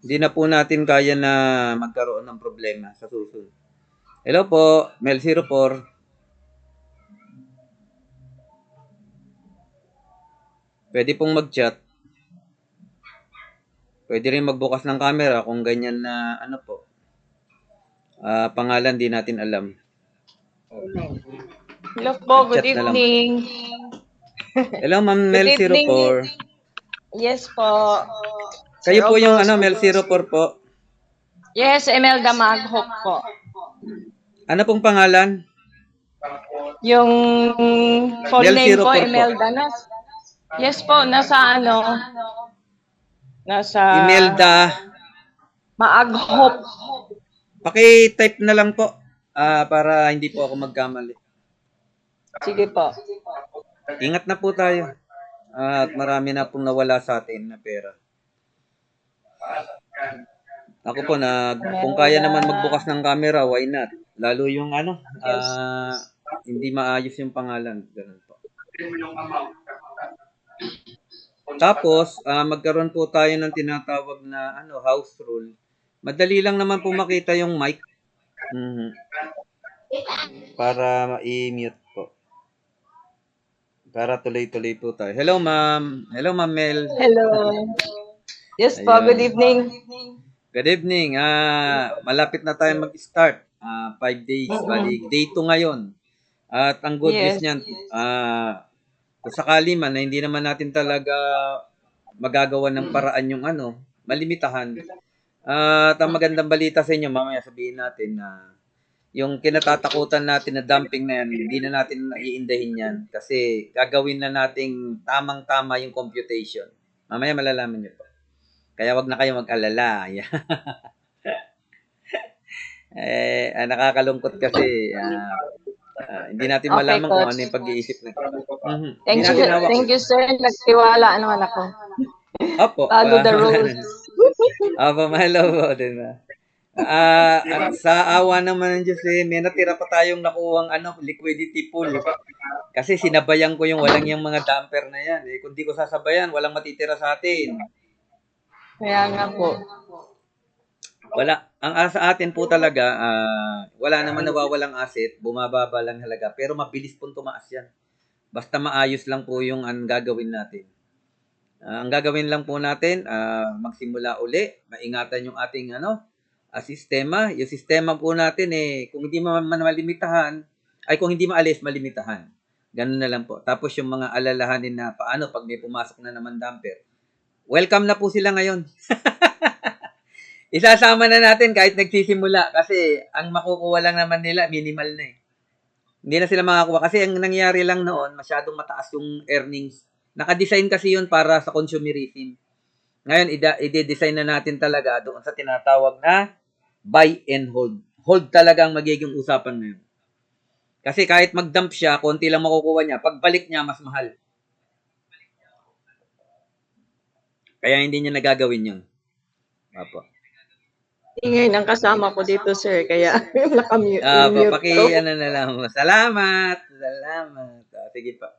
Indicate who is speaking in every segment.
Speaker 1: Hindi na po natin kaya na magkaroon ng problema sa susunod. Hello po, Mel04. Pwede pong mag-chat. Pwede rin magbukas ng camera kung ganyan na ano po. Pangalan di natin alam.
Speaker 2: Hello po, good
Speaker 1: Chat na lang po.
Speaker 2: evening.
Speaker 1: Hello, Ma'am
Speaker 2: Good evening.
Speaker 1: Mel04.
Speaker 2: Yes po.
Speaker 1: Kayo
Speaker 2: Sir
Speaker 1: po yung
Speaker 2: August.
Speaker 1: Mel04 po.
Speaker 2: Yes, Emelda Maghok po.
Speaker 1: Ano pong pangalan?
Speaker 2: Yung full name
Speaker 1: Mel04
Speaker 2: po,
Speaker 1: po.
Speaker 2: Emelda. Yes po, nasa Nasa
Speaker 1: Imelda.
Speaker 2: Maaghok.
Speaker 1: Paki-type na lang po para hindi po ako magkamali.
Speaker 2: Sige po.
Speaker 1: Ingat na po tayo. At marami na pong nawala sa atin na pera. Ako po kung kaya naman magbukas ng camera, why not? Lalo yung hindi maayos yung pangalan. Ganun po. Tapos, magkaroon po tayo ng tinatawag na house rule. Madali lang naman po makita yung mic. Para i-mute po. Para tuloy-tuloy po tayo. Hello, ma'am. Hello, Ma'am Mel.
Speaker 2: Hello. Yes po,
Speaker 1: Ayun.
Speaker 2: good evening.
Speaker 1: Good evening. Malapit na tayo mag-start. 5 days. Bali, day 2 ngayon. At ang good news niyan, kung sakali man na hindi naman natin talaga magagawa ng paraan yung malimitahan. At ang magandang balita sa inyo, mamaya sabihin natin na yung kinatatakutan natin na dumping na yan, hindi na natin iindahin yan kasi gagawin na nating tamang-tama yung computation. Mamaya malalaman niyo po. Kaya wag na kayo mag-alala. Nakakalungkot kasi hindi natin malaman kung ano yung pag-iisip na.
Speaker 2: Thank you, sir. Nagtiwala naman ako.
Speaker 1: Opo.
Speaker 2: Follow the rules.
Speaker 1: Opo, mahalo po. Diba? Sa awa naman ng Diyos, may natira pa tayong nakuwang liquidity pool. Kasi sinabayan ko yung walang yung mga damper na yan. Kung di ko sasabayan, walang matitira sa atin.
Speaker 2: Kaya nga po.
Speaker 1: Wala. Ang sa atin po talaga, wala naman nawawalang asset, bumababa lang halaga, pero mabilis pong tumaas yan. Basta maayos lang po yung gagawin natin. Ang gagawin lang po natin, magsimula uli, maingatan yung ating sistema. Yung sistema po natin kung hindi man malimitahan, ay kung hindi maalis, malimitahan. Ganun na lang po. Tapos yung mga alalahanin na paano pag may pumasok na naman damper. Welcome na po sila ngayon. Isasama na natin kahit nagsisimula kasi ang makukuha lang naman nila minimal na Hindi na sila makakuha kasi ang nangyari lang noon masyadong mataas yung earnings. Naka-design kasi yun para sa consumerism. Ngayon, i-design na natin talaga doon sa tinatawag na buy and hold. Hold talaga ang magiging usapan ngayon. Kasi kahit mag-dump siya, konti lang makukuha niya. Pagbalik niya, mas mahal. Kaya hindi niya nagagawin yun. Apo.
Speaker 2: Ingay ng kasama ko dito, sir. Kaya nakamute ko.
Speaker 1: Na lang mo. Salamat. Sige pa.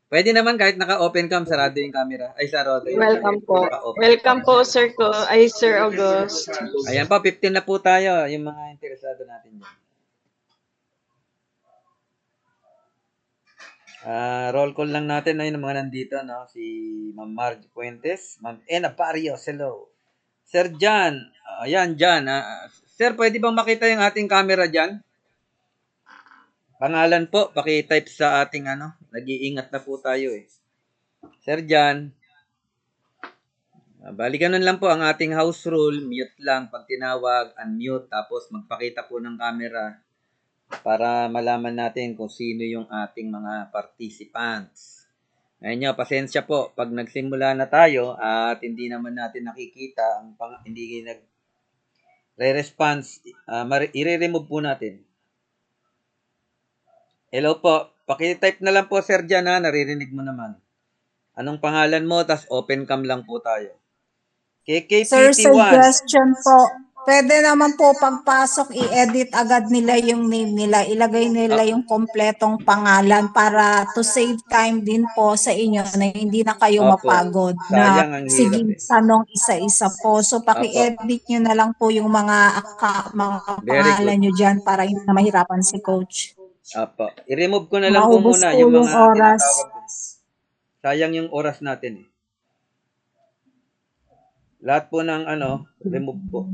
Speaker 1: Pwede naman kahit naka-open cam, sarado yung camera. Ay, sarado yung
Speaker 2: Welcome po. Welcome po, sir ko. Ay, Sir August.
Speaker 1: Ayan pa, 15 na po tayo. Yung mga interesado natin dyan. Roll call lang natin. Ayun, mga nandito, no? Si Ma'am Margie Puentes. Ma'am Ena Barrios, hello. Sir John. Ayan, John. Sir, pwede bang makita yung ating camera dyan? Pangalan po, paki-type sa ating nag-iingat na po tayo Sir John. Bali ganun lang po ang ating house rule, mute lang pag tinawag, unmute, tapos magpakita po ng camera para malaman natin kung sino yung ating mga participants. Ngayon nyo, pasensya po, pag nagsimula na tayo at hindi naman natin nakikita, hindi nag-response, i-remove po natin. Hello po. Paki-type na lang po, Sir Jan, naririnig mo naman. Anong pangalan mo? Tas open cam lang po tayo. KKPT1.
Speaker 3: Sir, suggestion po. pwede naman po pagpasok i-edit agad nila yung name nila, ilagay nila yung kompletong pangalan para to save time din po sa inyo na hindi na kayo
Speaker 1: Opo.
Speaker 3: mapagod na
Speaker 1: Sayang, ang hirap
Speaker 3: sige
Speaker 1: eh.
Speaker 3: tanong isa-isa po. So
Speaker 1: Opo.
Speaker 3: paki-edit nyo na lang po yung mga
Speaker 1: Very
Speaker 3: pangalan
Speaker 1: good.
Speaker 3: nyo dyan para hindi na mahirapan si coach.
Speaker 1: Opo. I-remove ko na lang po
Speaker 3: Maubos
Speaker 1: muna
Speaker 3: po
Speaker 1: yung
Speaker 3: yung
Speaker 1: mga
Speaker 3: oras.
Speaker 1: tinatawag ko. Sayang yung oras natin eh. Lahat po ng remove po.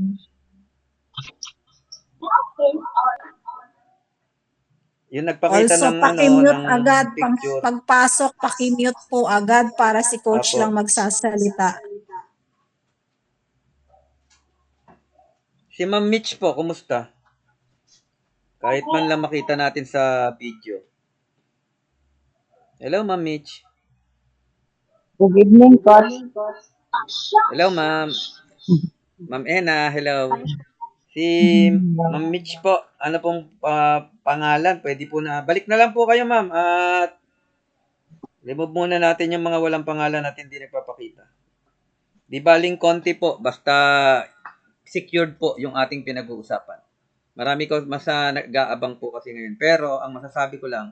Speaker 1: Yung nagpakita
Speaker 3: Also,
Speaker 1: ng
Speaker 3: pakimute
Speaker 1: ng
Speaker 3: agad.
Speaker 1: picture.
Speaker 3: Pagpasok, pakimute po agad para si coach
Speaker 1: Apo.
Speaker 3: lang magsasalita.
Speaker 1: Si Ma'am Mitch po, kumusta? Kahit man lang makita natin sa video. Hello, Ma'am Mitch.
Speaker 2: Good evening, coach.
Speaker 1: Hello, Ma'am. Ma'am Ena, hello. Si Ma'am Mitch po, ano pong pangalan? Pwede po na. Balik na lang po kayo, Ma'am. At remove muna natin yung mga walang pangalan at hindi nagpapakita. Di baling konti po, basta secured po yung ating pinag-uusapan. Marami ko nag-aabang po kasi ngayon. Pero ang masasabi ko lang,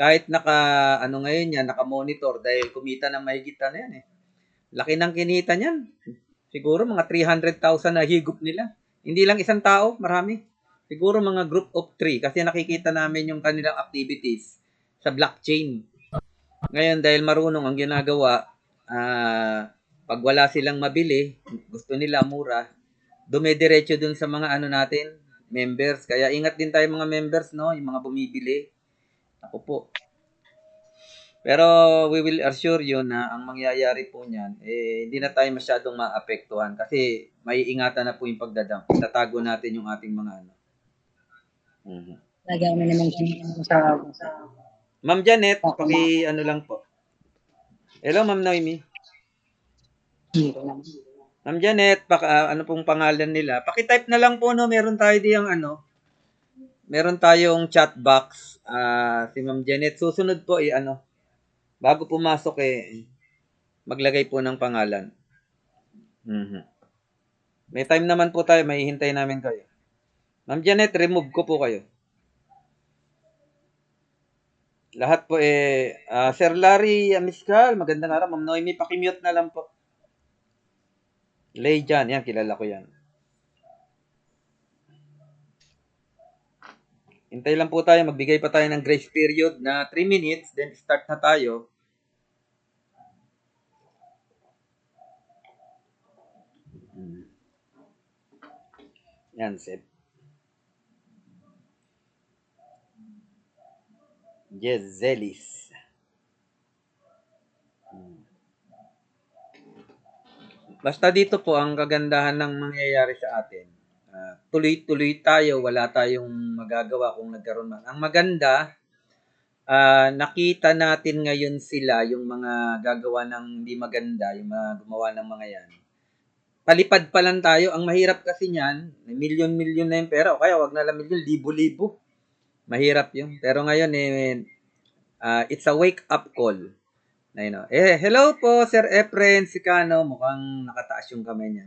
Speaker 1: kahit ngayon yan, naka-monitor dahil kumita ng mahigit na yan eh. Laki ng kinita niyan. Siguro mga 300,000 na higup nila. Hindi lang isang tao, marami. Siguro mga group of 3 kasi nakikita namin yung kanilang activities sa blockchain. Ngayon dahil marunong ang ginagawa, pag wala silang mabili, gusto nila mura, dumidiretso dun sa mga natin, members. Kaya ingat din tayo mga members, no? Yung mga bumibili. Ako po. Pero we will assure you na ang mangyayari po niyan, hindi na tayo masyadong maapektuhan kasi may ingatan na po yung pagdadamp. Tatago natin yung ating mga
Speaker 4: Lagyan mo naman sa
Speaker 1: Ma'am Janet, lang po. Hello, Ma'am Noemi. Ma'am Janet, ano pong pangalan nila? Paki-type na lang po, no? Meron tayo diyang meron tayong chat box. Si Ma'am Janet, susunod po bago pumasok maglagay po ng pangalan. May time naman po tayo, may hintay namin kayo. Ma'am Janet, remove ko po kayo. Lahat po Sir Larry Amiscal, magandang araw. Ma'am Noemi, pakimute na lang po. Lay dyan, yan, kilala ko yan. Hintay lang po tayo, magbigay pa tayo ng grace period na 3 minutes, then start na tayo. Yan, save. Jezelis. Basta dito po, ang kagandahan ng mangyayari sa atin. Tuloy-tuloy tayo, wala tayong magagawa kung nagkaroon man. Ang maganda, nakita natin ngayon sila, yung mga gagawa ng hindi maganda, yung mga gumawa ng mga yan. Palipad pa lang tayo. Ang mahirap kasi niyan, milyon-milyon na yung pera. O kaya wag na lang milyon, libo-libo. Mahirap yun. Pero ngayon, it's a wake-up call. Hello po, Sir Efren Sicano. Mukhang nakataas yung kamay niya.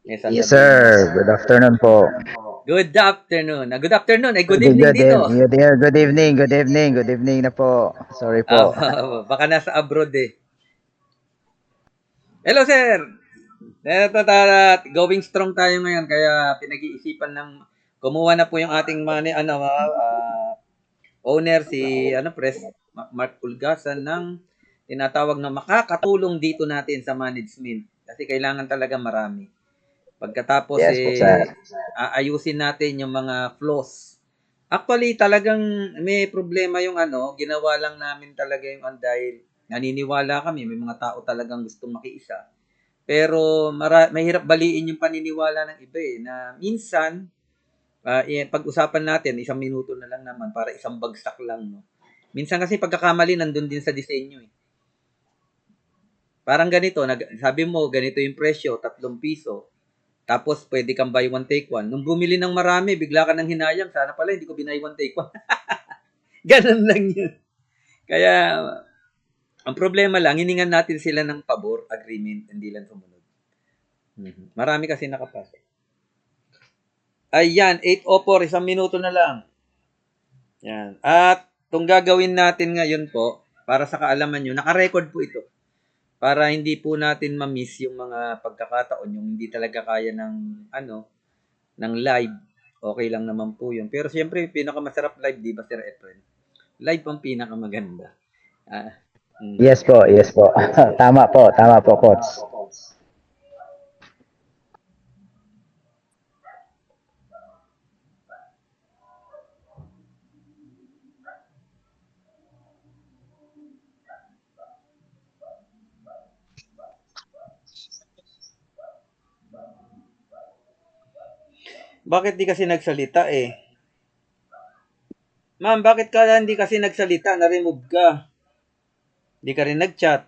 Speaker 5: Yes, sir. Good afternoon po.
Speaker 1: Good afternoon. Good afternoon. Good evening dito.
Speaker 5: Good evening. Good evening na po. Sorry po.
Speaker 1: Baka nasa abroad eh. Hello, sir. Going strong tayo ngayon. Kaya pinag-iisipan kumuha na po yung ating owner, si Mark Pulgasan ng tinatawag na makakatulong dito natin sa management. Kasi kailangan talaga marami. Pagkatapos aayusin natin yung mga flaws. Actually, talagang may problema yung ginawa lang namin talaga yung dahil naniniwala kami, may mga tao talagang gustong makiisa. Pero mahirap baliin yung paniniwala ng iba na minsan, pag-usapan natin, 1 minuto na lang naman para isang bagsak lang. No? Minsan kasi pagkakamali nandun din sa disenyo. Parang ganito, sabi mo, ganito yung presyo, 3 piso. Tapos, pwede kang buy one, take one. Nung bumili ng marami, bigla ka nang hinayang. Sana pala, hindi ko binay one, take one. Ganun lang yun. Kaya, ang problema lang, hiningan natin sila ng pabor, agreement, hindi lang sumunod. Marami kasi nakapasok. Ayan, 8:04, isang minuto na lang. Yan. At itong gagawin natin ngayon po, para sa kaalaman nyo, naka-record po ito. Para hindi po natin ma-miss yung mga pagkakataon, yung hindi talaga kaya ng live. Okay lang naman po yun. Pero siyempre, pinakamasarap live, di ba, Sir Efren? Live ang pinakamaganda.
Speaker 5: Yes po, yes po. Tama po, coach.
Speaker 1: Bakit di kasi nagsalita eh? Ma'am, bakit ka hindi kasi nagsalita? Na-remove ka. Di ka rin nag-chat.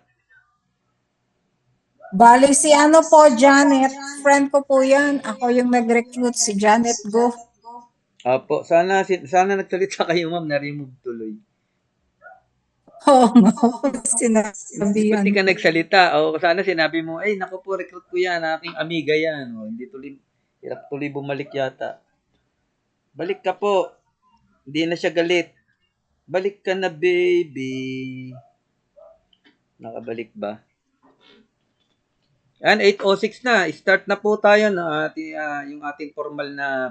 Speaker 3: Bali si ano po, Janet. Friend ko po yan. Ako yung nag-recruit, si Janet Go.
Speaker 1: Opo, sana nagsalita kayo, ma'am. Na-remove tuloy.
Speaker 3: Oo nga po, sinabi
Speaker 1: Ba't
Speaker 3: yan.
Speaker 1: di ka nagsalita? O sana sinabi mo, ay, naku po, recruit ko yan. Aking amiga yan. O, hindi tuloy, hirap tuloy bumalik yata. Balik ka po. Hindi na siya galit. Balik ka na, baby. Nakabalik ba? Yan, 8:06 na. Start na po tayo na yung ating formal na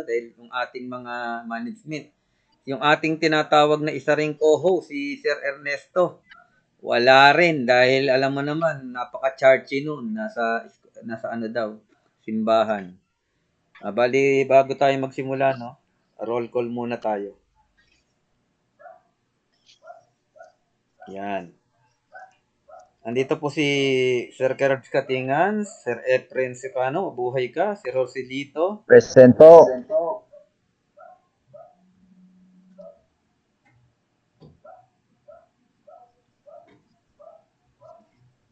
Speaker 1: dahil yung ating mga management. Yung ating tinatawag na isa ring co-host, si Sir Ernesto. Wala rin dahil alam mo naman, napaka-chargy noon. Nasa ano daw, simbahan. Bali, bago tayo magsimula, no? Roll call muna tayo. Yan. Andito po si Sir Gerard Katingan, Sir Efren Secano, buhay ka, si Rosilito.
Speaker 5: Present po.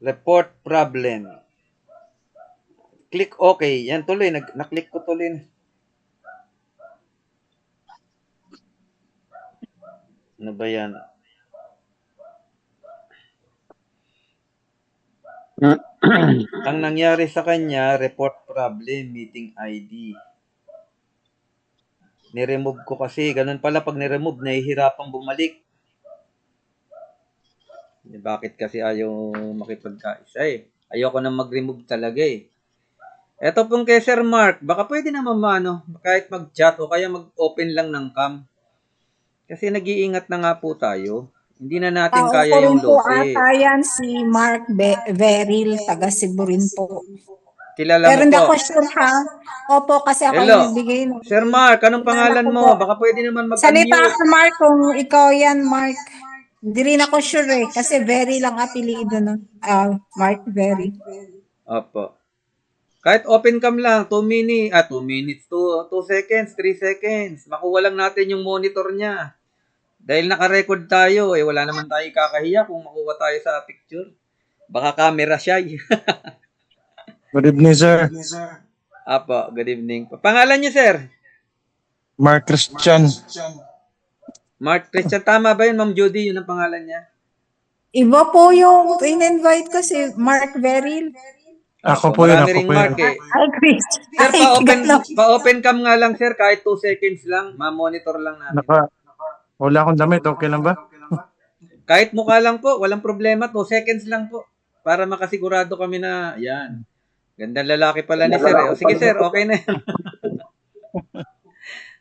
Speaker 1: Report problem. Click OK. Yan tuloy, na-click ko tuloy. Ano ba yan? Ang nangyari sa kanya, report problem, meeting ID. Niremove ko kasi. Ganun pala pag niremove, nahihirapang bumalik. Bakit kasi ayaw makipagkaisa eh. Ayoko na mag-remove talaga eh. Eto pong kay Sir Mark, baka pwede naman kahit mag-chat o kaya mag-open lang ng cam. Kasi nag-iingat na nga po tayo. Hindi na natin kaya yung
Speaker 3: po
Speaker 1: lote.
Speaker 3: ata yan si Mark Veril, taga Cebu rin po.
Speaker 1: Kilala
Speaker 3: Pero
Speaker 1: mo
Speaker 3: hindi
Speaker 1: po.
Speaker 3: ako sure ha. Opo, kasi ako
Speaker 1: Hello.
Speaker 3: yung nagbigay.
Speaker 1: Sir Mark, anong pangalan
Speaker 3: Kilala ko
Speaker 1: mo?
Speaker 3: po.
Speaker 1: Baka pwede naman
Speaker 3: Salita
Speaker 1: mag-unmute.
Speaker 3: ako, Mark, kung ikaw yan, Mark. Hindi rin ako sure eh, kasi very lang apelido no. Mark Very.
Speaker 1: Opo. Kahit open cam lang, 2 minutes, 2 seconds, 3 seconds. Makuha lang natin yung monitor niya. Dahil naka-record tayo, wala naman tayo kakahiya kung makuha tayo sa picture. Baka camera shy.
Speaker 6: Good evening, sir.
Speaker 1: Apo, good evening. Pangalan niyo, sir?
Speaker 6: Mark Christian.
Speaker 1: Mark Christian. Tama ba yun, Ma'am Judy? Yun ang pangalan niya?
Speaker 3: Iba po yung in-invite ko si Mark Veril.
Speaker 6: Ako po yun,
Speaker 1: Marami
Speaker 6: ako
Speaker 1: ring
Speaker 6: po
Speaker 1: Mark
Speaker 6: yun.
Speaker 1: eh.
Speaker 3: Ay, Chris.
Speaker 1: Sir,
Speaker 3: Ay,
Speaker 1: pa-open cam nga lang, sir. Kahit 2 seconds lang. Ma-monitor lang namin.
Speaker 6: Wala akong damit, okay lang ba?
Speaker 1: Kahit mukha lang po, walang problema. 2 seconds lang po. Para makasigurado kami na, yan. Gandang lalaki pala ni sir. O, sige sir, okay na yan.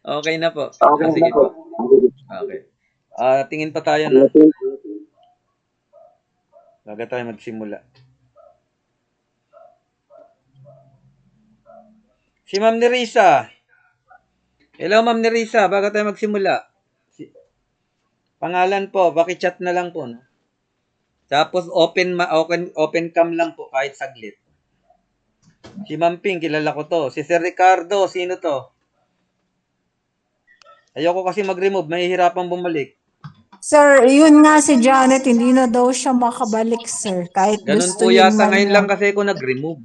Speaker 1: Okay na po. Sige po. Okay. Tingin pa tayo na. Bago tayo magsimula. Si Ma'am Nerissa. Hello Ma'am Nerissa, bago tayo magsimula. Pangalan po, paki-chat na lang po. No? Tapos open cam lang po kahit saglit. Si Ma'am Ping, kilala ko to. Si Sir Ricardo, sino to? Ayoko kasi mag-remove, mahihirapang bumalik.
Speaker 3: Sir, yun nga si Janet, hindi na daw siya makabalik, sir. Kahit
Speaker 1: Ganun
Speaker 3: gusto
Speaker 1: po
Speaker 3: yun
Speaker 1: yata
Speaker 3: man
Speaker 1: ngayon
Speaker 3: niya.
Speaker 1: lang kasi ako nag-remove.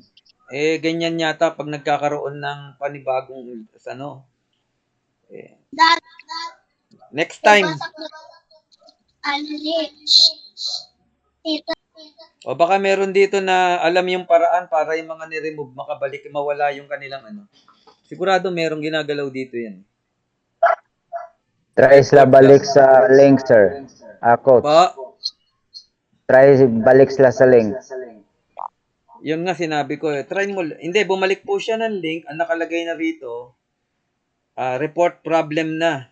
Speaker 1: Ganyan yata pag nagkakaroon ng panibagong next time. O baka meron dito na alam yung paraan para yung mga ni-remove makabalik, mawala yung kanilang Sigurado merong ginagalaw dito yan.
Speaker 5: Try sila balik sa link, sir. Coach.
Speaker 1: Po,
Speaker 5: Try balik sila sa link.
Speaker 1: yun nga sinabi ko eh. Try mo. Hindi, bumalik po siya ng link. Ang nakalagay na rito, report problem na.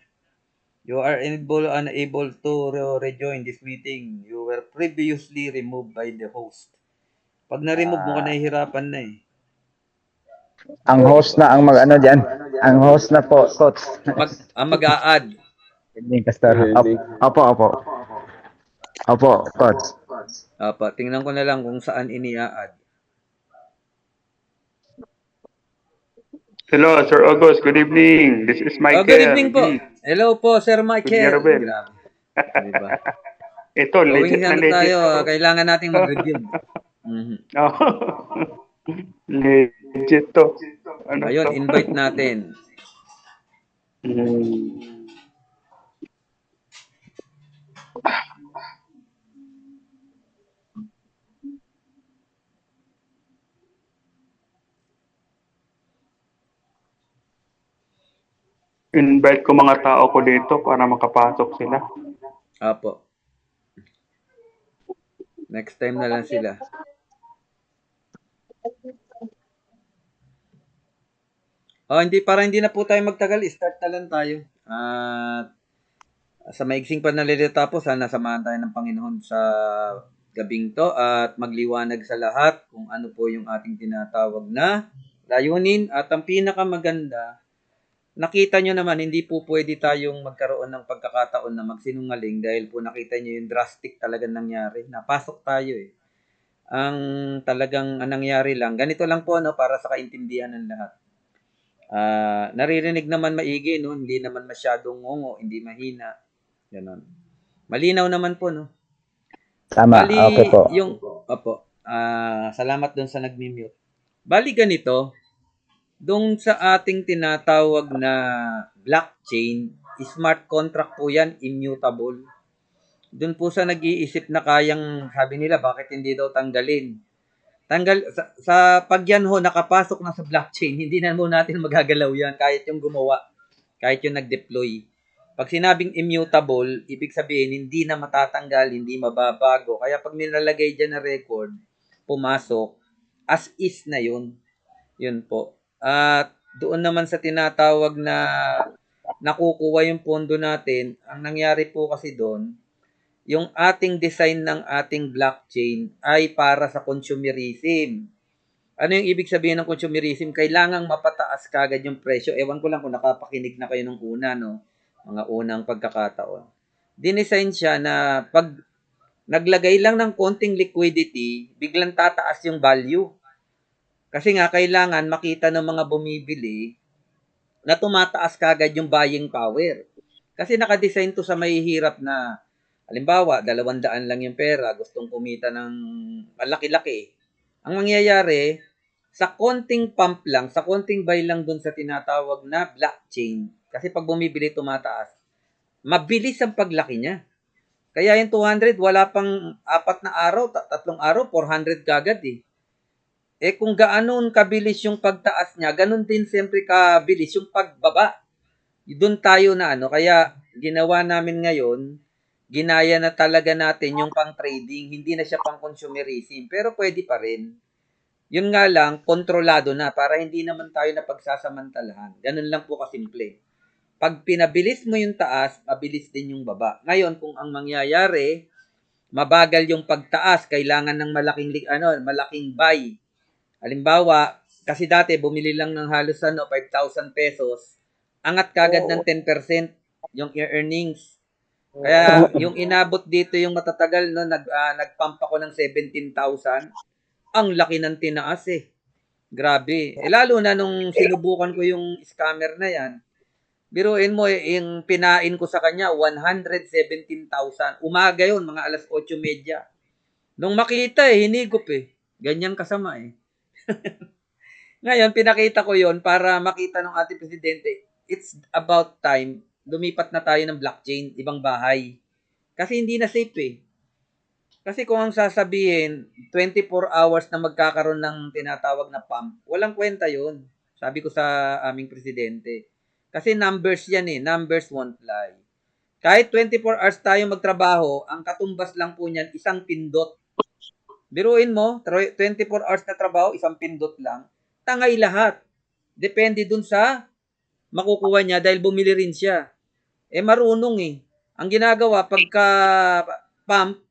Speaker 1: You are unable to rejoin this meeting. You were previously removed by the host. Pag na-remove mo ka, nahihirapan na eh.
Speaker 5: Ang host na ang mag-ano dyan. Ang host na po, coach.
Speaker 1: Mag-a-add.
Speaker 5: Link, pastor. Opo, coach.
Speaker 1: Tingnan ko na lang kung saan ini-add.
Speaker 7: Hello, Sir August. Good evening. This is Michael.
Speaker 1: Good evening po. Hello po, Sir Michael.
Speaker 7: Good
Speaker 1: Grabe. Diba?
Speaker 7: Ito, legit
Speaker 1: Going
Speaker 7: na
Speaker 1: ano
Speaker 7: legit.
Speaker 1: tayo, kailangan nating mag-review. Mhm.
Speaker 7: Oh. Legit to. Ano
Speaker 1: Ayun,
Speaker 7: to?
Speaker 1: invite natin.
Speaker 7: Invite ko mga tao ko dito para makapasok sila.
Speaker 1: Apo. Next time na lang sila. Para hindi na po tayo magtagal, start na lang tayo. At sa maigsing panalilita po, sana samahan tayo ng Panginoon sa gabing to at magliwanag sa lahat kung ano po yung ating tinatawag na layunin. At ang pinakamaganda, nakita nyo naman, hindi po pwede tayong magkaroon ng pagkakataon na magsinungaling dahil po nakita nyo yung drastic talaga nangyari. Napasok tayo eh. Ang talagang nangyari lang, ganito lang po para sa kaintindihan ng lahat. Naririnig naman maigi, no? Hindi naman masyadong ngongo, hindi mahina. Ganon. Malinaw naman po, no?
Speaker 5: Tama,
Speaker 1: Bali,
Speaker 5: okay po.
Speaker 1: salamat doon sa nag-mute. Bali ganito, doon sa ating tinatawag na blockchain, smart contract po yan, immutable. Doon po sa nag-iisip na kayang, sabi nila, bakit hindi daw tanggalin? Sa pag yan ho, nakapasok na sa blockchain, hindi na mo natin magagalaw yan, kahit yung gumawa, kahit yung nag-deploy. Pag sinabing immutable, ibig sabihin, hindi na matatanggal, hindi mababago. Kaya pag nilalagay dyan na record, pumasok, as is na yun. Yun po. At doon naman sa tinatawag na nakukuha yung pondo natin, ang nangyari po kasi doon, yung ating design ng ating blockchain ay para sa consumerism. Ano yung ibig sabihin ng consumerism? Kailangang mapataas kagad yung presyo. Ewan ko lang kung nakapakinig na kayo nung una, no? Mga unang pagkakataon. Dinesign siya na pag naglagay lang ng konting liquidity, biglang tataas yung value. Kasi nga, kailangan makita ng mga bumibili na tumataas kagad yung buying power. Kasi nakadesign to sa mahihirap na, halimbawa, 200 lang yung pera, gustong kumita ng malaki-laki. Ang mangyayari, sa konting pump lang, sa konting buy lang dun sa tinatawag na blockchain, kasi pag bumibili tumataas, mabilis ang paglaki niya. Kaya yung 200, wala pang 4 na araw, 3 araw, 400 kagad eh. Kung gaano kabilis yung pagtaas niya, ganun din siyempre kabilis yung pagbaba. Doon tayo na kaya ginawa namin ngayon, ginaya na talaga natin yung pang-trading, hindi na siya pang-consumerism, pero pwede pa rin. Yun nga lang, kontrolado na para hindi naman tayo na pagsasamantalahan. Ganun lang po kasimple. Pag pinabilis mo yung taas, mabilis din yung baba. Ngayon, kung ang mangyayari, mabagal yung pagtaas, kailangan ng malaking buy. Halimbawa, kasi dati bumili lang ng halos 5,000 pesos, angat kagad ng 10% yung earnings. Kaya yung inabot dito yung matatagal nagpump ako ng 17,000. Ang laki ng tinaas eh. Grabe. Lalo na nung sinubukan ko yung scammer na yan. Biruin mo yung pinain ko sa kanya 117,000. Umaga yun, mga alas 8:30. Nung makita hinigop eh. Ganyan kasama eh. Ngayon, pinakita ko yon para makita ng ating presidente, it's about time, lumipat na tayo ng blockchain, ibang bahay. Kasi hindi na safe eh. Kasi kung ang sasabihin, 24 hours na magkakaroon ng tinatawag na pump, walang kwenta yon. Sabi ko sa aming presidente. Kasi numbers yan eh. Numbers won't lie. Kahit 24 hours tayo magtrabaho, ang katumbas lang po niyan, isang pindot. Biruin mo, 24 hours na trabaho, isang pindot lang. Tangay lahat. Depende dun sa makukuha niya dahil bumili rin siya. Marunong eh. Ang ginagawa, pagka pump,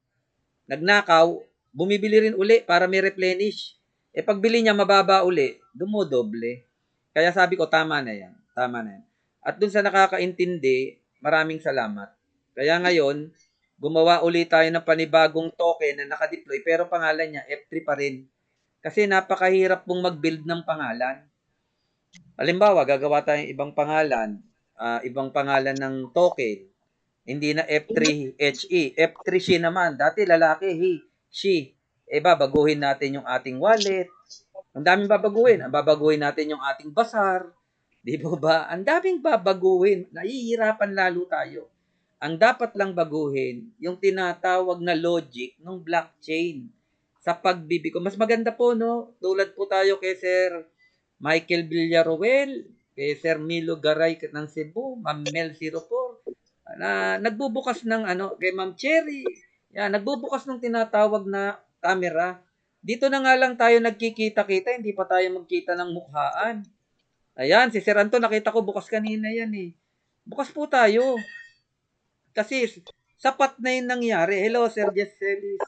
Speaker 1: nagnakaw, bumibili rin uli para may replenish. Pagbili niya mababa uli, dumodoble. Kaya sabi ko, tama na yan. Tama na yan. At dun sa nakakaintindi, maraming salamat. Kaya ngayon, gumawa ulit tayo ng panibagong token na nakadeploy pero pangalan niya F3 pa rin. Kasi napakahirap pong mag-build ng pangalan. Halimbawa, gagawa tayong ibang pangalan ng token. Hindi na F3 HE, F3 she naman. Dati lalaki, he, she. Babaguhin natin yung ating wallet. Ang daming babaguhin. Ang babaguhin natin yung ating basar. Di ba? Ang daming babaguhin. Nahihirapan lalo tayo. Ang dapat lang baguhin, yung tinatawag na logic ng blockchain sa pagbibigo. Mas maganda po, no? Tulad po tayo kay Sir Michael Villaruel, kay Sir Milo Garay ng Cebu, Ma'am Mel 04, na nagbubukas ng kay Ma'am Cherry. Yan, nagbubukas ng tinatawag na camera. Dito na nga lang tayo nagkikita-kita, hindi pa tayo magkita ng mukhaan. Ayan, si Sir Anton, nakita ko bukas kanina yan eh. Bukas po tayo. Kasi sapat na yung nangyari. Hello, Sir Jess Celis.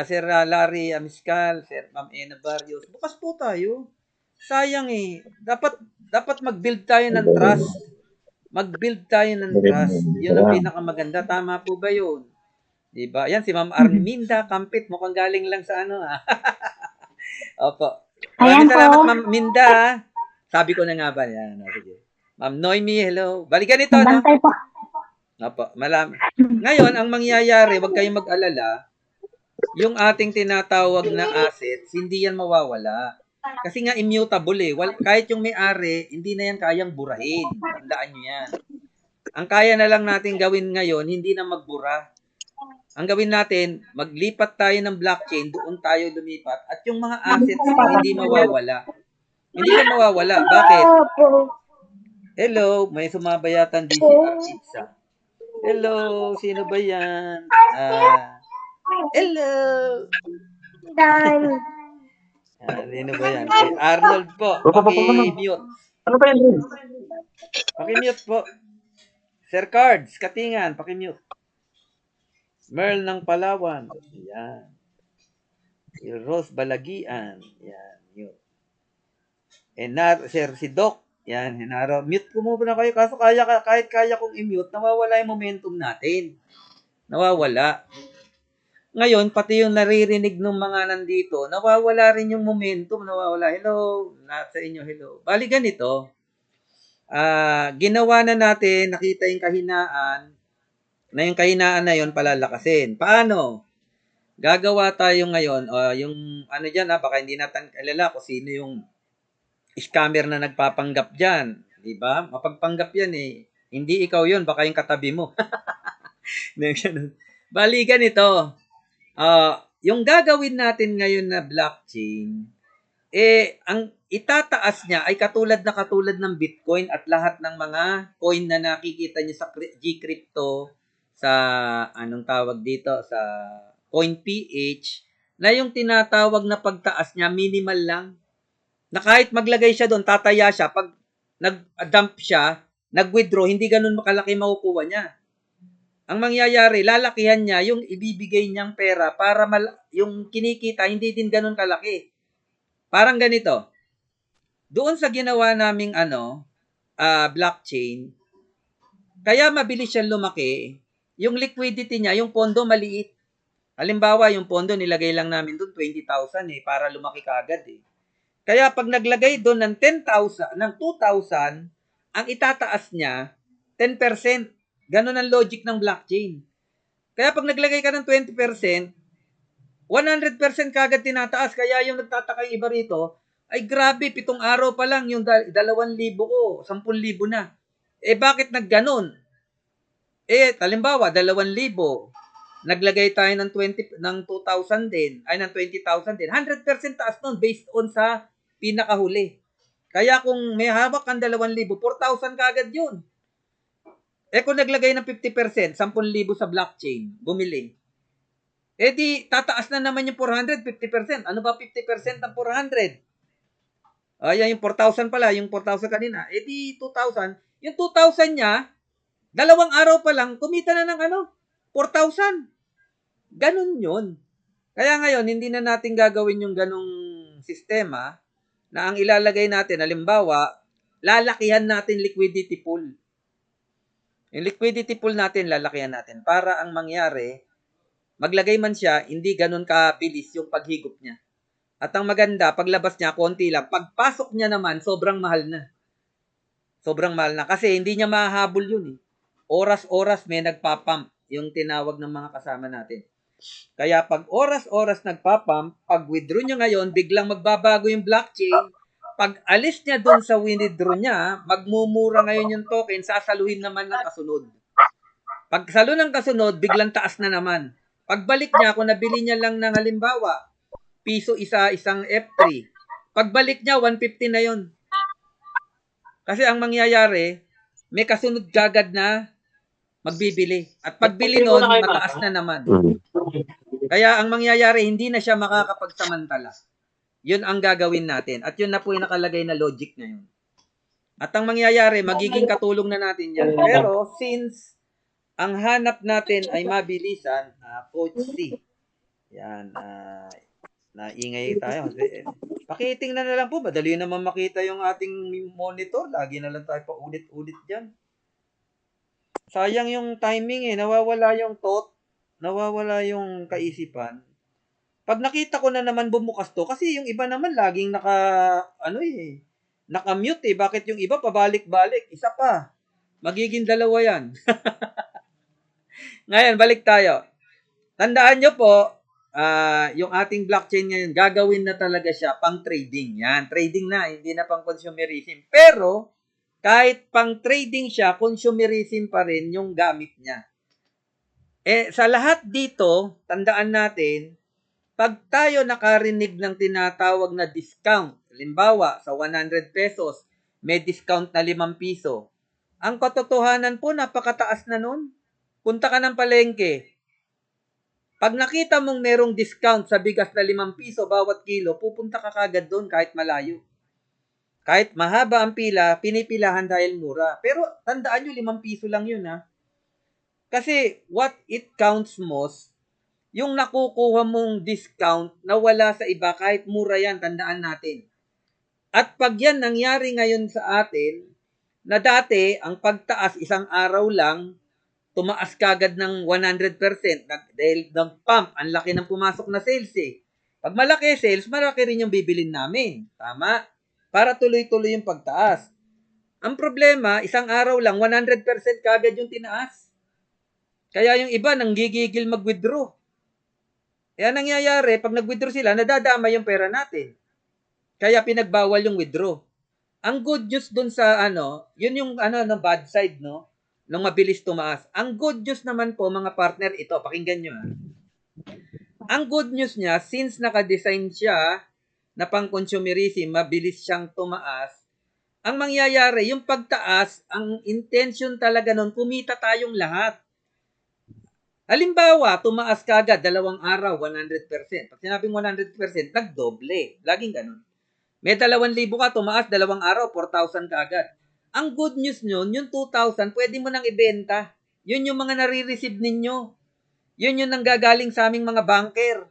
Speaker 1: Sir Larry Amiscal, Sir Ma'am Ena Barrios. Bukas po tayo. Sayang eh. Dapat mag-build tayo ng trust. Mag-build tayo ng trust. Yun ang pinakamaganda. Tama po ba yun? Diba? Yan, si Ma'am Arminda Kampit. Mukhang galing lang sa Opo. Maraming salamat, Ma'am Minda. Sabi ko na nga ba? Yan. Sige. Ma'am Noemi, hello. Balikan ito, no? Opo, ngayon, ang mangyayari, wag kayong mag-alala, yung ating tinatawag na assets, hindi yan mawawala. Kasi nga immutable eh. Kahit yung may-ari, hindi na yan kayang burahin. Tandaan nyo yan. Ang kaya na lang natin gawin ngayon, hindi na magbura. Ang gawin natin, maglipat tayo ng blockchain, doon tayo lumipat. At yung mga assets, hindi mawawala. Hindi na mawawala. Bakit? Hello, may sumabayatan DCR Pizza. Hello, sino ba yan? Hello. Sino ba yan? Si Arnold po. Paki-mute.
Speaker 4: Ano ba yun?
Speaker 1: Paki-mute po. Sir Cards, Katingan, paki-mute. Merl ng Palawan. Yan. Si Rose Balagian. Yan, mute. Sir si Doc. Yan, Henaro. Mute ko muna kayo. Kaso kahit kaya kong i-mute, nawawala yung momentum natin. Nawawala. Ngayon, pati yung naririnig ng mga nandito, nawawala rin yung momentum. Nawawala. Hello. Lahat sa inyo, hello. Bali ganito. Ginawa na natin, nakita yung kahinaan, na yung kahinaan na yun palalakasin. Paano? Gagawa tayo ngayon, yung dyan, baka hindi natin alala kung sino yung scammer na nagpapanggap dyan. Diba? Mapagpanggap yan eh. Hindi ikaw yun, baka yung katabi mo. Balikan ito. Yung gagawin natin ngayon na blockchain, ang itataas niya ay katulad ng Bitcoin at lahat ng mga coin na nakikita niyo sa Gcrypto, sa anong tawag dito, sa CoinPH, na yung tinatawag na pagtaas niya, minimal lang. Na kahit maglagay siya doon, tataya siya. Pag nag-dump siya, nag-withdraw, hindi ganun makalaki makukuha niya. Ang mangyayari, lalakihan niya yung ibibigay niyang pera para yung kinikita, hindi din ganun kalaki. Parang ganito. Doon sa ginawa naming blockchain, kaya mabilis siya lumaki, yung liquidity niya, yung pondo maliit. Halimbawa, yung pondo nilagay lang namin doon 20,000 para lumaki kaagad eh. Kaya pag naglagay doon ng 10,000, ng 2,000, ang itataas niya 10%. Ganun ang logic ng blockchain. Kaya pag naglagay ka ng 20%, 100% kagad tinataas. Kaya yung nagtataka yung iba rito, ay grabe, 7 araw pa lang yung 2,000 ko, 10,000 na. Bakit nagganon? Halimbawa, 2,000. Naglagay tayo ng 2,000 din, ay ng 20,000 din. 100% taas nun based on sa pinakahuli. Kaya kung may hawak kang 2,000, 4,000 kaagad yun. Eh kung naglagay ng 50%, 10,000 sa blockchain, bumili. Eh di, tataas na naman yung 400, 50%. Ano ba 50% ng 400? Ayan yung 4,000 pala, yung 4,000 kanina. Eh di, 2,000. Yung 2,000 niya, 2 araw pa lang, kumita na ng 4,000. Ganun yun. Kaya ngayon, hindi na natin gagawin yung ganung sistema na ang ilalagay natin, halimbawa, lalakihan natin liquidity pool. Yung liquidity pool natin, lalakihan natin para ang mangyari, maglagay man siya, hindi ganun kabilis yung paghigop niya. At ang maganda, paglabas niya, konti lang. Pagpasok niya naman, sobrang mahal na. Sobrang mahal na. Kasi hindi niya mahahabol yun eh. Oras-oras may nagpapump, yung tinawag ng mga kasama natin. Kaya pag oras-oras nagpapump, pag withdraw niya ngayon, biglang magbabago yung blockchain. Pag alis niya dun sa withdraw niya, magmumura ngayon yung token, sasaluhin naman ng kasunod. Pag salo ng kasunod, biglang taas na naman. Pagbalik niya, kung nabili niya lang ng halimbawa, piso isang F3. Pagbalik niya, 150 na yon. Kasi ang mangyayari, may kasunod gagad na magbibili. At pagbili nun, mataas na naman. Kaya ang mangyayari, hindi na siya makakapagsamantala. Yun ang gagawin natin. At yun na po yung nakalagay na logic ngayon. At ang mangyayari, magiging katulong na natin yan. Pero since ang hanap natin ay mabilisan, Coach C. Yan, naingay tayo. Pakitingnan na lang po, madali naman makita yung ating monitor. Lagi na lang tayo pa ulit-ulit dyan. Sayang yung timing nawawala yung thought, nawawala yung kaisipan. Pag nakita ko na naman bumukas to, kasi yung iba naman laging naka-mute Bakit yung iba pabalik-balik? Isa pa. Magiging 2 yan. Ngayon, balik tayo. Tandaan nyo po, yung ating blockchain ngayon, gagawin na talaga siya pang trading. Yan, trading na, hindi na pang consumerism. Pero, kahit pang trading siya, consumerism pa rin yung gamit niya. Sa lahat dito, tandaan natin, pag tayo nakarinig ng tinatawag na discount, halimbawa sa 100 pesos, may discount na 5 piso. Ang katotohanan po, napakataas na nun. Punta ka ng palengke. Pag nakita mong merong discount sa bigas na 5 piso bawat kilo, pupunta ka kagad doon kahit malayo. Kahit mahaba ang pila, pinipilahan dahil mura. Pero tandaan nyo, 5 piso lang yun Kasi what it counts most, yung nakukuha mong discount na wala sa iba kahit mura yan, tandaan natin. At pag yan nangyari ngayon sa atin, na dati ang pagtaas isang araw lang, tumaas kagad ng 100% dahil ng pump, ang laki ng pumasok na sales Pag malaki sales, malaki rin yung bibilin namin. Tama? Para tuloy-tuloy yung pagtaas. Ang problema, isang araw lang, 100% kagad yung tinaas. Kaya yung iba nanggigigil mag-withdraw. Kaya nangyayari, pag nag-withdraw sila, nadadama yung pera natin. Kaya pinagbawal yung withdraw. Ang good news dun sa yun yung ng bad side, no? Nung mabilis tumaas. Ang good news naman po, mga partner, ito, pakinggan nyo Ang good news niya, since naka-design siya na pang-consumerism, mabilis siyang tumaas, ang mangyayari, yung pagtaas, ang intention talaga nun, kumita tayong lahat. Halimbawa, tumaas ka agad, 2 araw, 100%. Pag sinabing 100%, nagdoble. Laging ganun. May 2,000 ka, tumaas, 2 araw, 4,000 ka agad. Ang good news nyo, yung 2,000, pwede mo nang ibenta. Yun yung mga nare-receive ninyo. Yun yung nanggagaling sa aming mga banker.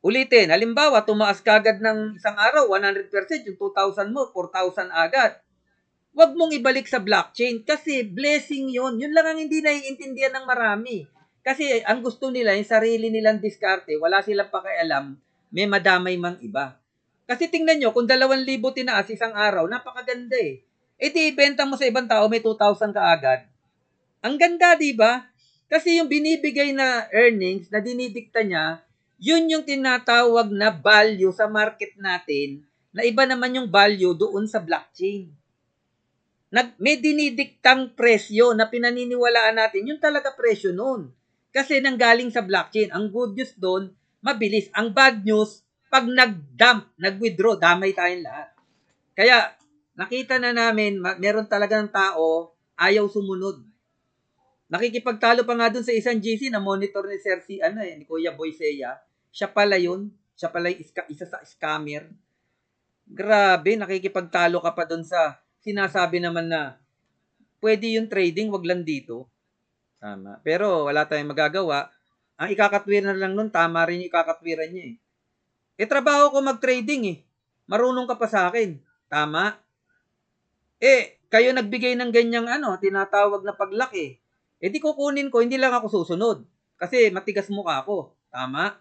Speaker 1: Ulitin, halimbawa, tumaas ka agad ng isang araw, 100%, yung 2,000 mo, 4,000 agad. Huwag mong ibalik sa blockchain kasi blessing yun. Yun lang ang hindi naiintindihan ng marami. Kasi ang gusto nila, yung sarili nilang diskarte, wala silang pakialam, may madamay mang iba. Kasi tingnan nyo, kung 2,000 tinaas isang araw, napakaganda di ibenta mo sa ibang tao, may 2,000 ka agad. Ang ganda, di ba? Kasi yung binibigay na earnings na dinidikta niya, yun yung tinatawag na value sa market natin, na iba naman yung value doon sa blockchain. May dinidiktang presyo na pinaniniwalaan natin, yun talaga presyo noon. Kasi nanggaling sa blockchain. Ang good news doon, mabilis. Ang bad news, pag nag-dump, nag-withdraw, damay tayong lahat. Kaya, nakita na namin, meron talagang tao, ayaw sumunod. Nakikipagtalo pa nga dun sa isang GC na monitor ni Sir si, ni Kuya Boyseya. Siya pala yun. Siya pala yung isa sa scammer. Grabe, nakikipagtalo ka pa dun sa sinasabi naman na pwede yung trading, wag lang dito. Tama. Pero wala tayong magagawa. Ang ikakatwiran lang nun, tama rin yung ikakatwiran niya eh. Trabaho ko mag-trading eh. Marunong ka pa sa akin. Tama. Kayo nagbigay ng ganyang tinatawag na paglaki. Di kukunin ko, hindi lang ako susunod. Kasi matigas mukha ako. Tama.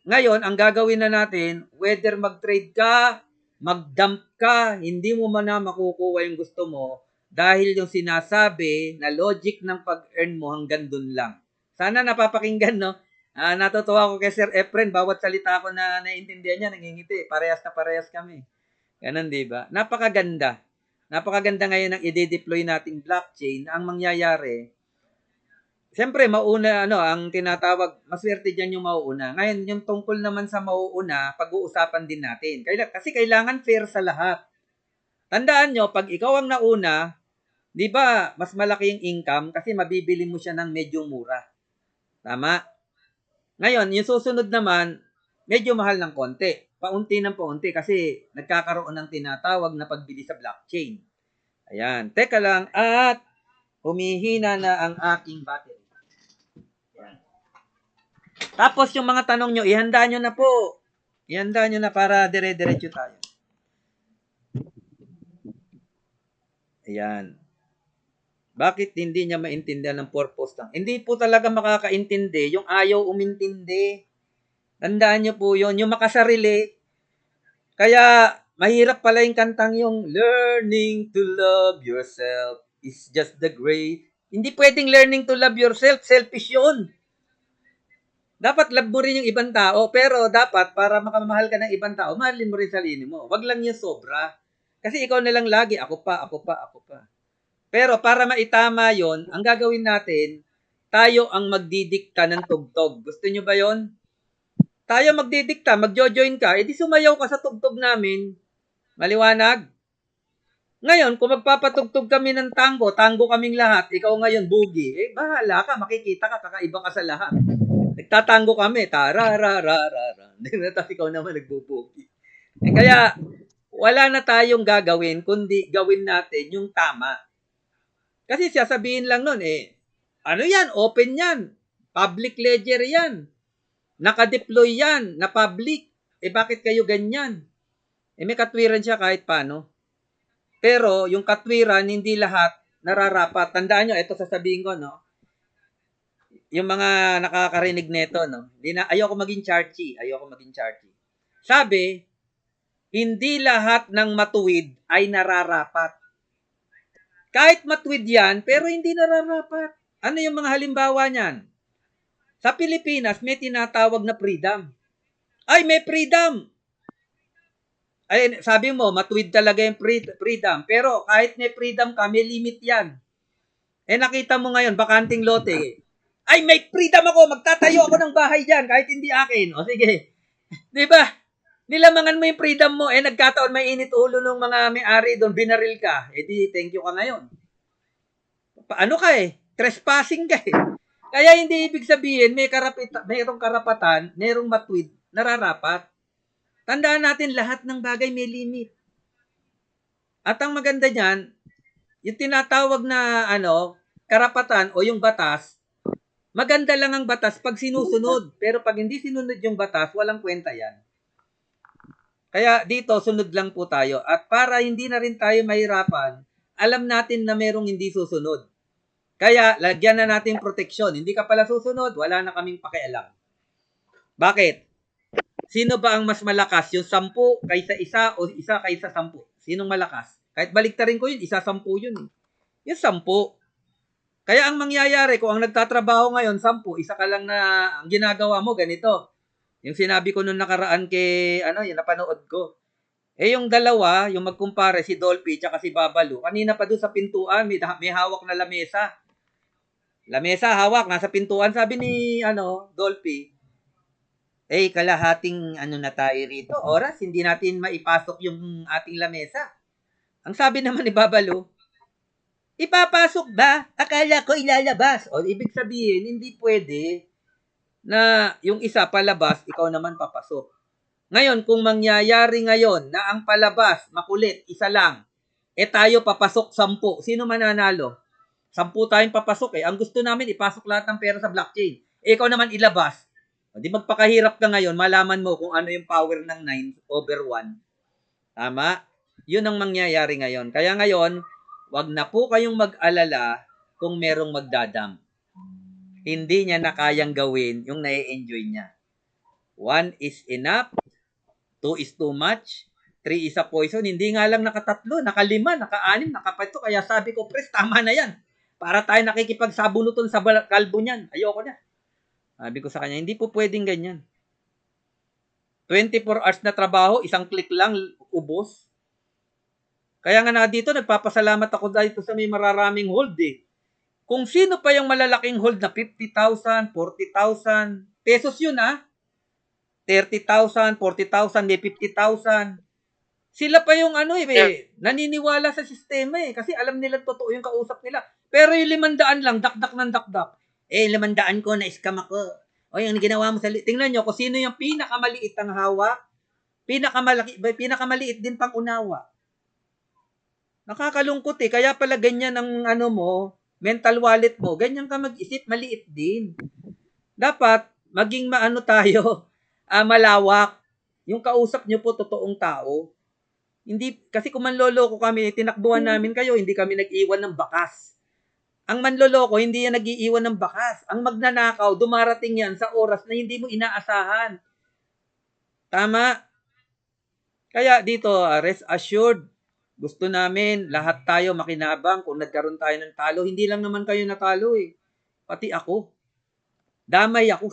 Speaker 1: Ngayon, ang gagawin na natin, whether mag-trade ka, mag-dump ka, hindi mo man na makukuha yung gusto mo dahil yung sinasabi na logic ng pag-earn mo hanggang dun lang. Sana napapakinggan, no? Natutuwa ko kay Sir Efren, bawat salita ko na naiintindihan niya, nangingiti. Parehas na parehas kami. Ganun, di ba? Napakaganda. Napakaganda ngayon ang i-deploy nating blockchain. Ang mangyayari, siyempre, mauna, ang tinatawag, maswerte dyan yung mauuna. Ngayon, yung tungkol naman sa mauuna, pag-uusapan din natin. Kasi kailangan fair sa lahat. Tandaan nyo, pag ikaw ang nauna, di ba, mas malaki yung income kasi mabibili mo siya ng medyo mura. Tama? Ngayon, yung susunod naman, medyo mahal ng konti. Paunti ng paunti kasi nagkakaroon ng tinatawag na pagbili sa blockchain. Ayan. Teka lang at humihina na ang aking battery. Ayan. Tapos yung mga tanong nyo, ihanda nyo na po. Ihanda nyo na para dire-diretso tayo. Ayan. Bakit hindi niya maintindihan ng purpose lang? Hindi po talaga makakaintindi yung ayaw umintindi. Tandaan niyo po yun, yung makasarili. Kaya, mahirap pala yung kantang yung learning to love yourself is just the great. Hindi pwedeng learning to love yourself, selfish yun. Dapat love mo rin yung ibang tao, pero dapat para makamahal ka ng ibang tao, mahalin mo rin sarili mo. Wag lang yung sobra. Kasi ikaw na lang lagi, ako pa. Pero para maitama yon, ang gagawin natin, tayo ang magdidikta ng tugtog. Gusto nyo ba yon? Tayo magdidikta, magjo-join ka, edi sumayaw ka sa tugtog namin. Maliwanag? Ngayon, kung magpapatugtog kami ng tango kaming lahat, ikaw ngayon boogie, bahala ka, makikita ka, kakaiba ka sa lahat. Nagtatango kami, tararararara. Tapos ikaw naman nagbubugi. Kaya, wala na tayong gagawin, kundi gawin natin yung tama. Kasi sasabihin lang nun, ano yan, open yan, public ledger yan, naka-deploy yan, na public, bakit kayo ganyan? May katwiran siya kahit paano. Pero, yung katwiran, hindi lahat nararapat. Tandaan nyo, ito sasabihin ko, no? Yung mga nakakarinig nito, no? Ayoko maging chargy. Sabi, hindi lahat ng matuwid ay nararapat. Kahit matuwid yan, pero hindi nararapat. Ano yung mga halimbawa niyan? Sa Pilipinas, may tinatawag na freedom. Ay, may freedom! Ay, sabi mo, matuwid talaga yung freedom. Pero kahit may freedom ka, may limit yan. Nakita mo ngayon, bakanting lote. Ay, may freedom ako! Magtatayo ako ng bahay dyan kahit hindi akin. O sige. Diba? Nilamangan mo yung freedom mo. Nagkataon may init ulo ng mga may-ari doon, binaril ka. Di, thank you ka ngayon. Paano ka trespassing ka Kaya hindi ibig sabihin, mayroong karapatan, mayroong matuwid, nararapat. Tandaan natin, lahat ng bagay may limit. At ang maganda niyan, yung tinatawag na karapatan o yung batas, maganda lang ang batas pag sinusunod. Pero pag hindi sinunod yung batas, walang kwenta yan. Kaya dito, sunod lang po tayo. At para hindi na rin tayo mahirapan, alam natin na merong hindi susunod. Kaya, lagyan na natin proteksyon. Hindi ka pala susunod, wala na kaming pakialam. Bakit? Sino ba ang mas malakas? Yung 10 kaysa 1 o 1 kaysa 10? Sinong malakas? Kahit baliktarin ko yun, 1-10 yun. Yung 10. Kaya ang mangyayari, kung ang nagtatrabaho ngayon, 10, isa ka lang na ang ginagawa mo, ganito. Yung sinabi ko nung nakaraan kay, yung napanood ko. Yung dalawa, yung magkumpare, si Dolphy at si Babalu, kanina pa doon sa pintuan, may hawak na lamesa. Lamesa, hawak, nasa pintuan. Sabi ni, Dolphy, kalahating ano na tayo rito, oras, hindi natin maipasok yung ating lamesa. Ang sabi naman ni Babalo, ipapasok ba? Akala ko ilalabas. O, ibig sabihin, hindi pwede na yung isa palabas, ikaw naman papasok. Ngayon, kung mangyayari ngayon na ang palabas, makulit, isa lang, tayo papasok 10, sino mananalo? 10 tayong papasok Ang gusto namin, ipasok lahat ng pera sa blockchain. Ikaw naman ilabas. Di magpakahirap ka ngayon, malaman mo kung ano yung power ng 9/1. Tama? Yun ang mangyayari ngayon. Kaya ngayon, wag na po kayong mag-alala kung merong magdadam. Hindi niya na kayang gawin yung nai-enjoy niya. 1 is enough, 2 is too much, 3 is a poison. Hindi nga lang naka-3, naka-5, naka-6, naka-7. Kaya sabi ko, Pres, tama na yan. Para tayo nakikipagsabunutan sa kalbo niyan. Ayoko na. Sabi ko sa kanya, hindi po pwedeng ganyan. 24 hours na trabaho, isang click lang, ubos. Kaya nga na dito, nagpapasalamat ako dito sa may mararaming hold Kung sino pa yung malalaking hold na 50,000, 40,000 pesos yun 30,000, 40,000, may 50,000. Sila pa yung naniniwala sa sistema kasi alam nila totoo yung kausap nila. Pero yung 500 lang, dakdak ng dakdak. 500 ko, na-scam ako. O yung ginawa mo tingnan nyo kung sino yung pinakamaliit ang hawak, pinakamaliit din pang unawa. Nakakalungkot kaya pala ganyan ang mental wallet mo, ganyan ka mag-isip, maliit din. Dapat, maging tayo, malawak. Yung kausap nyo po, totoong tao. Hindi, kasi kung manloloko kami, tinakbuhan namin kayo, hindi kami nag-iwan ng bakas. Ang manloloko, hindi yan nag-iiwan ng bakas. Ang magnanakaw, dumarating yan sa oras na hindi mo inaasahan. Tama? Kaya dito, rest assured, gusto namin, lahat tayo makinabang kung nagkaroon tayo ng talo. Hindi lang naman kayo natalo Pati ako. Damay ako.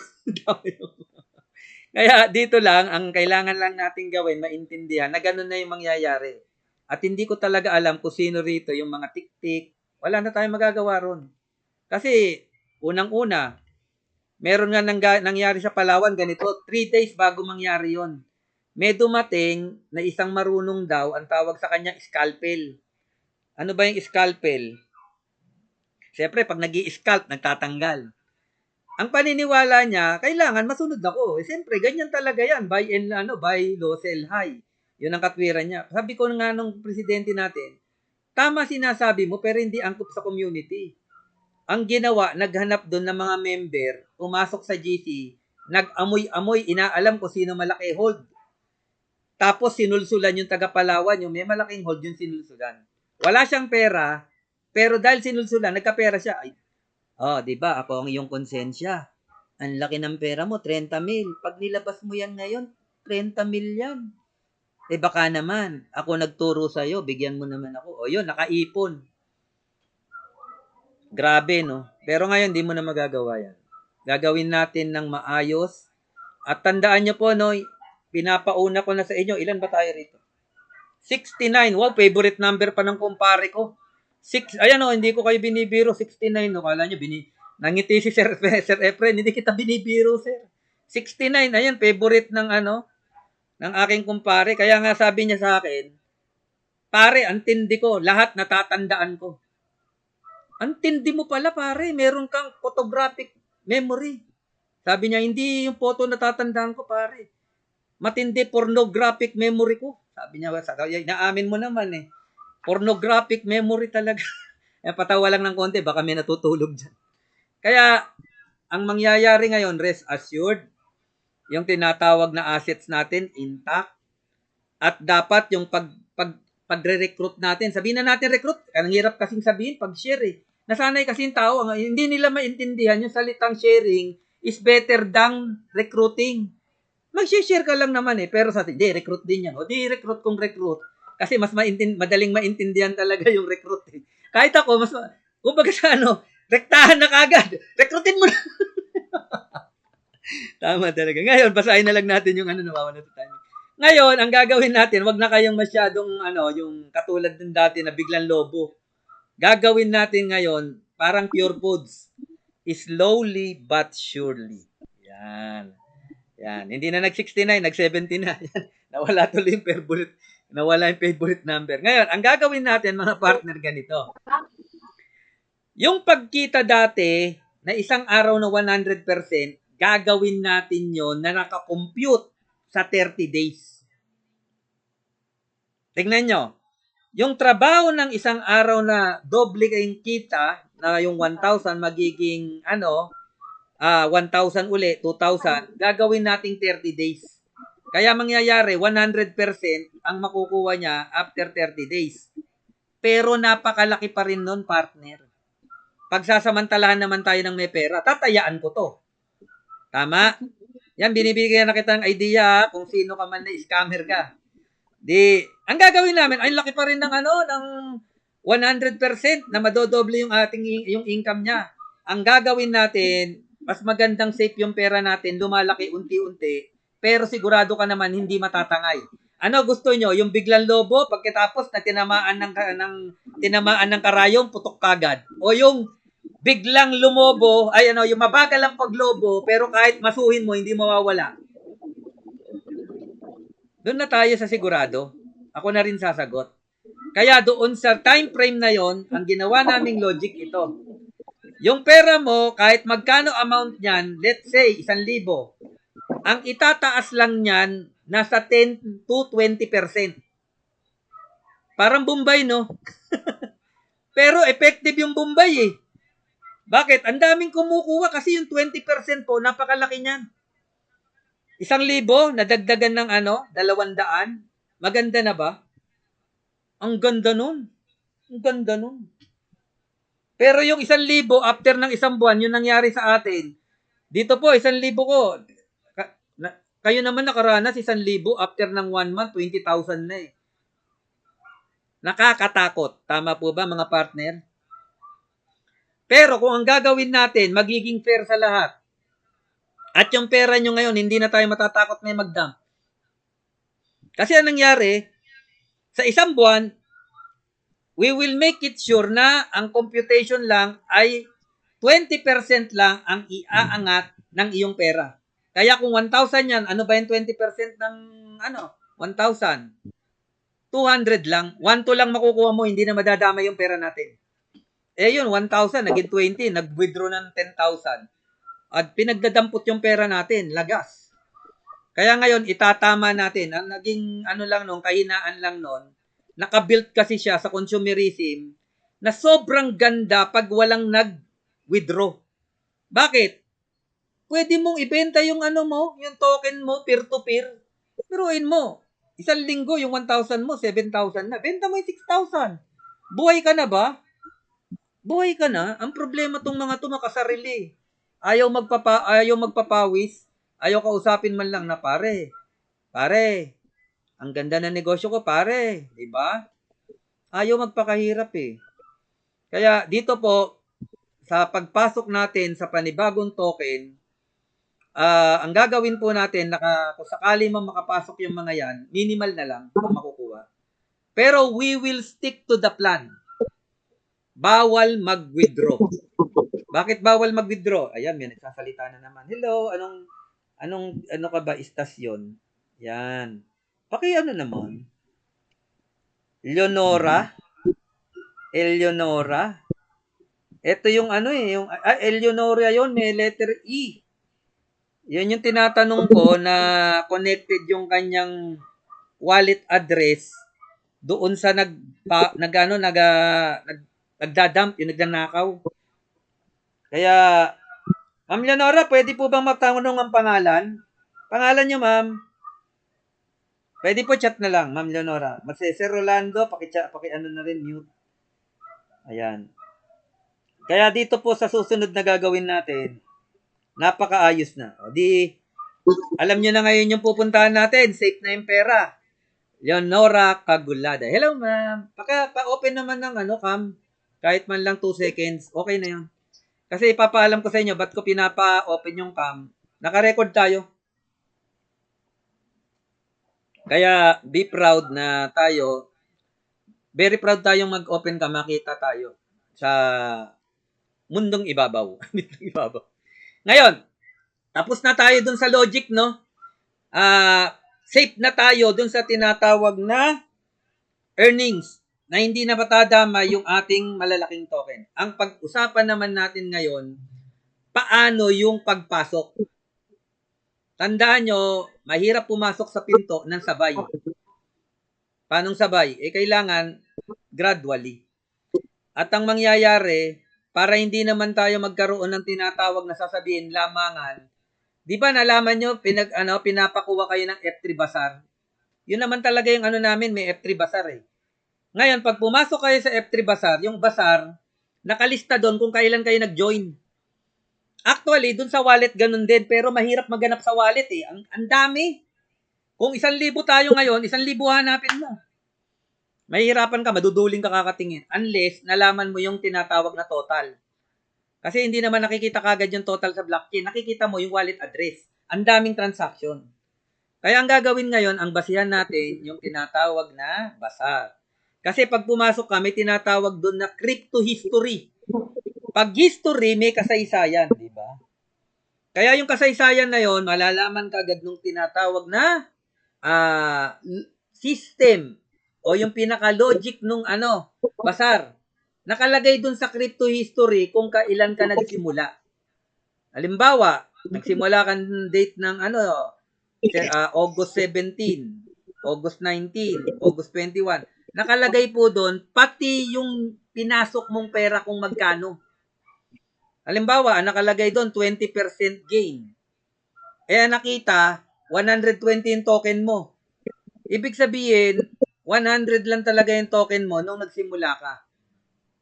Speaker 1: Kaya dito lang, ang kailangan lang natin gawin, maintindihan na ganun na yung mangyayari. At hindi ko talaga alam kung sino rito yung mga tik-tik. Wala na tayong magagawa ron. Kasi, unang-una, meron nga nangyari sa Palawan, ganito, 3 days bago mangyari yon. May dumating na isang marunong daw, ang tawag sa kanya, scalpel. Ano ba yung scalpel? Siyempre, pag nag-i-scalp, nagtatanggal. Ang paniniwala niya, kailangan masunod ako. Siyempre, ganyan talaga yan. Buy low, sell high. Yun ang katwiran niya. Sabi ko nga nung presidente natin, tama sinasabi mo, pero hindi angkop sa community. Ang ginawa, naghanap doon ng mga member, pumasok sa GC, nag-amoy-amoy, inaalam ko sino malaki hold. Tapos sinulsulan yung taga-Palawan, yung may malaking hold yung sinulsulan. Wala siyang pera, pero dahil sinulsulan, nagkapera siya. Di ba? Ako ang iyong konsensya. Ang laki ng pera mo, 30 mil. Pag nilabas mo yan ngayon, 30 mil yan. Baka naman, ako nagturo sa'yo, bigyan mo naman ako. Yun, nakaipon. Grabe, no? Pero ngayon, di mo na magagawa yan. Gagawin natin ng maayos. At tandaan nyo po, no, pinapauna ko na sa inyo. Ilan ba tayo rito? 69. Wow, favorite number pa ng kumpare ko. Ayan, hindi ko kayo binibiro. 69, no? Kala nyo, nangiti si Sir Efren. Hindi kita binibiro, sir. 69, ayan, favorite ng ng aking kumpare. Kaya nga sabi niya sa akin, pare, antindi ko. Lahat natatandaan ko. Antindi mo pala, pare. Meron kang photographic memory. Sabi niya, hindi yung photo natatandaan ko, pare. Matindi pornographic memory ko. Sabi niya, naamin mo naman Pornographic memory talaga. Patawa lang ng konti, baka may natutulog dyan. Kaya, ang mangyayari ngayon, rest assured, yung tinatawag na assets natin, intact. At dapat yung pagre-recruit natin, sabihin na natin recruit, ang hirap kasing sabihin, pag-share Nasanay kasi yung tao, hindi nila maintindihan yung salitang sharing is better than recruiting. Mag-share ka lang naman pero sa atin, recruit din yan. O di recruit kung recruit. Kasi mas madaling maintindihan talaga yung recruit Kahit ako, kumbaga sa rektahan na kagad. Recruitin mo na. Tama talaga. Ngayon, basahin na lang natin yung nawawalan sa time. Ngayon, ang gagawin natin, wag na kayong masyadong yung katulad din dati na biglang lobo. Gagawin natin ngayon, parang pure foods. Slowly but surely. Yan. Yan. Hindi na nag-69, nag-70 na. Yan. Nawala tuloy yung favorite. Nawala yung favorite number. Ngayon, ang gagawin natin, mga partner, ganito. Yung pagkita dati na isang araw na 100%, gagawin natin yon na nakakompute sa 30 days. Tingnan nyo. Yung trabaho ng isang araw na doble kayong kita, na yung 1,000 magiging 1,000 uli, 2,000, gagawin nating 30 days. Kaya mangyayari, 100% ang makukuha niya after 30 days. Pero napakalaki pa rin nun, partner. Pagsasamantalahan naman tayo ng may pera, tatayaan ko to. Tama? Yan, binibigyan na kitang idea kung sino ka man na scammer ka. Ang gagawin namin, ay laki pa rin ng ng 100% na madodoble yung yung income niya. Ang gagawin natin, mas magandang safe yung pera natin, lumalaki unti-unti, pero sigurado ka naman hindi matatangay. Ano gusto nyo? Yung biglang lobo, pagkatapos na tinamaan ng karayong, putok kagad. O yung biglang lumobo, yung mabagal ang paglobo, pero kahit masuhin mo, hindi mawawala. Doon na tayo sa sigurado. Ako na rin sasagot. Kaya doon sa time frame na yon, ang ginawa naming logic ito. Yung pera mo, kahit magkano amount niyan, let's say, 1,000. Ang itataas lang niyan, nasa 10 to 20%. Parang Bombay, no? Pero effective yung Bombay, eh. Bakit? Ang daming kumukuha kasi yung 20% po, napakalaki niyan. 1,000, nadagdagan ng 200. Maganda na ba? Ang ganda nun. Ang ganda nun. Pero yung 1,000, after ng isang buwan, yung nangyari sa atin, dito po, 1,000 ko, kayo naman nakaranas 1,000, after ng 1 month, 20,000 na eh. Nakakatakot. Tama po ba, mga partner? Pero kung ang gagawin natin, magiging fair sa lahat, at yung pera nyo ngayon, hindi na tayo matatakot may mag-dump. Kasi anong nangyari, sa isang buwan, we will make it sure na ang computation lang ay 20% lang ang iaangat ng iyong pera. Kaya kung 1,000 yan, ano ba yung 20% ng 1,000? 200 lang. 1,2 lang makukuha mo, hindi na madadama yung pera natin. Eh yun, 1,000, naging 20, nag-withdraw ng 10,000. At pinagdadampot yung pera natin, lagas. Kaya ngayon, itatama natin. Ang naging kahinaan lang nun, nakabuilt kasi siya sa consumerism na sobrang ganda pag walang nag-withdraw. Bakit? Pwede mong ibenta yung yung token mo, peer-to-peer. Piruin mo. 1 linggo, yung 1,000 mo, 7,000 na. Benta mo yung 6,000. Buhay ka na ba? Buhay ka na. Ang problema tong mga to makasarili. Ayaw magpapawis. Ayaw kausapin man lang na pare, ang ganda ng negosyo ko, pare. Diba? Ayaw magpakahirap eh. Kaya dito po, sa pagpasok natin sa panibagong token, ang gagawin po natin, kung sakali man makapasok yung mga yan, minimal na lang kung makukuha. Pero we will stick to the plan. Bawal mag-withdraw. Bakit bawal mag-withdraw? Ayan, may nagsasalita na naman. Hello, ano ka ba, istasyon? Yan. Naman. Eleonora. Ito yung yung Eleonora yon, may letter E. Yan yung tinatanong ko na connected yung kanyang wallet address doon sa nagdadump, yung nagnanakaw. Kaya, Ma'am Leonora, pwede po bang matanong ang pangalan? Pangalan niyo, ma'am. Pwede po chat na lang, Ma'am Leonora. Sir Rolando, na rin, mute. Ayan. Kaya dito po sa susunod na gagawin natin, napakaayos na. Alam niyo na ngayon yung pupuntahan natin. Safe na yung pera. Leonora Cagulada. Hello, ma'am. Pa-open naman ng cam. Kahit man lang 2 seconds. Okay na yun. Kasi ipapaalam ko sa inyo, ba't ko pinapa-open yung cam? Naka-record tayo. Kaya, be proud na tayo. Very proud tayong mag-open cam. Makita tayo sa mundong ibabaw. Ngayon, tapos na tayo dun sa logic, no? safe na tayo dun sa tinatawag na earnings na hindi na matadama yung ating malalaking token. Ang pag-usapan naman natin ngayon, paano yung pagpasok? Tandaan nyo, mahirap pumasok sa pinto ng sabay. Paanong sabay? Kailangan gradually. At ang mangyayari, para hindi naman tayo magkaroon ng tinatawag na sasabihin lamangan, di ba nalaman nyo, pinapakuha kayo ng F3 Bazaar? Yun naman talaga yung namin, may F3 Bazaar eh. Ngayon, pag pumasok kayo sa F3 Bazaar, yung Bazaar, nakalista doon kung kailan kayo nag-join. Actually, dun sa wallet ganun din, pero mahirap maganap sa wallet eh. Ang dami. Kung 1,000 tayo ngayon, 1,000 hanapin mo. Mahihirapan ka, maduduling ka kakatingin. Unless, nalaman mo yung tinatawag na total. Kasi hindi naman nakikita kagad yung total sa blockchain. Nakikita mo yung wallet address. Ang daming transaction. Kaya ang gagawin ngayon, ang basihan natin yung tinatawag na Bazaar. Kasi pag pumasok ka, may tinatawag doon na crypto history. Pag history, may kasaysayan, di ba? Kaya yung kasaysayan na yon, malalaman ka agad nung tinatawag na system o yung pinaka-logic nung Bazaar. Nakalagay dun sa crypto history kung kailan ka nagsimula. Halimbawa, nagsimula ka ng date ng August 17, August 19, August 21. Nakalagay po doon pati yung pinasok mong pera kung magkano. Halimbawa, nakalagay doon 20% gain. Nakita 120 yung token mo. Ibig sabihin, 100 lang talaga yung token mo nung nagsimula ka.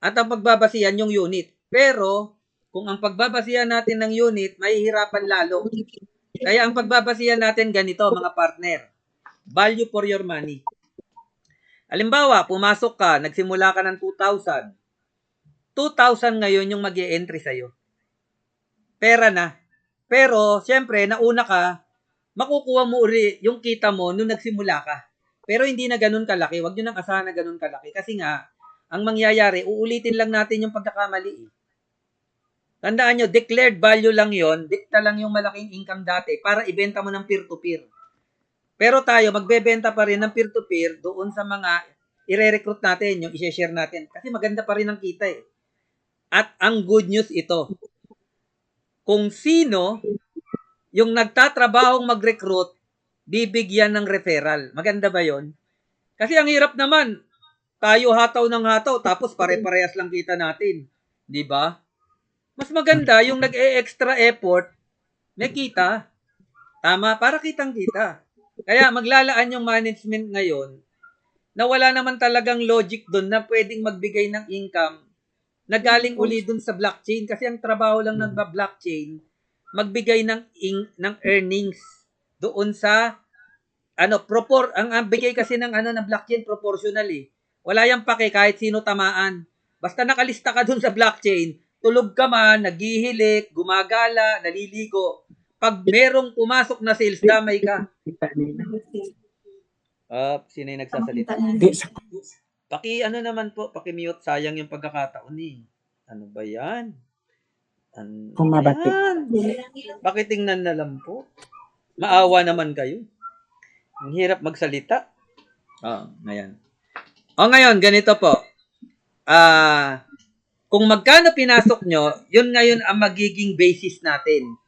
Speaker 1: At ang pagbabasihan yung unit. Pero, kung ang pagbabasihan natin ng unit, mahihirapan lalo. Kaya ang pagbabasihan natin ganito, mga partner. Value for your money. Halimbawa, pumasok ka, nagsimula ka ng 2,000. 2,000 ngayon yung mag-e-entry sa'yo. Pera na. Pero, syempre, nauna ka, makukuha mo uli yung kita mo nung nagsimula ka. Pero hindi na ganun kalaki. Huwag nyo nang asahan na ganun kalaki. Kasi nga, ang mangyayari, uulitin lang natin yung pagkakamali. Tandaan nyo, declared value lang yon, dikta lang yung malaking income dati para ibenta mo ng peer-to-peer. Pero tayo, magbebenta pa rin ng peer-to-peer doon sa mga ire-recruit natin, yung i-share natin. Kasi maganda pa rin ang kita eh. At ang good news ito, kung sino yung nagtatrabahong mag-recruit, bibigyan ng referral. Maganda ba yon? Kasi ang hirap naman, tayo hataw ng hataw, tapos pare-parehas lang kita natin. Di ba? Mas maganda yung nag-e-extra effort, may kita. Tama, para kitang-kita. Kaya maglalaan yung management ngayon na wala naman talagang logic doon na pwedeng magbigay ng income na galing uli doon sa blockchain. Kasi ang trabaho lang ng blockchain, magbigay ng earnings doon sa ang bigay kasi ng ng blockchain proportional eh. Wala yang pake kahit sino tamaan. Basta nakalista ka dun sa blockchain, tulog ka man, naghihilik, gumagala, naliligo. Pag merong pumasok na sales, damay ka. Sino yung nagsasalita? Paki-mute, sayang yung pagkakataon eh. Ano ba yan?
Speaker 4: Kumabati.
Speaker 1: Pakitingnan na lang po. Maawa naman kayo. Ang hirap magsalita. Ngayon. Ngayon, ganito po. Kung magkano pinasok nyo, yun ngayon ang magiging basis natin.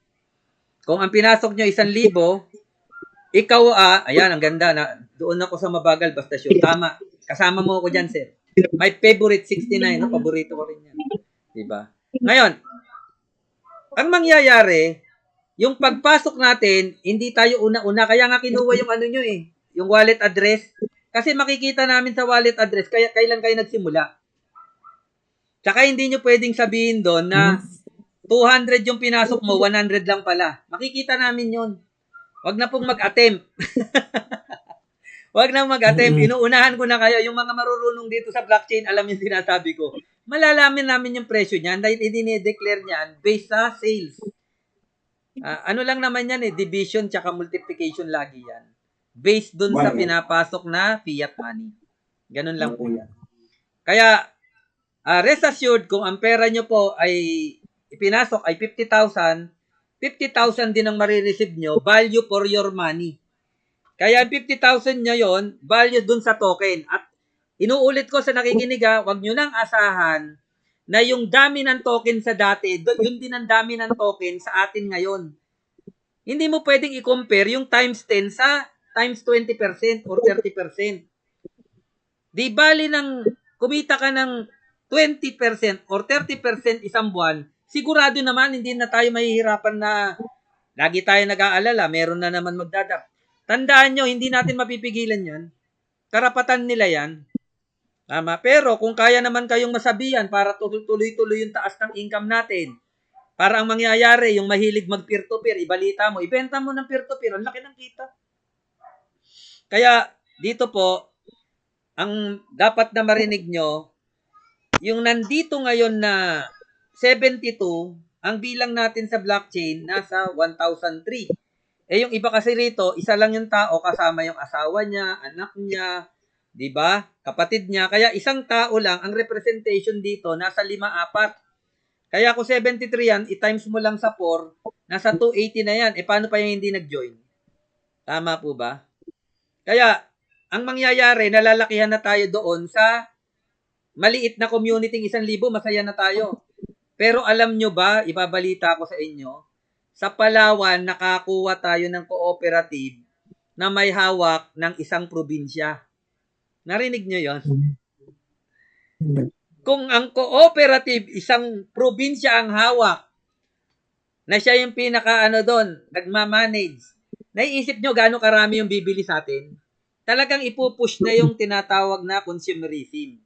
Speaker 1: Kung ang pinasok nyo 1,000, ikaw, ayan, ang ganda na, doon ako sa mabagal, basta sure. Tama. Kasama mo ako dyan, sir. My favorite 69, paborito ko rin yan. Diba? Ngayon, ang mangyayari, yung pagpasok natin, hindi tayo una-una, kaya nga kinuha yung nyo yung wallet address. Kasi makikita namin sa wallet address, kailan kayo nagsimula. Tsaka hindi nyo pwedeng sabihin doon na 200 yung pinasok mo, 100 lang pala. Makikita namin yun. Wag na pong mag-attempt. Wag na mag-attempt. Inuunahan ko na kayo. Yung mga marurunong dito sa blockchain, alam yung sinasabi ko. Malalamin namin yung presyo niyan dahil i-declare niyan based sa sales. Ano lang naman yan division tsaka multiplication lagi yan. Based dun sa pinapasok na fiat money. Ganun lang po yan. Kaya, rest assured kung ang pera nyo po ay ipinasok ay 50,000, 50,000 din ang marireceive nyo, value for your money. Kaya ang 50,000 nyo yon, value dun sa token. At inuulit ko sa nakikinig wag nyo nang asahan na yung dami ng token sa dati, yun din ang dami ng token sa atin ngayon. Hindi mo pwedeng i-compare yung times 10 sa times 20% or 30%. Di bali ng kumita ka ng 20% or 30% isang buwan, sigurado naman hindi na tayo mahihirapan na lagi tayo nag-aalala, meron na naman magdadap. Tandaan nyo, hindi natin mapipigilan yan. Karapatan nila yan. Tama. Pero kung kaya naman kayong masabihan para tuloy-tuloy yung taas ng income natin, para ang mangyayari, yung mahilig mag-peer-to-peer, ibalita mo, ibenta mo ng peer-to-peer, ang laki ng kita. Kaya dito po, ang dapat na marinig nyo, yung nandito ngayon na 72, ang bilang natin sa blockchain, nasa 1,003. Yung iba kasi rito, isa lang yung tao kasama yung asawa niya, anak niya, 'di ba? Kapatid niya. Kaya isang tao lang ang representation dito nasa 5-4. Kaya kung 73 yan, i-times mo lang sa 4, nasa 280 na yan. Paano pa yung hindi nag-join? Tama po ba? Kaya ang mangyayari, nalalakihan na tayo doon sa maliit na community 1,000, masaya na tayo. Pero alam nyo ba, ibabalita ko sa inyo, sa Palawan, nakakuha tayo ng cooperative na may hawak ng isang probinsya. Narinig nyo yon? Kung ang cooperative, isang probinsya ang hawak, na siya yung doon, nagmamanage, naiisip nyo gaano karami yung bibili sa atin? Talagang ipupush na yung tinatawag na consumerism.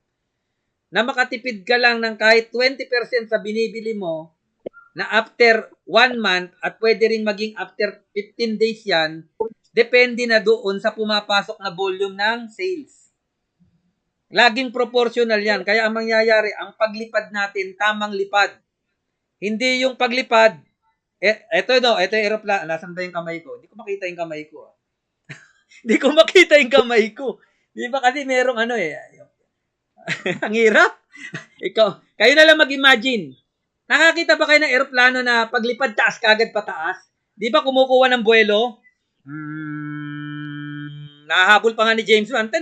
Speaker 1: Na makatipid ka lang ng kahit 20% sa binibili mo, na after 1 month at pwede rin maging after 15 days yan, depende na doon sa pumapasok na volume ng sales. Laging proportional yan. Kaya ang mangyayari, ang paglipad natin, tamang lipad. Hindi yung paglipad, ito yung aeroplano, nasan ba yung kamay ko? Hindi ko makita yung kamay ko. Hindi ko makita yung kamay ko. Di ba kasi merong ang hirap. Kayo na lang mag-imagine. Nakakita ba kayo ng eroplano na paglipad taas kagad pataas? Di ba kumukuha ng buwelo? Nahahabol pa nga ni James Bond.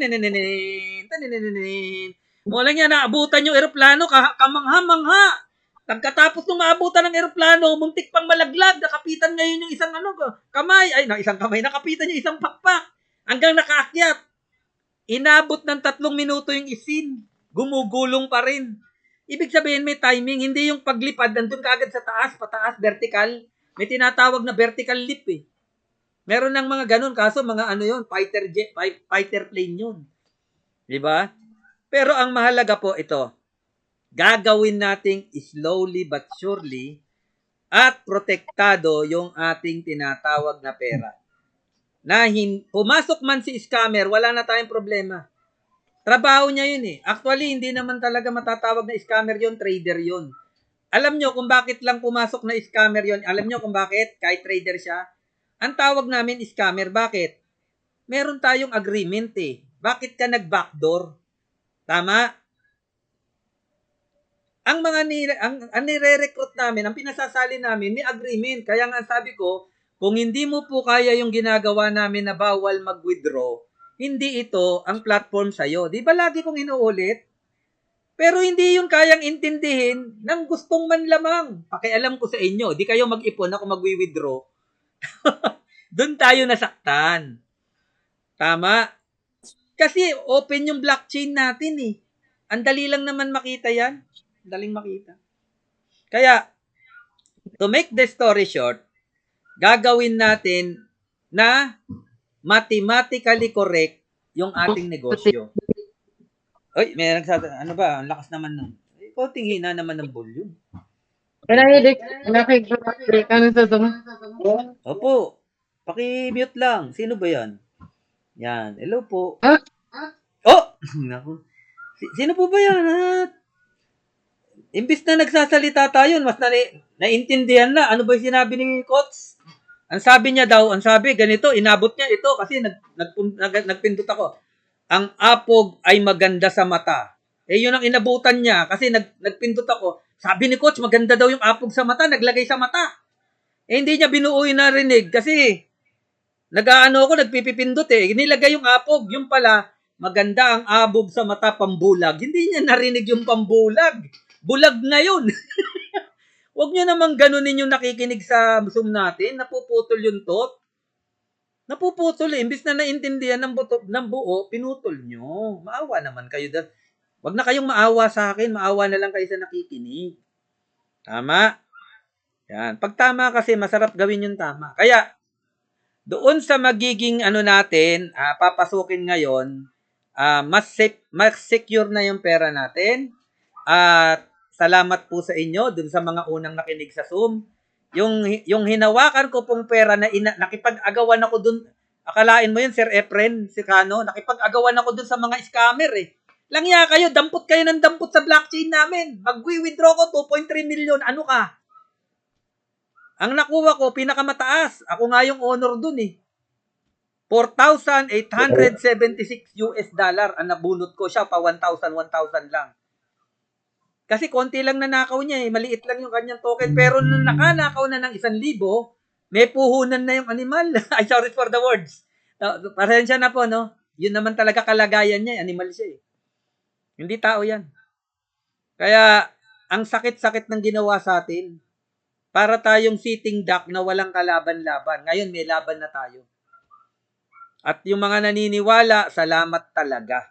Speaker 1: Mula niya naabutan yung eroplano, kamangha-mangha. Pagkatapos nung maabutan ng eroplano, muntik pang malaglag, nakapitan ngayon yung isang kamay. Isang kamay, nakapitan yung isang pakpak. Hanggang nakaakyat. Inabot ng 3 minuto yung isin. Gumugulong pa rin. Ibig sabihin may timing, hindi yung paglipad, nandun ka agad sa taas, pataas, vertical. May tinatawag na vertical leap eh. Meron ng mga ganun, kaso mga fighter plane yun. Diba? Pero ang mahalaga po ito, gagawin nating slowly but surely at protektado yung ating tinatawag na pera. Na pumasok man si scammer, wala na tayong problema. Trabaho niya yun eh. Actually, hindi naman talaga matatawag na scammer yun, trader yun. Alam nyo kung bakit lang pumasok na scammer yun? Alam nyo kung bakit? Kahit trader siya. Ang tawag namin scammer, bakit? Meron tayong agreement eh. Bakit ka nag-backdoor? Tama? Ang nire-recruit namin, ang pinasasali namin, may agreement. Kaya nga sabi ko, kung hindi mo po kaya yung ginagawa namin na bawal mag-withdraw, hindi ito ang platform sa'yo. Di ba lagi kong inuulit? Pero hindi yun kayang intindihin ng gustong manlamang. Pakialam ko sa inyo, di kayo mag-ipon ako mag-withdraw. Doon tayo nasaktan. Tama? Kasi open yung blockchain natin eh. Ang dali lang naman makita yan. Daling makita. Kaya, to make the story short, gagawin natin na mathematically correct yung ating negosyo. Oy, may nagsasabi, ano ba? Ang lakas naman ng, konting hina naman ng volume. Opo, paki-mute lang. Sino ba yan? Yan, hello po. Oh! Naku. Sino po ba yan? Imbis na nagsasalita tayo, mas naintindihan na. Ano ba yung sinabi ni Coach? Ang sabi niya daw, ganito, inabot niya ito kasi nagpindot ako. Ang apog ay maganda sa mata. Yun ang inabutan niya kasi nagpindot ako. Sabi ni Coach, maganda daw yung apog sa mata, naglagay sa mata. Hindi niya binuo yung narinig kasi Nag-aano ako, nagpipipindot eh. Nilagay yung apog. Yung pala, maganda ang abog sa mata pambulag. Hindi niya narinig yung pambulag. Bulag na yun. Huwag niyo namang ganunin yung nakikinig sa Zoom natin. Napuputol yung tot. Napuputol eh. Imbis na naintindihan ng buo, pinutol nyo. Maawa naman kayo doon. Huwag na kayong maawa sa akin. Maawa na lang kayo sa nakikinig. Tama? Yan. Pag tama kasi, masarap gawin yung tama. Kaya, doon sa magiging natin, papasukin ngayon, mas secure na yung pera natin. At salamat po sa inyo dun sa mga unang nakinig sa Zoom. Yung hinawakan ko pong pera na nakipag-agawan ako dun. Akalain mo yun, Sir Efren, si Kano, nakipag-agawan ako dun sa mga scammer eh. Langya kayo, dampot kayo ng dampot sa blockchain namin. Mag-withdraw ko 2.3 million. Ano ka? Ang nakuha ko, pinakamataas. Ako nga yung honor dun eh. 4,876 US dollar ang nabunot ko. Siya pa 1,000 lang. Kasi konti lang nanakaw niya eh. Maliit lang yung kanyang token. Pero nung nakanakaw na ng 1,000, may puhunan na yung animal. Ay, sorry for the words. Pasensya na po, no? Yun naman talaga kalagayan niya. Animal siya eh. Hindi tao yan. Kaya, ang sakit-sakit ng ginawa sa atin. Para tayong sitting duck na walang kalaban-laban. Ngayon, may laban na tayo. At yung mga naniniwala, salamat talaga.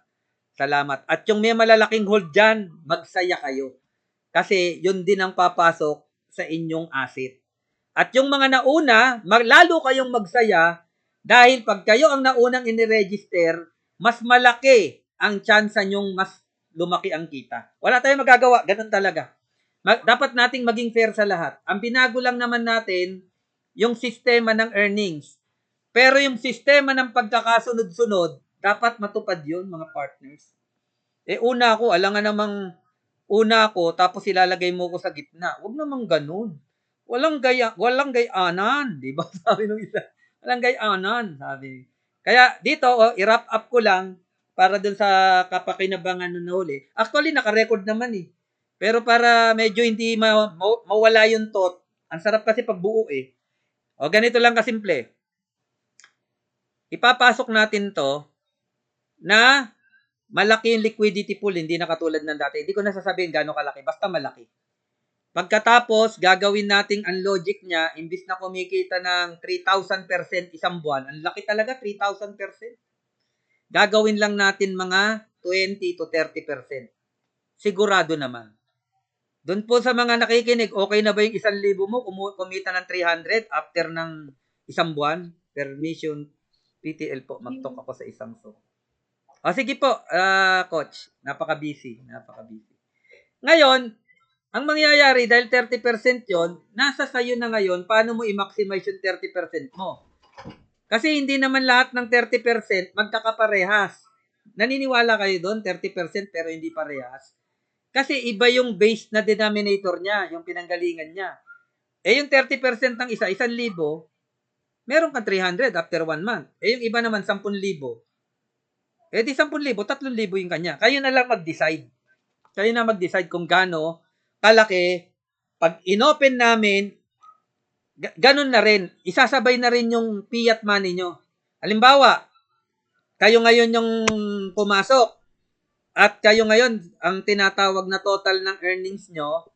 Speaker 1: Salamat. At yung may malalaking hold dyan, magsaya kayo. Kasi yun din ang papasok sa inyong asset. At yung mga nauna, lalo kayong magsaya dahil pag kayo ang naunang iniregister, mas malaki ang chance nyong mas lumaki ang kita. Wala tayong magagawa. Ganun talaga. Dapat nating maging fair sa lahat. Ang binago lang naman natin, yung sistema ng earnings. Pero yung sistema ng pagkakasunod-sunod, dapat matupad yun, mga partners. Una ako, alangan namang una ako, tapos ilalagay mo ko sa gitna. Huwag namang ganun. Walang gayanan. Di ba? Sabi nung isa. Walang gayanan, sabi. Kaya dito, i-wrap up ko lang para dun sa kapakinabangan nun na huli. Actually, naka-record naman eh. Pero para medyo hindi mawala yung thought, ang sarap kasi pagbuo eh. O ganito lang kasimple. Ipapasok natin to na malaki yung liquidity pool, hindi na katulad ng dati. Hindi ko na sasabihin gaano kalaki, basta malaki. Pagkatapos, gagawin nating ang logic niya, imbis na kumikita ng 3,000% isang buwan, ang laki talaga, 3,000%. Gagawin lang natin mga 20 to 30%. Sigurado naman. Doon po sa mga nakikinig, okay na ba yung 1,000 mo? Kumita ng 300 after ng isang buwan? Permission, PTL po. Mag-talk ako sa isang so. O sige po, coach. Napaka-busy. Ngayon, ang mangyayari, dahil 30% yon, nasa sayo na ngayon, paano mo i-maximize yung 30% mo? Kasi hindi naman lahat ng 30% magkakaparehas. Naniniwala kayo doon, 30% pero hindi parehas? Kasi iba yung base na denominator niya, yung pinanggalingan niya. Yung 30% ng 1,000, meron kang 300 after 1 month. Yung iba naman, 10,000. Di 10,000, 3,000 yung kanya. Kayo na lang mag-decide. Kayo na mag-decide kung gaano kalaki. Pag inopen namin, ganun na rin. Isasabay na rin yung fiat money nyo. Halimbawa, kayo ngayon yung pumasok. At kayo ngayon, ang tinatawag na total ng earnings nyo,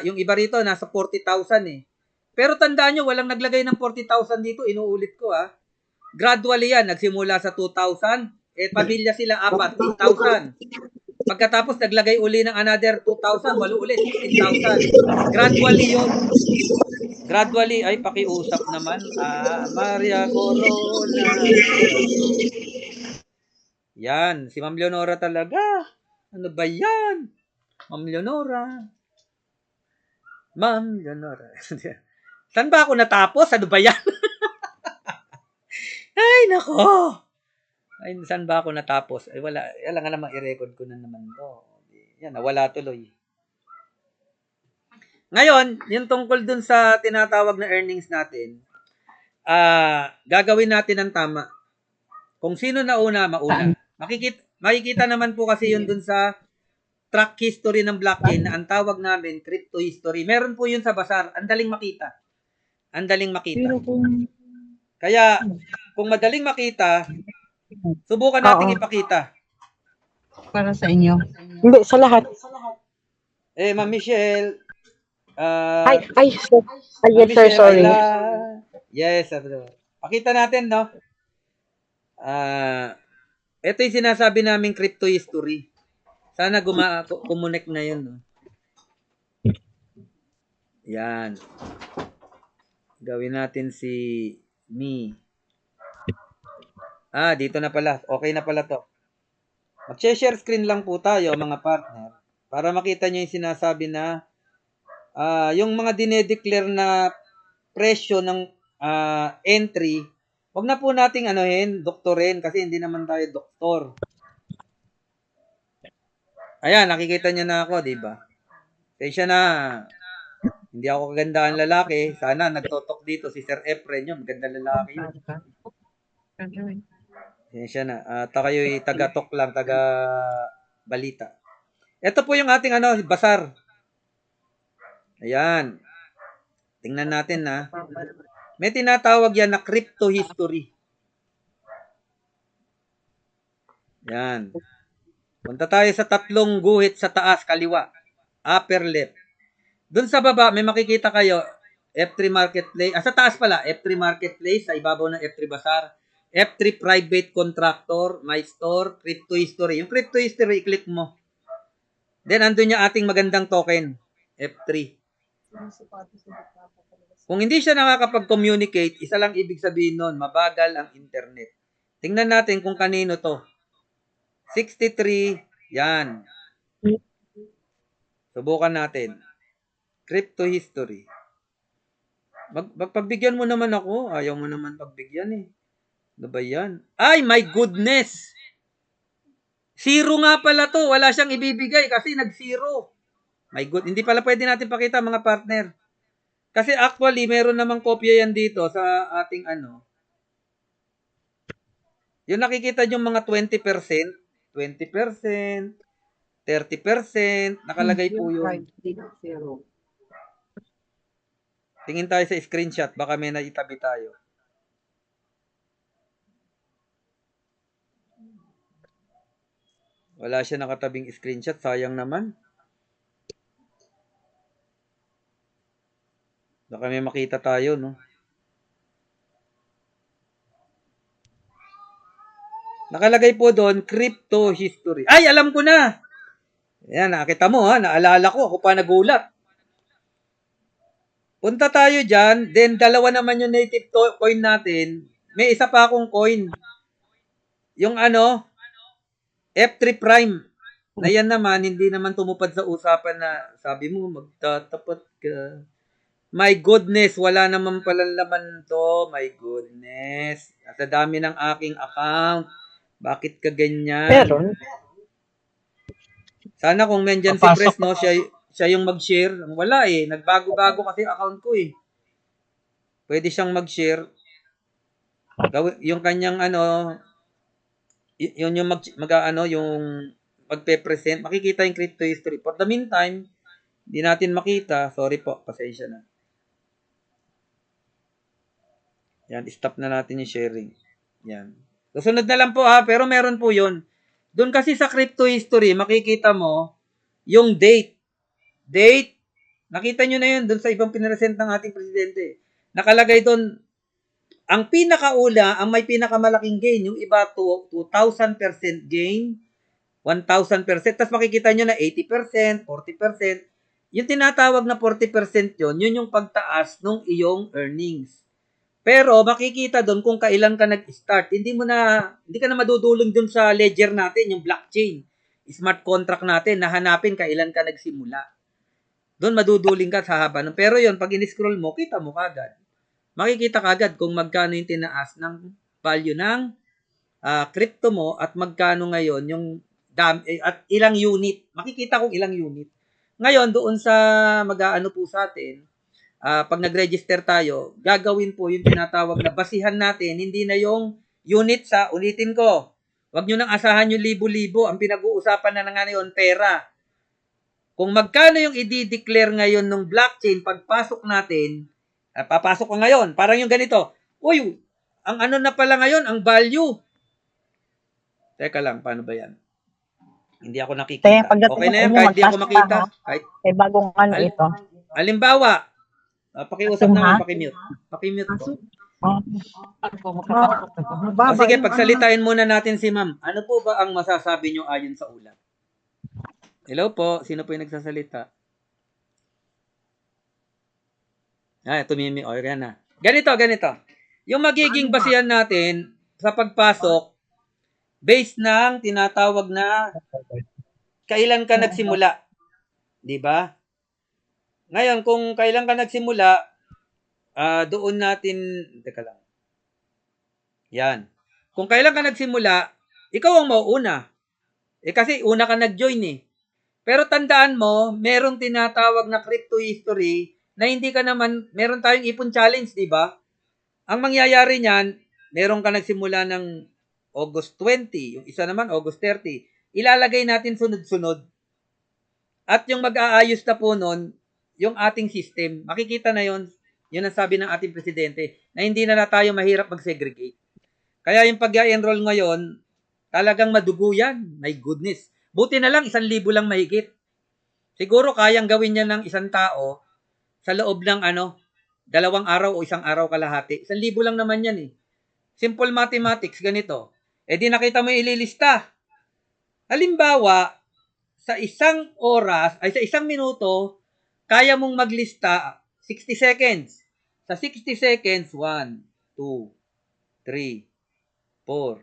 Speaker 1: yung iba rito, nasa 40,000 eh. Pero tandaan nyo, walang naglagay ng 40,000 dito, inuulit ko Gradually yan, nagsimula sa 2,000, pamilya sila 4, 8,000. Pagkatapos, naglagay uli ng another 2,000, walo ulit, 16,000. Gradually yun. Gradually, ay pakiusap naman. Maria Corona. Yan, si Ma'am Leonora talaga. Ano ba yan? Ma'am Leonora. Saan ba ako natapos? Ano ba yan? Ay, nako. Ay, saan ba ako natapos? Ay, wala. Wala nga naman, i-record ko na naman to. Yan, nawala tuloy. Ngayon, yung tungkol dun sa tinatawag na earnings natin, gagawin natin ang tama. Kung sino na una, mauna. Makikita naman po kasi yun dun sa track history ng blockchain na ang tawag namin crypto history. Meron po yun sa Bazaar. Ang daling makita. Kaya, kung madaling makita, subukan nating
Speaker 2: Oo.
Speaker 1: ipakita.
Speaker 2: Para sa inyo. Hindi, sa lahat.
Speaker 1: Ma'am Michelle,
Speaker 2: Ay, sir.
Speaker 1: Ma'am
Speaker 2: Yes, sir,
Speaker 1: Michelle,
Speaker 2: sorry.
Speaker 1: Yes, pakita natin, no? Ito yung sinasabi naming crypto history. Sana kumunik na yun, no? Yan. Gawin natin si me. Dito na pala. Okay na pala to. Mag-share screen lang po tayo, mga partner, para makita nyo yung sinasabi na yung mga dinedeclare na presyo ng entry, wag na po nating doktorin kasi hindi naman tayo doktor. Ayan, nakikita niyo na ako, di ba? Kaya na, hindi ako kagandaan lalaki. Sana nagtotok dito si Sir Efren yun. Magandang lalaki yun. Siya na. Kayo'y taga-tok lang, taga-balita. Ito po yung ating basar. Ayan. Tingnan natin na. May tinatawag yan na crypto history. Yan. Punta tayo sa tatlong guhit sa taas, kaliwa. Upper left. Doon sa baba, may makikita kayo, F3 Marketplace. Sa taas pala, F3 Marketplace, sa ibabaw ng F3 Bazaar. F3 Private Contractor, My Store, Crypto History. Yung Crypto History, i-click mo. Then, andun yung ating magandang token, F3. Kung hindi siya nakakapag-communicate, isa lang ibig sabihin nun, mabagal ang internet. Tingnan natin kung kanino to. 63, yan. Subukan natin. Crypto history. Magpagbigyan mo naman ako. Ayaw mo naman pagbigyan eh. Ano ba yan? Ay, my goodness! Zero nga pala to. Wala siyang ibibigay kasi nag-zero. My good. Hindi pala pwede natin pakita mga partner. Kasi actually, meron namang kopya yan dito sa ating Yung nakikita yung mga 20%, 20%, 30%, nakalagay po yun. Tingin tayo sa screenshot, baka may naitabi tayo. Wala siya nakatabing screenshot, sayang naman. Baka may makita tayo, no? Nakalagay po doon, crypto history. Ay, alam ko na! Yan, nakita mo ha, naalala ko, ako pa nagulat. Punta tayo dyan, then dalawa naman yung native coin natin. May isa pa akong coin. Yung F3 Prime. Na yan naman, hindi naman tumupad sa usapan na sabi mo, magtatapat ka. My goodness, wala naman palang laman to. My goodness. Sa dami ng aking account. Bakit ka ganyan?
Speaker 2: Meron.
Speaker 1: Sana kung nandyan si Pres, no, siya yung mag-share. Wala eh. Nagbago-bago kasi account ko eh. Pwede siyang mag-share. Yung kanyang yun yung yung magpe-present. Makikita yung crypto history. For the meantime, hindi natin makita. Sorry po, pasensya na. Yan, stop na natin yung sharing. Yan. Susunod na lang po pero meron po yun. Doon kasi sa crypto history, makikita mo yung date. Date, nakita nyo na yun doon sa ibang pinresent ng ating presidente. Nakalagay doon, ang pinakaula, ang may pinakamalaking gain, yung iba 2,000% gain, 1,000%, tapos makikita nyo na 80%, 40%. Yung tinatawag na 40% yun yung pagtaas ng iyong earnings. Pero makikita doon kung kailan ka nag-start. Hindi ka na madudulong doon sa ledger natin, yung blockchain, smart contract natin, nahanapin kailan ka nagsimula. Doon maduduling ka sa haba. Pero yun, pag in-scroll mo, kita mo kagad. Makikita kagad kung magkano yung tinaas ng value ng crypto mo at magkano ngayon yung at ilang unit. Makikita kung ilang unit. Ngayon, doon sa mag-aano po sa atin, pag nag-register tayo, gagawin po yung tinatawag na basihan natin, hindi na yung unit ulitin ko. Huwag nyo nang asahan yung libo-libo. Ang pinag-uusapan na nga ngayon, pera. Kung magkano yung i-declare ngayon ng blockchain, pagpasok natin, papasok ko ngayon, parang yung ganito, uy, ang ano na pala ngayon, ang value. Teka lang, paano ba yan? Hindi ako nakikita.
Speaker 4: Kaya pagdating
Speaker 1: Okay na yan,
Speaker 4: mo,
Speaker 1: kahit hindi ako
Speaker 4: magtaas
Speaker 1: makita.
Speaker 4: pa, ha?
Speaker 1: Kahit,
Speaker 4: Eh, bagong ano ito.
Speaker 1: halimbawa, pakiusap
Speaker 4: Yung
Speaker 1: naman,
Speaker 4: ha?
Speaker 1: pakimute. Pakimute po.
Speaker 4: Oh.
Speaker 1: O sige, pagsalitain muna natin si ma'am. Ano po ba ang masasabi nyo ayon sa ulat? Hello po, sino po yung nagsasalita? Tumimi. O, yan na. Ganito. Yung magiging basihan natin sa pagpasok, based ng tinatawag na kailan ka nagsimula. Di ba? Ngayon, kung kailan ka nagsimula, doon natin, teka lang. Yan. Kung kailan ka nagsimula, ikaw ang mauuna. Kasi una ka nag-join eh. Pero tandaan mo, merong tinatawag na crypto history na hindi ka naman, meron tayong ipon challenge, di ba? Ang mangyayari niyan, meron ka nagsimula ng August 20, yung isa naman August 30. Ilalagay natin sunod-sunod. At yung mag-aayos na po nun, yung ating system, makikita na yon. Yun ang sabi ng ating presidente, na hindi na tayo mahirap mag-segregate. Kaya yung pag-enroll ngayon, talagang madugo yan. My goodness. Buti na lang, 1,000 lang mahigit. Siguro kayang gawin niya ng isang tao sa loob ng 2 araw o 1 araw kalahati. 1,000 lang naman yan eh. Simple mathematics, ganito. Di nakita mo ililista. Halimbawa, sa 1 oras, ay sa 1 minuto, kaya mong maglista 60 seconds. Sa 60 seconds, 1, 2, 3, 4,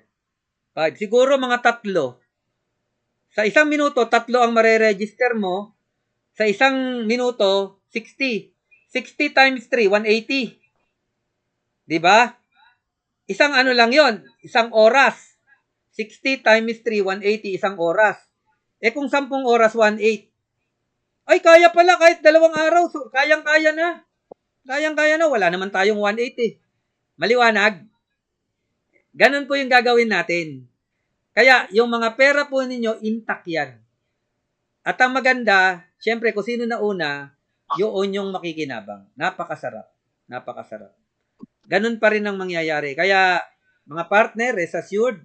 Speaker 1: 5. Siguro mga 3. Sa 1 minuto, 3 ang mare-register mo. Sa 1 minuto, 60. 60 times 3, 180. Diba? Isang ano lang yon, 1 oras. 60 times 3, 180, 1 oras. Kung 10 oras, 1/8. Ay, kaya pala kahit 2 araw. So, kayang-kaya na. Kayang-kaya na. Wala naman tayong 180. Maliwanag? Ganun po yung gagawin natin. Kaya, yung mga pera po ninyo, intact yan. At ang maganda, syempre, kung sino na una, yun yung makikinabang. Napakasarap. Napakasarap. Ganun pa rin ang mangyayari. Kaya, mga partner, rest assured,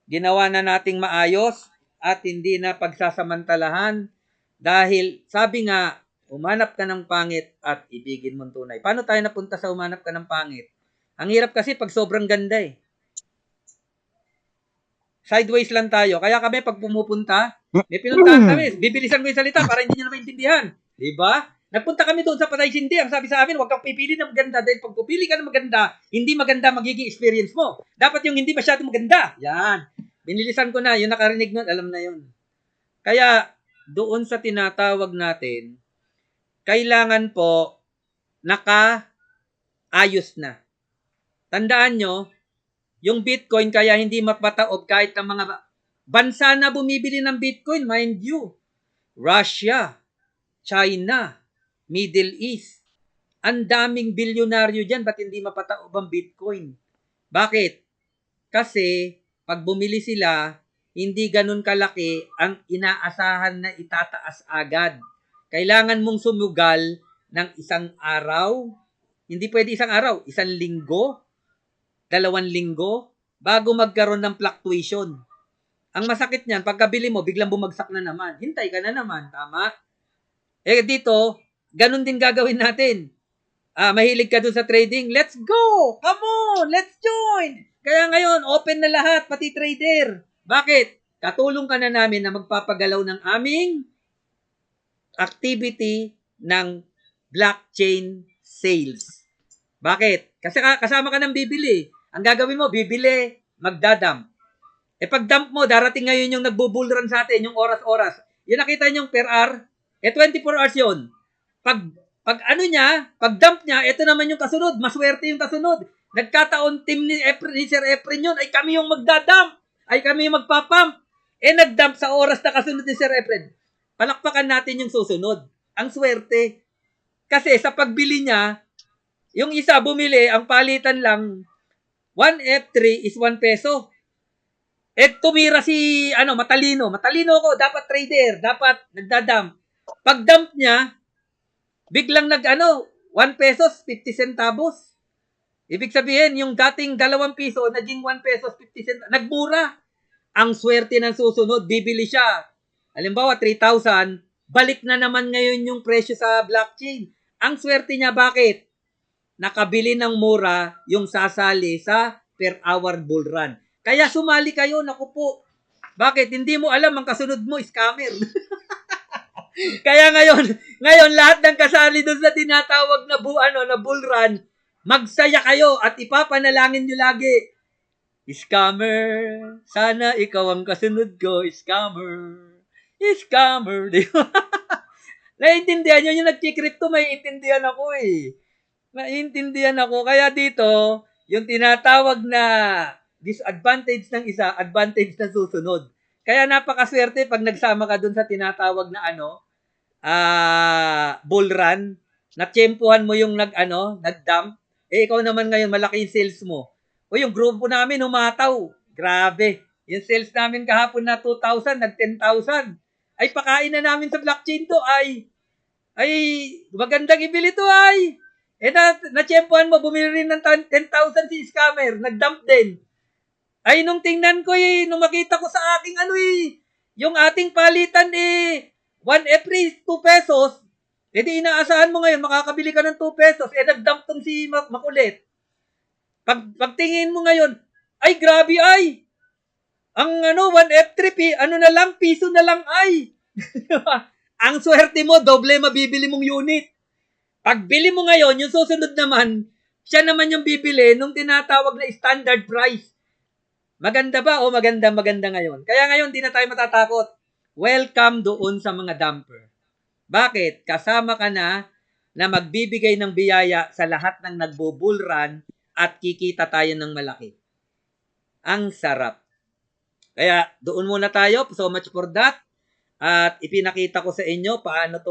Speaker 1: ginawa na nating maayos at hindi na pagsasamantalahan dahil, sabi nga, umanap ka ng pangit at ibigin mong tunay. Paano tayo napunta sa umanap ka ng pangit? Ang hirap kasi pag sobrang ganda eh. Sideways lang tayo. Kaya kami pag pumupunta, may pinuntahan kami. Bibilisan ko yung salita para hindi nyo na maintindihan. Diba? Nagpunta kami doon sa Patay Sindi. Ang sabi sa amin, huwag kang pipili ng maganda. Dahil pag pupili ka ng maganda, hindi maganda magiging experience mo. Dapat yung hindi masyadong maganda. Yan. Binilisan ko na. Yung nakarinig nun, alam na yun. Kaya, doon sa tinatawag natin, kailangan po naka-ayos na. Tandaan nyo, yung Bitcoin kaya hindi mapataob kahit ng mga bansa na bumibili ng Bitcoin, mind you. Russia, China, Middle East. Ang daming bilyonaryo dyan, ba't hindi mapataob ang Bitcoin? Bakit? Kasi, pag bumili sila, hindi ganun kalaki ang inaasahan na itataas agad. Kailangan mong sumugal ng 1 araw. Hindi pwede 1 araw, 1 linggo, 2 linggo, bago magkaroon ng fluctuation. Ang masakit niyan, pagkabili mo, biglang bumagsak na naman. Hintay ka na naman, tama? Dito, ganun din gagawin natin. Mahilig ka dun sa trading, let's go! Come on! Let's join! Kaya ngayon, open na lahat, pati trader. Bakit? Katulong ka na namin na magpapagalaw ng aming activity ng blockchain sales. Bakit? Kasi kasama ka ng bibili. Ang gagawin mo, bibili, magdadump. Pag dump mo, darating ngayon yung nagbubullrun sa atin, yung oras-oras. Yung nakita nyo per hour, 24 hours yun. Pag dump niya, ito naman yung kasunod. Maswerte yung kasunod. Nagkataon team ni Sir Efren yun, ay kami yung magdadump. Ay kami yung magpapump. Nagdump sa oras na kasunod ni Sir Efren. Palakpakan natin yung susunod. Ang swerte. Kasi sa pagbili niya, yung isa bumili, ang palitan lang, 1 F3 is 1 peso. Tumira si, matalino. Matalino ko, dapat trader, dapat nagdadump. Pag dump niya, biglang 1 pesos, 50 centavos. Ibig sabihin, yung dating 2 piso, naging 1 pesos 50 cents, nagmura. Ang swerte ng susunod, bibili siya. Halimbawa, 3,000, balik na naman ngayon yung presyo sa blockchain. Ang swerte niya, bakit? Nakabili ng mura yung sasali sa per hour bull run. Kaya sumali kayo, naku po. Bakit? Hindi mo alam, ang kasunod mo, scammer. Kaya ngayon lahat ng kasali doon sa tinatawag na bull run, magsaya kayo at ipapanalangin nyo lagi. Scammer, sana ikaw ang kasunod ko, scammer. Scammer, di ba? Naiintindihan nyo yung nag-crypto, may intindihan ako eh. Naiintindihan ako. Kaya dito, yung tinatawag na disadvantage ng isa, advantage na susunod. Kaya napakaswerte pag nagsama ka dun sa tinatawag na bull run, natsyempuhan mo yung nag-dump, ikaw naman ngayon, malaki yung sales mo. O yung grupo namin, humataw. Grabe. Yung sales namin kahapon na 2,000, nag-10,000. Ay, pakain na namin sa blockchain to, ay magandang ibili to, ay. Natsyempuhan mo, bumili rin ng 10,000 si scammer, nag-dump din. Ay, nung tingnan ko nung makita ko sa aking yung ating palitan 1 every 2 pesos, di inaasahan mo ngayon, makakabili ka ng 2 pesos, nag-dump tong si makulit. Pagtingin mo ngayon, ay, grabe ay. Ang 1F3, na lang, piso na lang ay. Ang swerte mo, doble mabibili mong unit. Pagbili mo ngayon, yung susunod naman, siya naman yung bibili nung tinatawag na standard price. Maganda ba? O maganda ngayon. Kaya ngayon, di na tayo matatakot. Welcome doon sa mga dumper. Bakit? Kasama ka na magbibigay ng biyaya sa lahat ng nagbo-bull run at kikita tayo ng malaki. Ang sarap. Kaya doon muna tayo. So much for that. At ipinakita ko sa inyo paano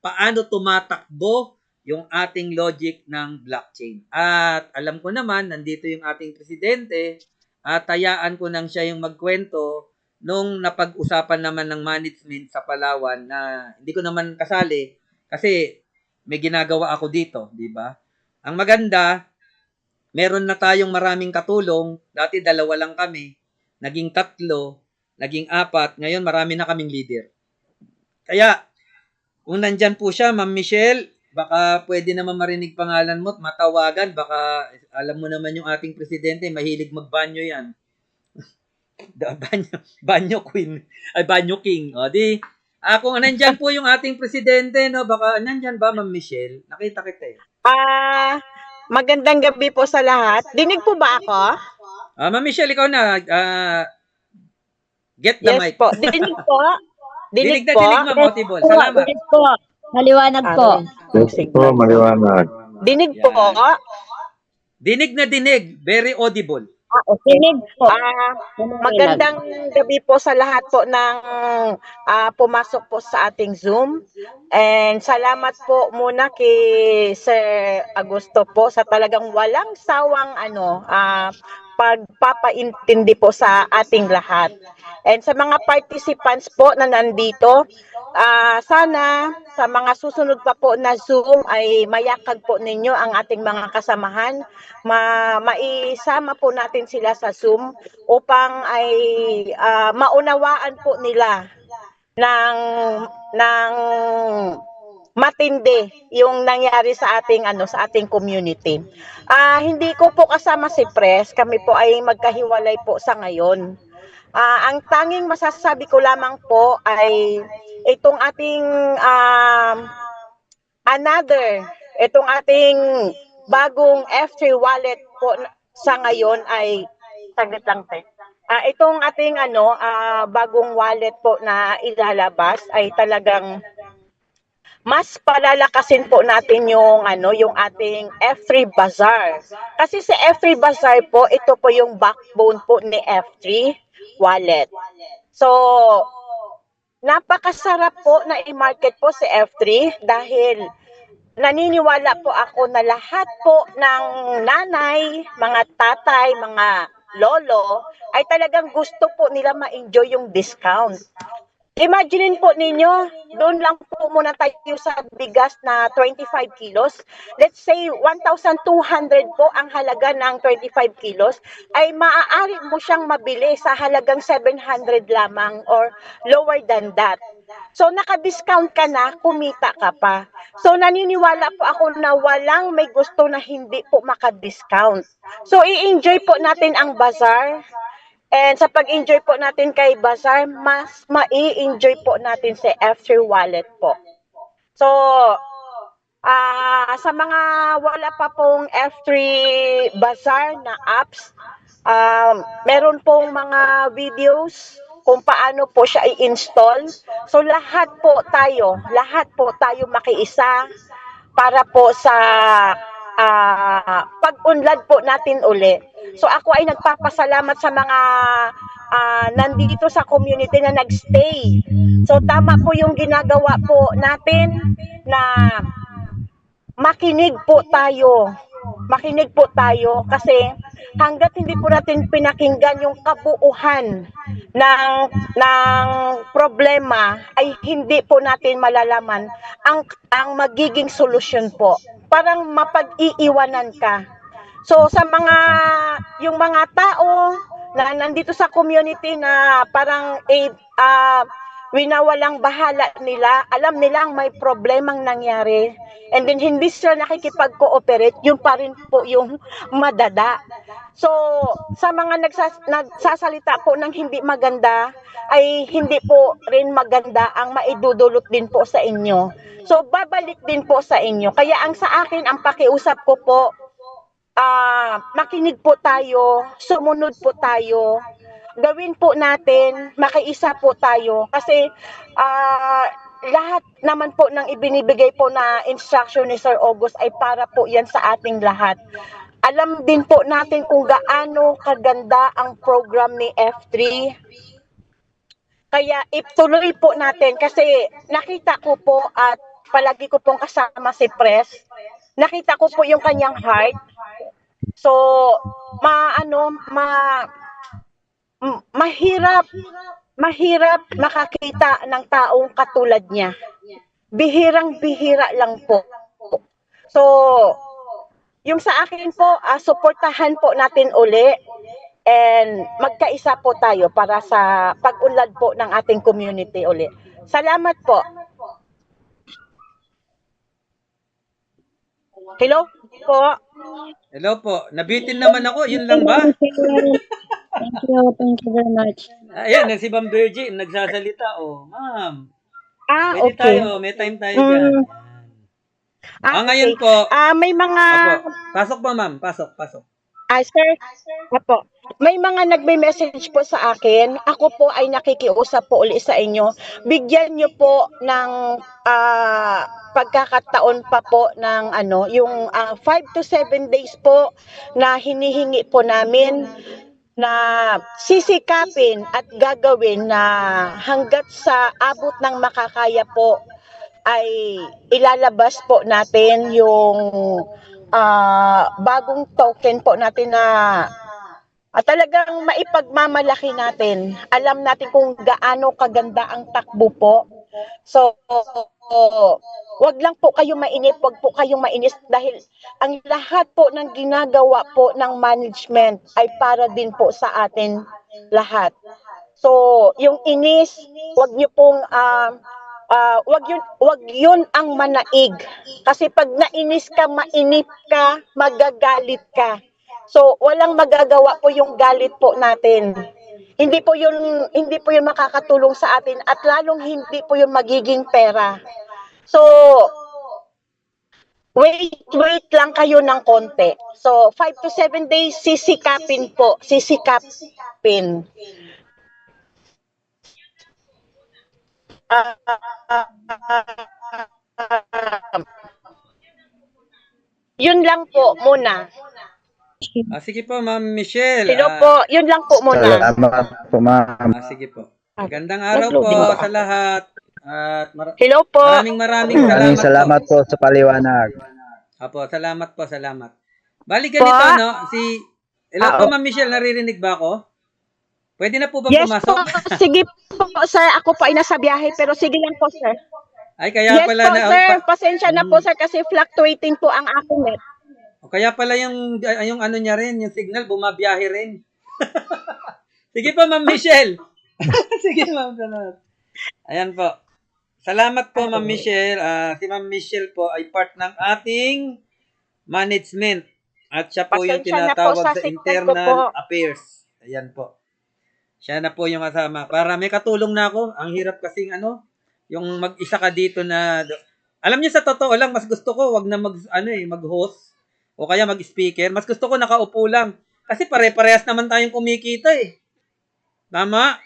Speaker 1: paano tumatakbo yung ating logic ng blockchain. At alam ko naman, nandito yung ating presidente at tayaan ko nang siya yung magkwento nung napag-usapan naman ng management sa Palawan na hindi ko naman kasali kasi may ginagawa ako dito, di ba? Ang maganda, meron na tayong maraming katulong. Dati 2 lang kami, naging 3, naging 4, ngayon marami na kaming leader. Kaya, kung nandyan po siya, Ma'am Michelle, baka pwede naman marinig pangalan mo at matawagan. Baka alam mo naman yung ating presidente, mahilig magbanyo yan. Banyo queen. Ay, banyo king. O, kung nandyan po yung ating presidente, no, baka nandyan ba, Ma'am Michelle? Nakita kita
Speaker 2: Magandang gabi po sa lahat. Dinig po ba ako?
Speaker 1: Ma'am Michelle, ikaw na. Get the mic.
Speaker 2: Yes po. Dinig po.
Speaker 1: Dinig na dinig, Ma'am Audible. Salamat.
Speaker 8: Dinig po. Maliwanag po.
Speaker 7: Maliwanag.
Speaker 2: Dinig po.
Speaker 1: Dinig na dinig. Very audible.
Speaker 8: Dinig po.
Speaker 2: Magandang gabi po sa lahat po ng pumasok po sa ating Zoom. And salamat po muna kay Sir Augusto po sa talagang walang sawang pagpapaintindi po sa ating lahat. And sa mga participants po na nandito, sana sa mga susunod pa po na Zoom ay mayakag po ninyo ang ating mga kasamahan. Maisama po natin sila sa Zoom upang ay maunawaan po nila ng matindi yung nangyari sa ating community. Hindi ko po kasama si Pres, kami po ay magkahiwalay po sa ngayon. Ang tanging masasabi ko lamang po ay itong ating itong ating bagong F3 wallet po sa ngayon ay saglit lang tayo. Itong ating bagong wallet po na ilalabas ay talagang mas palalakasin po natin yung ating F3 Bazaar. Kasi sa F3 Bazaar po, ito po yung backbone po ni F3 wallet. So, napakasarap po na i-market po si F3 dahil naniniwala po ako na lahat po ng nanay, mga tatay, mga lolo ay talagang gusto po nila ma-enjoy yung discount. Imagine po ninyo, doon lang po muna tayo sa bigas na 25 kilos. Let's say 1,200 po ang halaga ng 25 kilos, ay maaari mo siyang mabili sa halagang 700 lamang or lower than that. So naka-discount ka na, kumita ka pa. So naniniwala po ako na walang may gusto na hindi po maka-discount. So i-enjoy po natin ang bazaar. And sa pag-enjoy po natin kay bazaar, mas mai-enjoy po natin sa F3 wallet po. So sa mga wala pa pong F3 bazaar na apps, meron pong mga videos kung paano po siya i-install. So lahat po tayo makiisa para po sa pag-unlad po natin uli. So ako ay nagpapasalamat sa mga nandito sa community na nagstay. So tama po yung ginagawa po natin na makinig po tayo kasi hanggat hindi po natin pinakinggan yung kabuuhan ng problema ay hindi po natin malalaman ang magiging solusyon po. Parang mapag-iiwanan ka. So sa yung mga tao na nandito sa community na parang winawalang bahala nila, alam nilang may problemang nangyari, and then hindi sila nakikipag-cooperate, yun pa rin po yung madada. So, sa mga nagsasalita po ng hindi maganda, ay hindi po rin maganda ang maidudulot din po sa inyo. So, babalik din po sa inyo. Kaya ang sa akin, ang pakiusap ko po, makinig po tayo, sumunod po tayo, gawin po natin, makiisa po tayo kasi lahat naman po ng ibinibigay po na instruction ni Sir August ay para po yan sa ating lahat. Alam din po natin kung gaano kaganda ang program ni F3. Kaya ituloy po natin kasi nakita ko po at palagi ko pong kasama si Pres. Nakita ko po yung kanyang heart. So, mahirap makakita ng taong katulad niya. Bihirang-bihira lang po. So, yung sa akin po, suportahan po natin uli and magkaisa po tayo para sa pag-unlad po ng ating community uli. Salamat po. Hello po.
Speaker 1: Hello po. Nabitin naman ako. Yun lang ba?
Speaker 8: Thank you very much.
Speaker 1: Ayan, si Ma'am Virgie, nagsasalita. Oh, ma'am. Pwede
Speaker 2: Okay.
Speaker 1: tayo. May time tayo dyan. Ngayon
Speaker 2: okay.
Speaker 1: po.
Speaker 2: May mga...
Speaker 1: Apo, pasok po, ma'am. Pasok.
Speaker 2: Sir, apo, may mga nagme-message po sa akin. Ako po ay nakikiusap po uli sa inyo. Bigyan niyo po ng pagkakataon pa po ng yung 5 to 7 days po na hinihingi po namin na sisikapin at gagawin na hanggat sa abot ng makakaya po ay ilalabas po natin yung bagong token po natin na talagang maipagmamalaki natin. Alam natin kung gaano kaganda ang takbo po. So, wag lang po kayo mainip, wag po kayong mainis dahil ang lahat po ng ginagawa po ng management ay para din po sa atin lahat. So, yung inis, wag niyo pong wag yun ang manaig. Kasi pag nainis ka, mainip ka, magagalit ka. So, walang magagawa po yung galit po natin. Hindi po yun makakatulong sa atin at lalong hindi po yun magiging pera. So, wait lang kayo ng konti. So, 5 to 7 days, sisikapin. Yun lang po muna.
Speaker 1: Sige po, Ma'am Michelle.
Speaker 2: Hello po, yun lang po muna.
Speaker 5: Salamat po, ma'am.
Speaker 1: Sige po. Magandang araw po sa lahat. At
Speaker 2: Hello po.
Speaker 1: maraming
Speaker 5: Salamat po sa paliwanag.
Speaker 1: Apo, salamat po. Bali ganito, no? Hello po, Ma'am Michelle, naririnig ba ako? Pwede na po ba
Speaker 2: Yes
Speaker 1: pumasok?
Speaker 2: po, sige po sir, ako po ay nasa biyahe pero sige lang po sir.
Speaker 1: Ay, kaya
Speaker 2: Yes
Speaker 1: pala
Speaker 2: po,
Speaker 1: na,
Speaker 2: sir. Pasensya na po, sir, kasi fluctuating po ang aking net.
Speaker 1: kaya pala yung ano niya rin, yung signal, bumabiyahe rin. Sige pa, Ma'am Michelle. Sige, Ma'am. Salamat. Ayan po. Salamat po, Ma'am Michelle. Si Ma'am Michelle po ay part ng ating management. At siya po yung
Speaker 2: Pasensya na po
Speaker 1: tinatawag
Speaker 2: sa
Speaker 1: sa
Speaker 2: signal ko po.
Speaker 1: internal affairs. Ayan po. Siya na po yung kasama. Para may katulong na ako. Ang hirap kasing yung mag-isa ka dito na, alam niyo sa totoo lang, mas gusto ko wag na mag-host o kaya mag-speaker. Mas gusto ko nakaupo lang. Kasi pare-parehas naman tayong kumikita eh. Tama?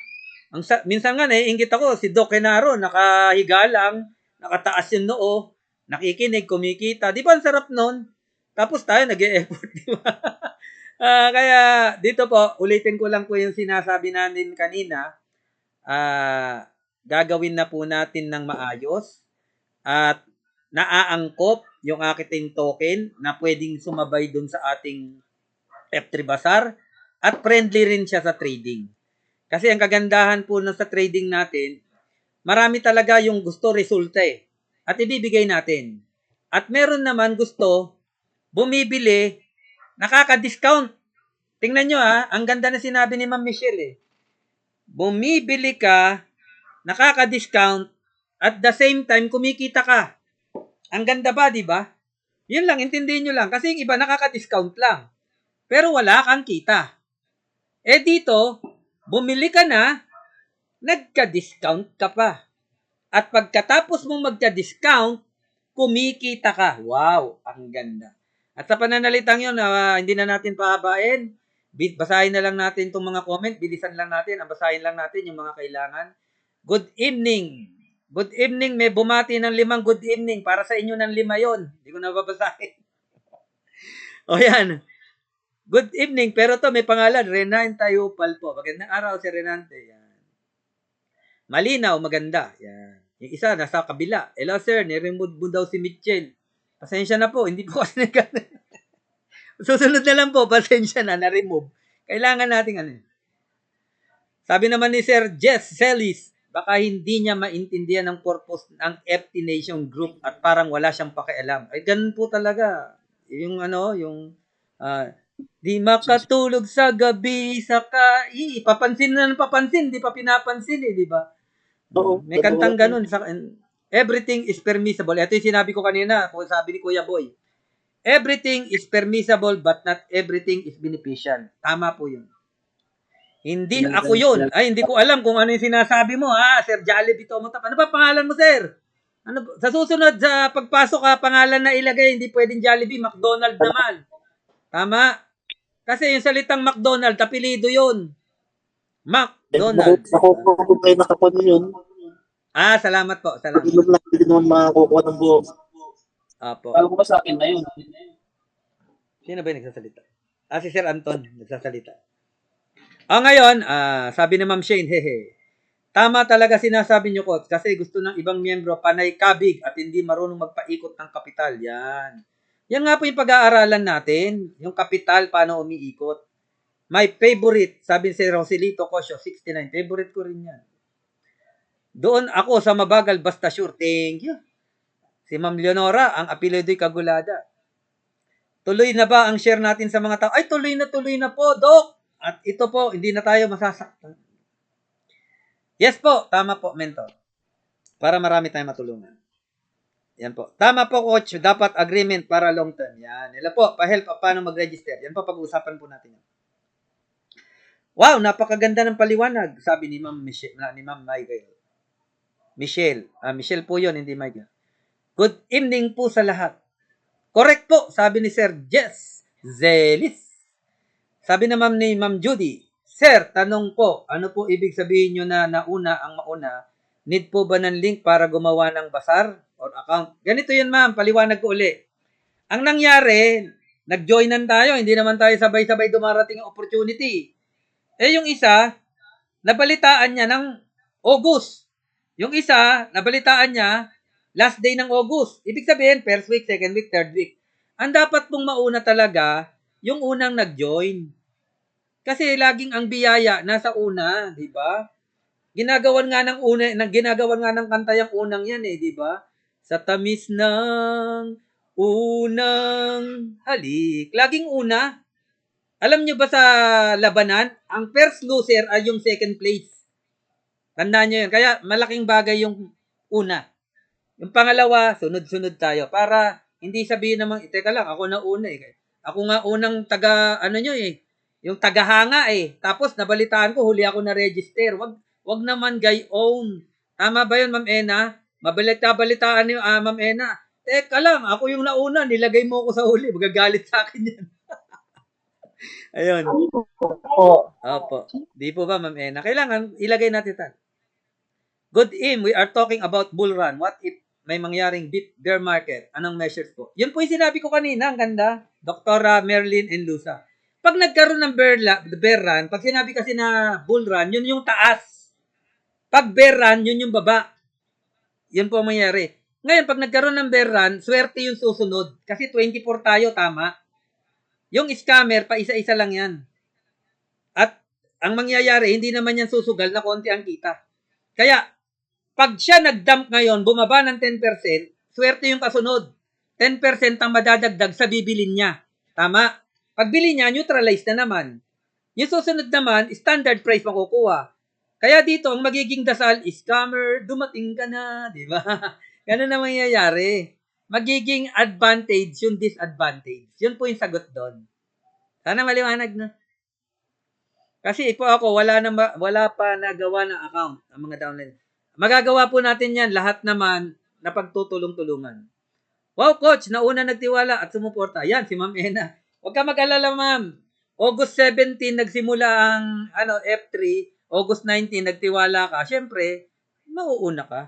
Speaker 1: Minsan nga naiinggit ako, si Doc Genaro, nakahiga lang, nakataas yung noo, nakikinig, kumikita. Di ba ang sarap nun? Tapos tayo nag-e-effort, di ba? Kaya dito po, ulitin ko lang po yung sinasabi natin kanina. Gagawin na po natin ng maayos at naaangkop yung aking token na pwedeng sumabay dun sa ating F3 Bazaar at friendly rin siya sa trading. Kasi ang kagandahan po sa trading natin, marami talaga yung gusto resulta eh. At ibibigay natin. At meron naman gusto, bumibili, nakaka-discount. Tingnan nyo ang ganda na sinabi ni Ma'am Michelle eh. Bumibili ka, nakaka-discount, at the same time, kumikita ka. Ang ganda ba, di ba? Yun lang, intindihin nyo lang. Kasi yung iba nakaka-discount lang. Pero wala kang kita. Eh dito, bumili ka na, nagka-discount ka pa. At pagkatapos mong magka-discount, kumikita ka. Wow, ang ganda. At sa pananalitang yun, hindi na natin pahabain. Basahin na lang natin itong mga comment. Bilisan lang natin. Basahin lang natin yung mga kailangan. Good evening. Good evening. May bumati ng 5 good evening. Para sa inyo ng 5 yon. Hindi ko na babasahin. O yan. Good evening. Pero to may pangalan. Renan Tayupal po. Magandang araw si Renante. Yan. Malinaw, maganda. Yan. Yung isa, nasa kabila. Hello sir, niremove mo daw si Mitchell. Pasensya na po. Hindi po kasi susunod na lang po. Pasensya na, na-remove. Kailangan natin Sabi naman ni Sir Jess Celis, baka hindi niya maintindihan ang purpose ng FT Nation Group at parang wala siyang pakialam. Ay, ganun po talaga. Yung di makatulog sa gabi, papansin na ng papansin, di pa pinapansin di ba? May kantang ganun. Everything is permissible. Ito yung sinabi ko kanina, sabi ni Kuya Boy. Everything is permissible but not everything is beneficial. Tama po yun. Hindi ako yun. Ay, hindi ko alam kung ano yung sinasabi mo, Sir Jollibee Tomotap. Ano ba pangalan mo, sir? Sa susunod, sa pagpasok pangalan na ilagay, hindi pwedeng Jollibee, McDonald naman. Tama? Kasi yung salitang McDonald, apelido yun. McDonald.
Speaker 9: Nakukuha kayo nakapon yun.
Speaker 1: Salamat po. Salamat.
Speaker 9: Hindi naman makakuha ng buo.
Speaker 1: Apo.
Speaker 9: Alam ko ba sa akin na yun?
Speaker 1: Sino ba yung nagsasalita? Si Sir Anton nagsasalita. Ngayon, sabi ni Ma'am Shane, tama talaga sinasabi nyo, Coach, kasi gusto ng ibang miyembro panay kabig at hindi marunong magpaikot ng kapital. Yan. Yan nga po yung pag-aaralan natin, yung kapital, paano umiikot. My favorite, sabi si Roselito Cosio, 69, favorite ko rin yan. Doon ako sa mabagal basta sure. Thank you. Si Ma'am Leonora, ang apelyido'y Kagulada. Tuloy na ba ang share natin sa mga tao? Ay, tuloy na po, Doc. At ito po, hindi na tayo masasaktan. Yes po, tama po, mentor. Para marami tayong matulungan. Yan po. Tama po, Coach. Dapat agreement para long term. Yan. Ila po, pa-help paano mag-register. Yan po, pag-uusapan po natin. Wow, napakaganda ng paliwanag, sabi ni Ma'am Michael. Michelle po yun, hindi Michael. Good evening po sa lahat. Correct po, sabi ni Sir Jess Zelis. Sabi naman ni Ma'am Judy, Sir, tanong po, ano po ibig sabihin nyo na nauna ang mauna? Need po ba ng link para gumawa ng basar or account? Ganito yun, ma'am, paliwanag ko uli. Ang nangyari, nag-joinan tayo, hindi naman tayo sabay-sabay dumarating ang opportunity. Yung isa, nabalitaan niya ng August. Yung isa, nabalitaan niya last day ng August. Ibig sabihin, first week, second week, third week. Ang dapat pong mauna talaga, yung unang nag-join. Kasi laging ang biyaya nasa una, di ba? Ginagawan nga ng ginagawan nga ng kanta yung unang yan eh, di ba? Sa tamis ng unang halik. Laging una. Alam nyo ba sa labanan, ang first loser ay yung second place. Tandaan nyo yun. Kaya malaking bagay yung una. Yung pangalawa, sunod-sunod tayo. Para hindi sabihin naman, teka lang, ako na una eh. Ako nga unang nyo eh. Yung tagahanga eh. Tapos nabalitaan ko, huli ako na register. Wag naman gayon. Tama ba yun, Ma'am Ena? Balitaan niyo, Ma'am Ena. Teka lang, ako yung nauna, nilagay mo ako sa huli. Magagalit sa akin yan. Ayun. Opo. Di po ba, Ma'am Ena? Kailangan ilagay natin tan. Good Im, we are talking about bull run. What if may mangyaring bear market? Anong measures po? Yun po yung sinabi ko kanina. Ang ganda. Dr. Merlin and Lusa. Pag nagkaroon ng bear run, pag sinabi kasi na bull run, yun yung taas. Pag bear run, yun yung baba. Yun po ang mangyari. Ngayon, pag nagkaroon ng bear run, swerte yung susunod. Kasi 24 tayo, tama. Yung scammer, pa isa-isa lang yan. At ang mangyayari, hindi naman yan susugal na konti ang kita. Kaya, pag siya nag-dump ngayon, bumaba ng 10%, swerte yung kasunod. 10% ang madadagdag sa bibilin niya. Tama? Pagbili niya, neutralize na naman. Yung susunod naman, standard price makukuha. Kaya dito, ang magiging dasal, scammer, dumating ka na. Di ba? Ganun na mangyayari. Magiging advantage yung disadvantage. Yun po yung sagot doon. Sana maliwanag na. Kasi po ako, wala pa nagawa ng account ang mga downline. Magagawa po natin yan, lahat naman na pagtutulong-tulungan. Wow, coach, nauna nagtiwala at sumuporta. Yan, si Ma'am Ena. Huwag ka mag-alala, ma'am. August 17, nagsimula ang F3. August 19, nagtiwala ka. Siyempre, mauuna ka.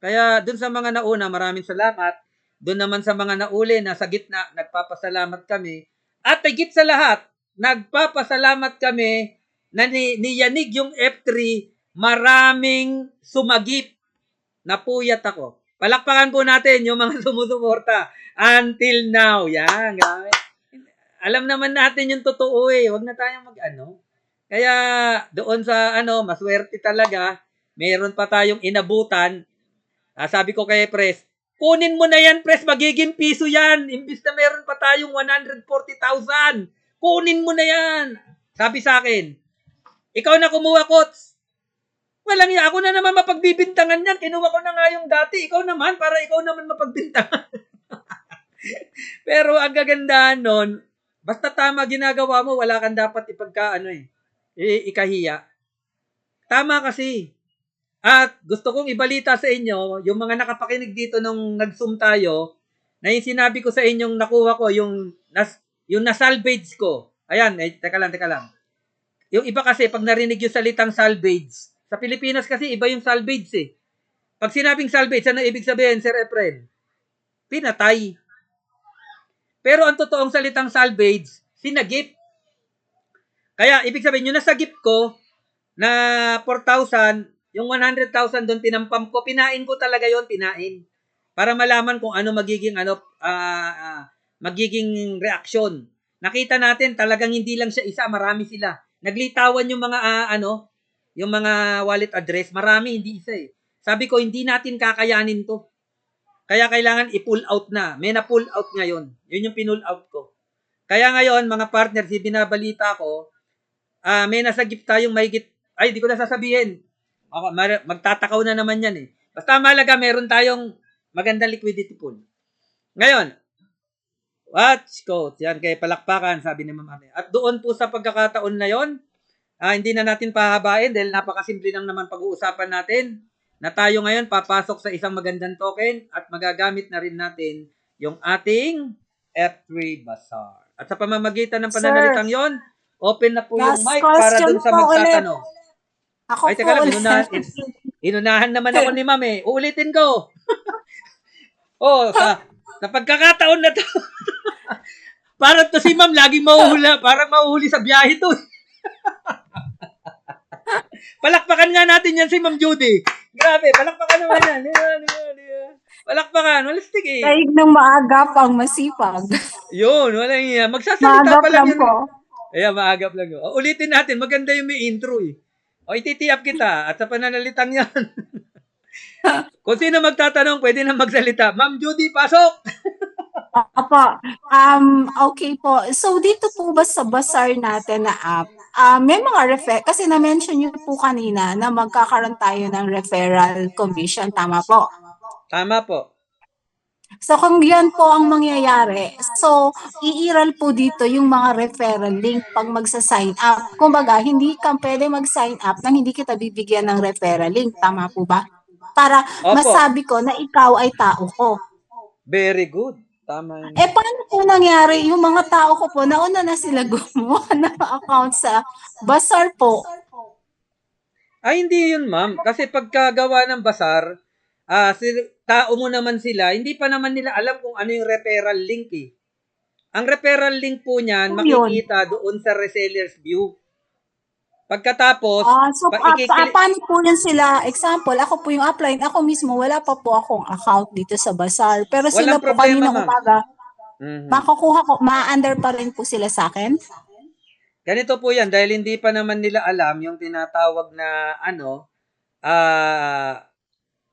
Speaker 1: Kaya dun sa mga nauna, maraming salamat. Dun naman sa mga nauli na sa gitna, nagpapasalamat kami. At higit sa lahat, nagpapasalamat kami na niyanig yung F3, maraming sumagip. Napuyat ako. Palakpakan po natin yung mga sumusuporta. Until now. Yan, grabe. Alam naman natin yung totoo eh. Huwag na tayong Kaya doon sa maswerte talaga, meron pa tayong inabutan. Sabi ko kay Pres, kunin mo na yan, Pres, magiging piso yan. Imbis na meron pa tayong 140,000. Kunin mo na yan. Sabi sa akin, ikaw na kumuha, Kots. Walang ako na naman mapagbibintangan yan. Kinuha ko na nga yung dati. Ikaw naman, para ikaw naman mapagbintangan. Pero ang gagandahan nun, basta tama ginagawa mo, wala kang dapat ikahiya. Tama kasi. At gusto kong ibalita sa inyo, yung mga nakapakinig dito nung nag-zoom tayo, na yung sinabi ko sa inyong nakuha ko, yung na-salvage ko. Ayan, teka lang. Yung iba kasi, pag narinig yung salitang salvage, sa Pilipinas kasi, iba yung salvage eh. Pag sinabing salvage, ano ibig sabihin, Sir Efren? Pinatay. Pero ang totoong salitang salvage, sinagip. Kaya, ibig sabihin, yung nasagip ko, na 4,000, yung 100,000 doon pinampam ko, pinain ko talaga yon, pinain. Para malaman kung ano magiging magiging reaksyon. Nakita natin talagang hindi lang siya isa, marami sila. Naglitawan yung mga yung mga wallet address, marami hindi isa eh. Sabi ko hindi natin kakayanin 'to. Kaya kailangan i-pull out na. May na-pull out ngayon. Yun yung pinull out ko. Kaya ngayon mga partners, binabalita ko, may nasagip tayong mahigit, di ko na sasabihin. Magtatakaw na naman yan eh. Basta mahalaga, meron tayong magandang liquidity pool. Ngayon, watch coach. Yan, kay palakpakan, sabi ni Ma'am Ame. At doon po sa pagkakataon na yon, hindi na natin pahabain dahil napakasimple lang naman pag-uusapan natin na tayo ngayon papasok sa isang magandang token at magagamit na rin natin yung ating F3 Bazaar. At sa pamamagitan ng pananalitang yon, open na po yung mic para doon sa magtatanong.
Speaker 3: Ako
Speaker 1: Ay, teka lang, inunahan naman ako ni Ma'am eh. Uulitin ko. Sa pagkakataon na to. Parang to si Ma'am, laging mahuhula. Parang mahuhuli sa biyahe to. Palakpakan nga natin yan si Ma'am Judy. Grabe, palakpakan naman yan. Palakpakan, malastig eh.
Speaker 3: Daig ng maagap ang masipag.
Speaker 1: Yun, walang iya. Magsasalita
Speaker 3: Maagap
Speaker 1: pa lang
Speaker 3: lang
Speaker 1: yun.
Speaker 3: po.
Speaker 1: Ayan, maagap lang yun. Ulitin natin, maganda yung may intro eh. O ititiyap kita at sa pananalitang yan. Kung sino magtatanong, pwede na magsalita. Ma'am Judy, pasok!
Speaker 3: Opo. Okay po. So, dito po ba sa Bazaar natin na app, may mga kasi na-mention niyo po kanina na magkakaroon tayo ng referral commission. Tama po.
Speaker 1: Tama po.
Speaker 3: So, kung yan po ang mangyayari, so, iiral po dito yung mga referral link pag magsa-sign up. Kumbaga, hindi ka pwede mag-sign up nang hindi kita bibigyan ng referral link. Tama po ba? Para
Speaker 1: Opo.
Speaker 3: masabi ko na ikaw ay tao ko.
Speaker 1: Very good. Tama yun.
Speaker 3: Paano po nangyari yung mga tao ko po, nauna na sila gumawa ng account sa Bazaar po?
Speaker 1: Ay, hindi yun, ma'am. Kasi pagkagawa ng Bazaar, tao mo naman sila, hindi pa naman nila alam kung ano yung referral link eh. Ang referral link po niyan,
Speaker 3: Ano yun?
Speaker 1: makikita doon sa reseller's view. Pagkatapos,
Speaker 3: Paano po yun sila? Example, ako po yung upline, ako mismo, wala pa po akong account dito sa Bazaar. Pero sila
Speaker 1: walang
Speaker 3: po
Speaker 1: problema,
Speaker 3: kanina
Speaker 1: ma'am.
Speaker 3: umaga,
Speaker 1: Mhm.
Speaker 3: makukuha ko, ma-under pa rin po sila sa akin?
Speaker 1: Ganito po yan, dahil hindi pa naman nila alam yung tinatawag na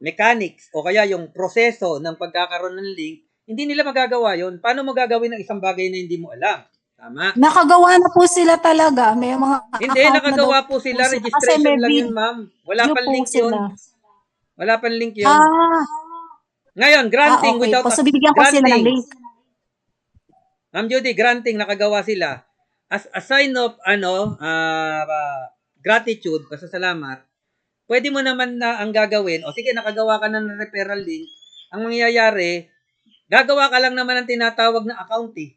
Speaker 1: mechanics o kaya yung proseso ng pagkakaroon ng link, hindi nila magagawa yon. Paano mo gagawin ng isang bagay na hindi mo alam? Tama.
Speaker 3: Nakagawa na po sila talaga. May mga
Speaker 1: Hindi,
Speaker 3: account
Speaker 1: nakagawa
Speaker 3: na daw
Speaker 1: po sila.
Speaker 3: kasi
Speaker 1: Registration
Speaker 3: may
Speaker 1: lang
Speaker 3: bid.
Speaker 1: yun, ma'am. Wala
Speaker 3: Yun
Speaker 1: pang
Speaker 3: po
Speaker 1: link yun.
Speaker 3: sila.
Speaker 1: Wala pang link yun. Ngayon, granting
Speaker 3: Okay
Speaker 1: without
Speaker 3: po. So, bibigyan ko sila ng
Speaker 1: granting.
Speaker 3: link.
Speaker 1: Ma'am Judy, granting nakagawa sila. As a sign of gratitude, pasasalamat, pwede mo naman na ang gagawin, o sige, nakagawa ka na ng referral link, ang mangyayari, gagawa ka lang naman ng tinatawag na account eh.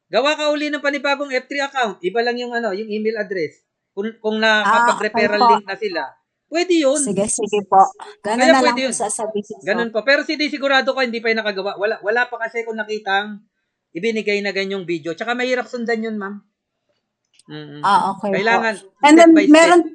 Speaker 1: Gawa ka uli ng panibagong F3 account. Iba lang yung yung email address. Kung nakapag-referral
Speaker 3: Okay po.
Speaker 1: link na sila, pwede yun.
Speaker 3: Sige po. Ganun
Speaker 1: Kaya
Speaker 3: na lang
Speaker 1: pwede
Speaker 3: po
Speaker 1: yun.
Speaker 3: sasabihin ko.
Speaker 1: Ganun po. Pero sigurado ko hindi pa yung nakagawa. Wala pa kasi kung nakitang ibinigay na ganyang video. Tsaka mahirap sundan yun, ma'am. Mm-mm.
Speaker 3: Okay
Speaker 1: Kailangan
Speaker 3: po. And
Speaker 1: step
Speaker 3: then,
Speaker 1: by step.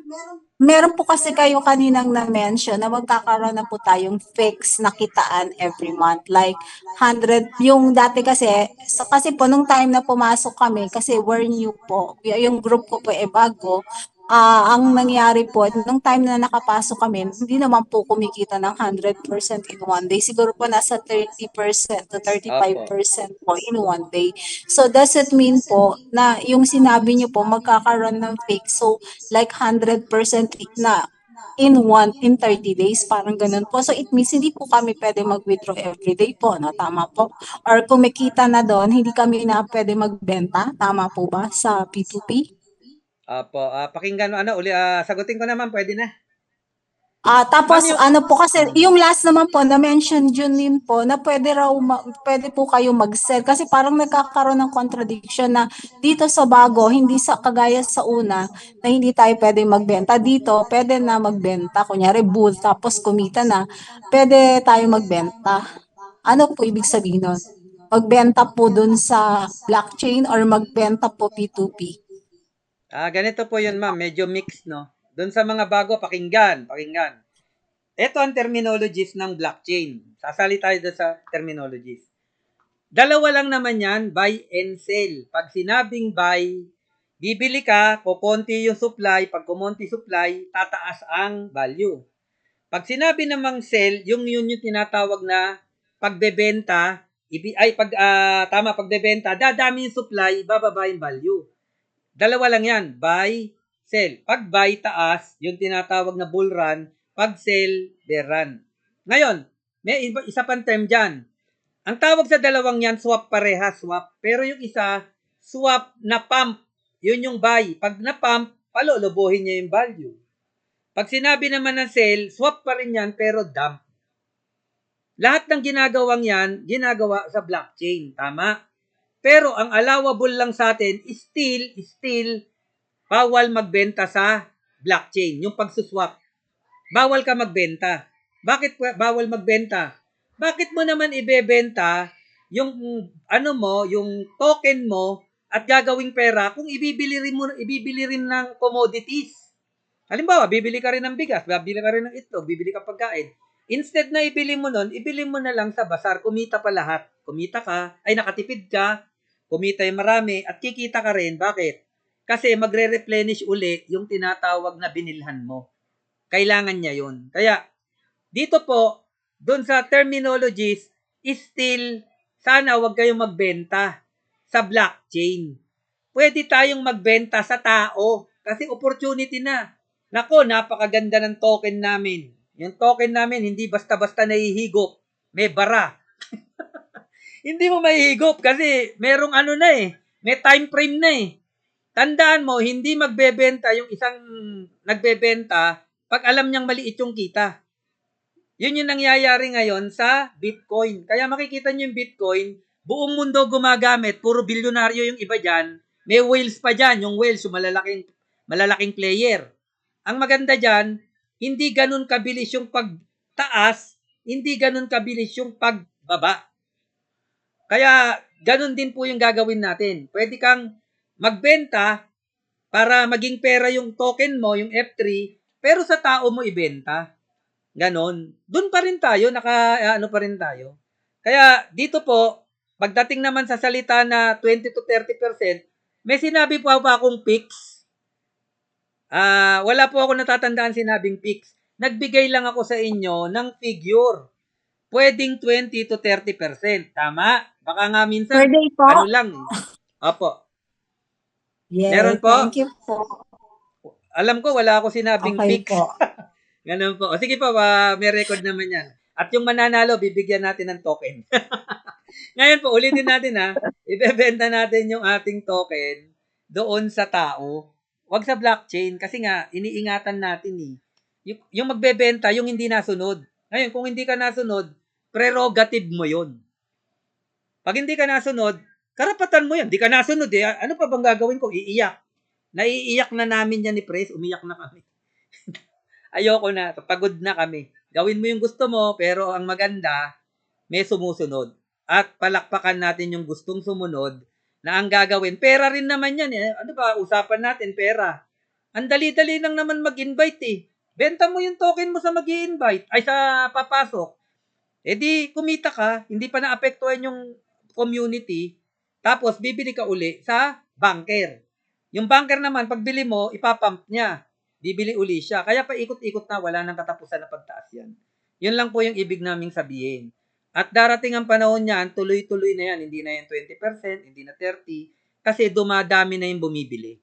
Speaker 3: meron po kasi kayo kaninang na-mention na magkakaroon na po tayong fixed na kitaan every month. Like, 100, yung dati kasi, kasi po nung time na pumasok kami, kasi we're new po, yung group ko po bago, ang nangyari po, nung time na nakapasok kami, hindi naman po kumikita ng 100% in one day. Siguro po nasa 30% to 35% po in one day. So, does it mean po na yung sinabi niyo po, magkakaroon ng fixed, so like 100% na in 30 days, parang ganun po. So, it means hindi po kami pwede mag-withdraw every day po, no? Tama po. Or kung may kita na doon, hindi kami na pwede magbenta. Tama po ba sa P2P?
Speaker 1: Apo, pakinggan uli, sagutin ko naman, pwede na.
Speaker 3: Tapos
Speaker 1: Ma'am,
Speaker 3: ano po kasi yung last naman po na mention Junlin po na pwede po kayo mag-sell kasi parang nagkakaroon ng contradiction na dito sa bago hindi sa kagaya sa una na hindi tayo pwede magbenta, dito pwede na magbenta, kunyari booth tapos kumita na, pwede tayo magbenta. Ano po ibig sabihin nun? Magbenta po dun sa blockchain or magbenta po P2P?
Speaker 1: Ganito po yun, ma'am. Medyo mixed, no? Doon sa mga bago, pakinggan. Ito ang terminologies ng blockchain. Sasali tayo doon sa terminologies. Dalawa lang naman yan, buy and sell. Pag sinabing buy, bibili ka, kukonti yung supply. Pag kumonti supply, tataas ang value. Pag sinabi namang sell, yun yung tinatawag na pagbebenta, pagbebenta, dadami yung supply, bababa yung value. Dalawa lang yan, buy, sell. Pag buy, taas, yung tinatawag na bull run. Pag sell, bear run. Ngayon, may isa pang term dyan. Ang tawag sa dalawang yan, swap pareha, swap. Pero yung isa, swap na pump. Yun yung buy. Pag na-pump, palulubuhin niya yung value. Pag sinabi naman ng sell, swap pa rin yan, pero dump. Lahat ng ginagawang yan, ginagawa sa blockchain. Tama? Pero ang allowable lang sa atin is still bawal magbenta sa blockchain, yung pagsuswap. Bawal ka magbenta. Bakit bawal magbenta? Bakit mo naman ibebenta yung yung token mo at gagawing pera kung ibibili rin ng commodities? Halimbawa, bibili ka rin ng bigas, bibili ka rin ng itlog, bibili ka pagkain. Instead na ibili mo na lang sa bazaar, kumita pa lahat. Kumita ka, nakatipid ka, kumita yung marami, at kikita ka rin. Bakit? Kasi magre-replenish uli yung tinatawag na binilhan mo. Kailangan niya yun. Kaya, dito po, dun sa terminologies, still, sana wag kayong magbenta sa blockchain. Pwede tayong magbenta sa tao kasi opportunity na. Nako, napakaganda ng token namin. Yung token namin, hindi basta-basta nahihigop. May bara. Hindi mo mahihigop kasi merong ano na eh. May time frame na eh. Tandaan mo, hindi magbebenta yung isang nagbebenta pag alam niyang maliit yung kita. Yun yung nangyayari ngayon sa Bitcoin. Kaya makikita niyo yung Bitcoin, buong mundo gumagamit, puro bilyonaryo yung iba dyan. May whales pa dyan, yung whales, yung malalaking player. Ang maganda dyan, hindi ganun kabilis yung pagtaas, hindi ganun kabilis yung pagbaba. Kaya ganun din po yung gagawin natin. Pwede kang magbenta para maging pera yung token mo, yung F3, pero sa tao mo ibenta. Ganon. Doon pa rin tayo, ano pa rin tayo. Kaya dito po, pagdating naman sa salita na 20 to 30%, may sinabi po pa akong fix. Wala po ako natatandaan sinabing fix. Nagbigay lang ako sa inyo ng figure. Pwedeng 20 to 30%. Tama? Baka nga minsan,
Speaker 3: Per day po?
Speaker 1: ano lang. Opo.
Speaker 3: Yeah,
Speaker 1: Meron po?
Speaker 3: thank you po.
Speaker 1: Alam ko, wala ako sinabing
Speaker 3: Okay
Speaker 1: fix.
Speaker 3: po.
Speaker 1: Ganun po. O sige po, may record naman yan. At yung mananalo, bibigyan natin ng token. Ngayon po, ulitin natin ha. Ibebenta natin yung ating token doon sa tao. Huwag sa blockchain kasi nga, iniingatan natin eh. Yung magbebenta, yung hindi nasunod. Ngayon, kung hindi ka nasunod, prerogative mo yun. Pag hindi ka nasunod, karapatan mo yan. Hindi ka nasunod eh. Ano pa bang gagawin ko? Iiyak. Naiiyak na namin yan ni Pres. Umiyak na kami. Ayoko na. Pagod na kami. Gawin mo yung gusto mo, pero ang maganda, may sumusunod. At palakpakan natin yung gustong sumunod na ang gagawin. Pera rin naman yan eh. Ano ba? Usapan natin, pera. Ang dali-dali lang naman mag-invite eh. Benta mo yung token mo sa mag-i-invite. Ay, sa papasok. Eh di, kumita ka. Hindi pa naapektuhan yung community. Tapos, bibili ka uli sa banker. Yung banker naman, pagbili mo, ipapump niya. Bibili uli siya. Kaya paikot-ikot na, wala nang katapusan na pagtaas yan. Yun lang po yung ibig naming sabihin. At darating ang panahon niyan, tuloy-tuloy na yan. Hindi na yan 20%, hindi na 30%. Kasi dumadami na yung bumibili.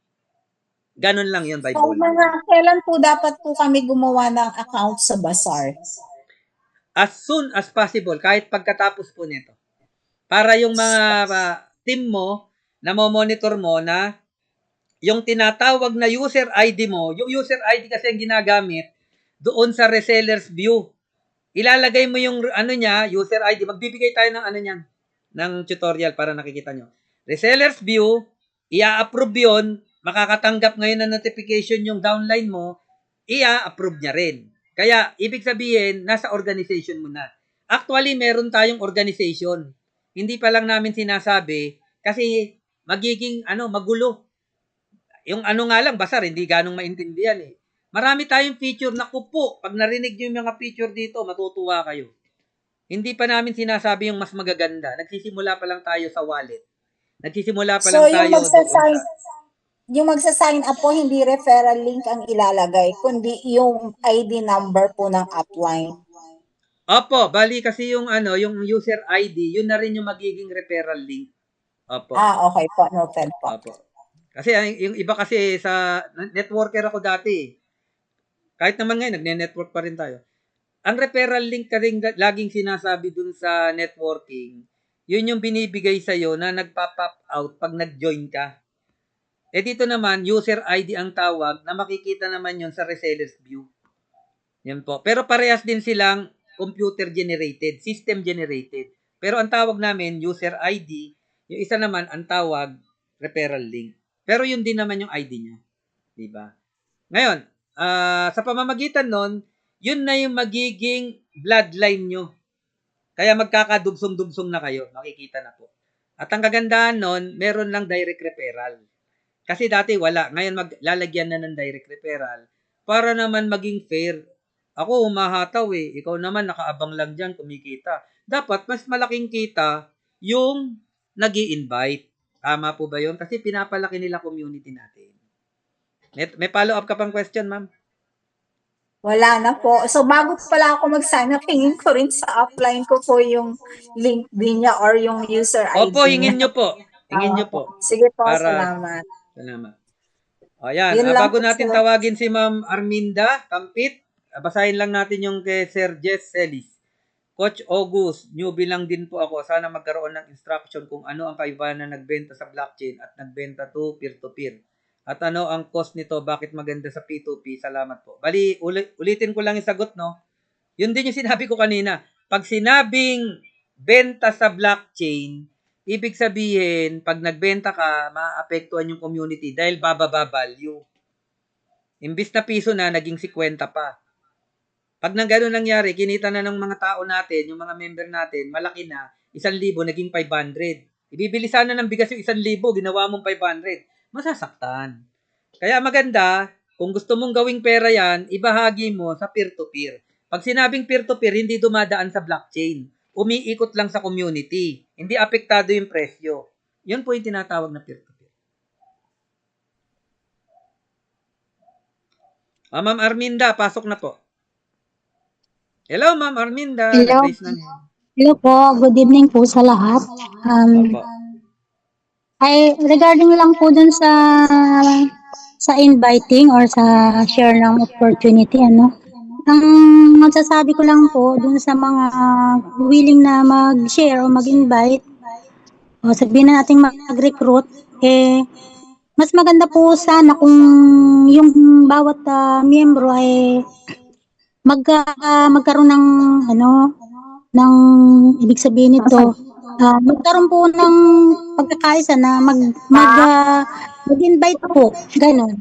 Speaker 1: Ganon lang yun by
Speaker 3: So,
Speaker 1: volume.
Speaker 3: kailan po dapat po kami gumawa ng account sa Bazaar?
Speaker 1: As soon as possible, kahit pagkatapos po nito. Para yung mga team mo, na monitor mo na yung tinatawag na user ID mo, yung user ID kasi ang ginagamit doon sa reseller's view. Ilalagay mo yung ano niya, user ID. Magbibigay tayo ng ano niyan, ng tutorial para nakikita nyo. Reseller's view, i-approve yun, makakatanggap ngayon ng notification yung downline mo, i-approve niya rin. Kaya, ibig sabihin, nasa organization mo na. Actually, meron tayong organization. Hindi pa lang namin sinasabi kasi magiging magulo. Yung ano nga lang, Bazaar, hindi ganong maintindihan eh. Marami tayong feature na kupo. Pag narinig nyo yung mga feature dito, matutuwa kayo. Hindi pa namin sinasabi yung mas magaganda. Nagsisimula pa lang tayo sa wallet. Nagsisimula pa lang tayo doon sa...
Speaker 3: Yung magsa-sign up po, hindi referral link ang ilalagay, kundi yung ID number po ng upline.
Speaker 1: Opo, bali kasi yung yung user ID, yun na rin yung magiging referral link. Opo.
Speaker 3: Okay po. Noted po.
Speaker 1: Opo. Kasi yung iba kasi sa networker ako dati. Kahit naman ngayon, nagne-network pa rin tayo. Ang referral link ka rin laging sinasabi dun sa networking, yun yung binibigay sa'yo na nagpa-pop out pag nag-join ka. Eh dito naman, user ID ang tawag na makikita naman yun sa reseller's view. Yan po. Pero parehas din silang computer generated, system generated. Pero ang tawag namin, user ID, yung isa naman ang tawag, referral link. Pero yun din naman yung ID niya. Diba? Ngayon, sa pamamagitan nun, yun na yung magiging bloodline nyo. Kaya magkakadugsong-dugsong na kayo. Makikita na po. At ang kagandahan nun, meron lang direct referral. Kasi dati wala. Ngayon maglalagyan na ng direct referral para naman maging fair. Ako humahataw eh. Ikaw naman nakaabang lang dyan, kumikita. Dapat mas malaking kita yung nag-i-invite. Tama po ba yun? Kasi pinapalaki nila community natin. May follow-up ka pang question, ma'am?
Speaker 3: Wala na po. So, bago pala ako mag-sign up, hingin ko rin sa upline ko po yung link din niya or yung user ID
Speaker 1: Opo, hingin
Speaker 3: niya.
Speaker 1: nyo po. Hingin nyo po.
Speaker 3: Sige po,
Speaker 1: Para,
Speaker 3: salamat.
Speaker 1: salamat. Ayan,
Speaker 3: Yun lang
Speaker 1: bago
Speaker 3: po,
Speaker 1: natin
Speaker 3: sir.
Speaker 1: tawagin si Ma'am Arminda Tampit, basahin lang natin yung kay Sir Jess Celis. Coach August, newbie lang din po ako. Sana magkaroon ng instruction kung ano ang kaibahan na nagbenta sa blockchain at nagbenta to peer-to-peer. At ano ang cost nito, bakit maganda sa P2P? Salamat po. Bali, ulitin ko lang yung sagot, no? Yun din yung sinabi ko kanina. Pag sinabing benta sa blockchain, ibig sabihin, pag nagbenta ka, maapektuhan yung community dahil bababa value. Imbis na piso na, naging 50 pa. Pag nang gano'n nangyari, kinita na ng mga tao natin, yung mga member natin, malaki na, 1,000 naging 500. Ibibili sana ng bigas yung 1,000, ginawa mong 500. Masasaktan. Kaya maganda, kung gusto mong gawing pera yan, ibahagi mo sa peer-to-peer. Pag sinabing peer-to-peer, hindi dumadaan sa blockchain. Umiikot lang sa community. Hindi apektado yung presyo. Yun po yung tinatawag na peer-to-peer. Ma'am Arminda, pasok na po. Hello, Ma'am Arminda.
Speaker 8: Hello.
Speaker 1: Nag-raise na niya.
Speaker 8: Hello po, good evening po sa lahat.
Speaker 1: Opo.
Speaker 8: Regarding lang po dun sa inviting or sa share ng opportunity, ano. Ang masasabi ko lang po dun sa mga willing na mag-share o mag-invite o sabihin na nating mag-recruit, mas maganda po sana kung yung bawat miyembro ay magkaroon ng ng ibig sabihin nito, magkaroon po ng pagkakaisa na mag-invite po, gano'n.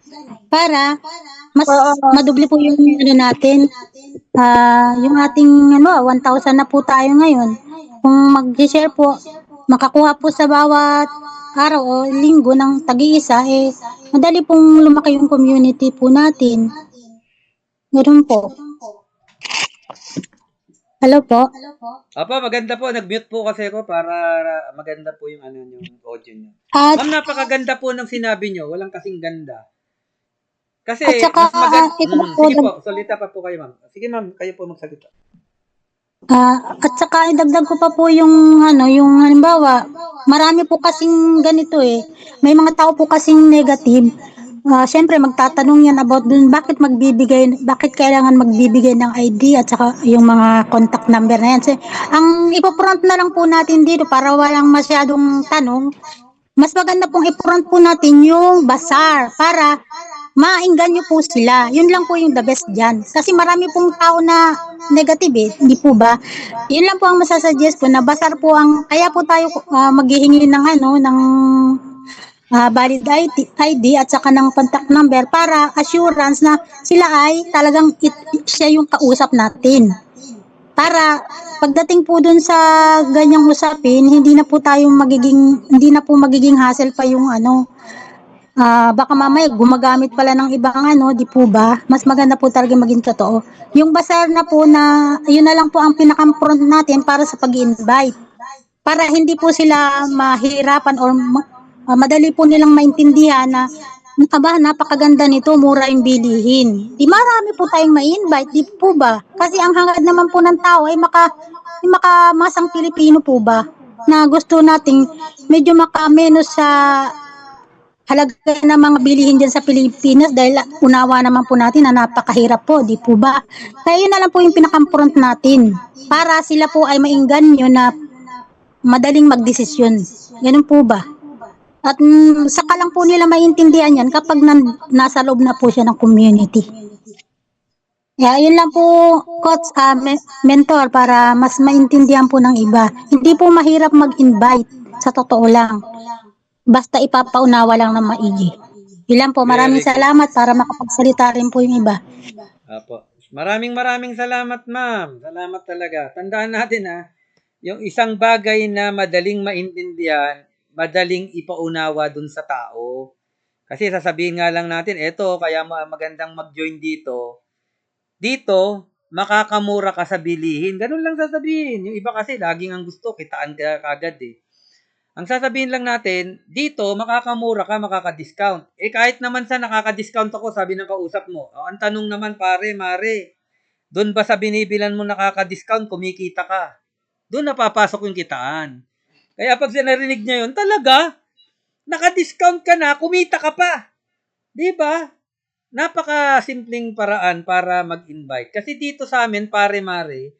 Speaker 8: Para mas madoble po yung natin, yung ating 1,000 na po tayo ngayon. Kung mag-share po, makakuha po sa bawat araw o linggo ng tag-iisa, madali pong lumaki yung community po natin. Gano'n po. Hello po.
Speaker 1: Opo, maganda po. Nag-mute po kasi ako para maganda po yung yung audio niyo.
Speaker 8: At
Speaker 1: Ma'am, napakaganda po ng sinabi niyo. Walang kasing ganda. Kasi
Speaker 8: At saka,
Speaker 1: mas maganda.
Speaker 8: ito po,
Speaker 1: Sige po, salita pa po kayo, ma'am. Sige, ma'am, kayo po magsalita.
Speaker 8: at saka idagdag ko pa po yung yung halimbawa, marami po kasing ganito May mga tao po kasing negative. Siyempre magtatanong yan about dun bakit kailangan magbibigay ng ID at saka yung mga contact number na yan. So, ang ipo-front na lang po natin dito para walang masyadong tanong, mas maganda pong i-front po natin yung bazaar para maingganyo po sila. Yun lang po yung the best dyan. Kasi marami pong tao na negative hindi po ba? Yun lang po ang masasuggest ko na bazaar po kaya po tayo maghihingi ng ng valid ID at saka ng contact number para assurance na sila ay talagang siya yung kausap natin. Para pagdating po dun sa ganyang usapin, hindi na po magiging hassle pa yung baka mamaya gumagamit pala ng ibang di po ba? Mas maganda po talaga maging totoo. Yung bazaar na po yun na lang po ang pinaka-front natin para sa pag-invite. Para hindi po sila mahirapan or madali po nilang maintindihan na napakaganda nito, mura yung bilihin. Di marami po tayong ma-invite, di po ba? Kasi ang hangad naman po ng tao ay makamasang Pilipino po ba? Na gusto nating medyo makamenos sa halaga ng mga bilihin dyan sa Pilipinas dahil unawa naman po natin na napakahirap po, di po ba? Kaya yun na lang po yung pinaka-front natin para sila po ay maingganyo na madaling magdesisyon. Ganun po ba? At saka lang po nila maintindihan yan kapag nasa loob na po siya ng community. Yun lang po, coach, mentor, para mas maintindihan po ng iba. Hindi po mahirap mag-invite, sa totoo lang. Basta ipapaunawa lang ng maigi. Yun lang po, maraming salamat para makapagsalita rin po yung iba.
Speaker 1: Apo. Maraming salamat, ma'am. Salamat talaga. Tandaan natin yung isang bagay na madaling maintindihan, madaling ipaunawa dun sa tao. Kasi sasabihin nga lang natin, eto, kaya magandang mag-join dito. Dito, makakamura ka sa bilihin. Ganun lang sasabihin. Yung iba kasi, laging ang gusto, kitaan ka kagad Ang sasabihin lang natin, dito, makakamura ka, makaka-discount. Eh, kahit naman sa nakaka-discount ako, sabi ng kausap mo, ang tanong naman, pare, mare, doon ba sa binibilan mo nakaka-discount, kumikita ka? Doon napapasok yung kitaan. Kaya pag narinig niya yun, talaga, naka-discount ka na, kumita ka pa. Di ba? Napaka-simpleng paraan para mag-invite. Kasi dito sa amin, pare, mare,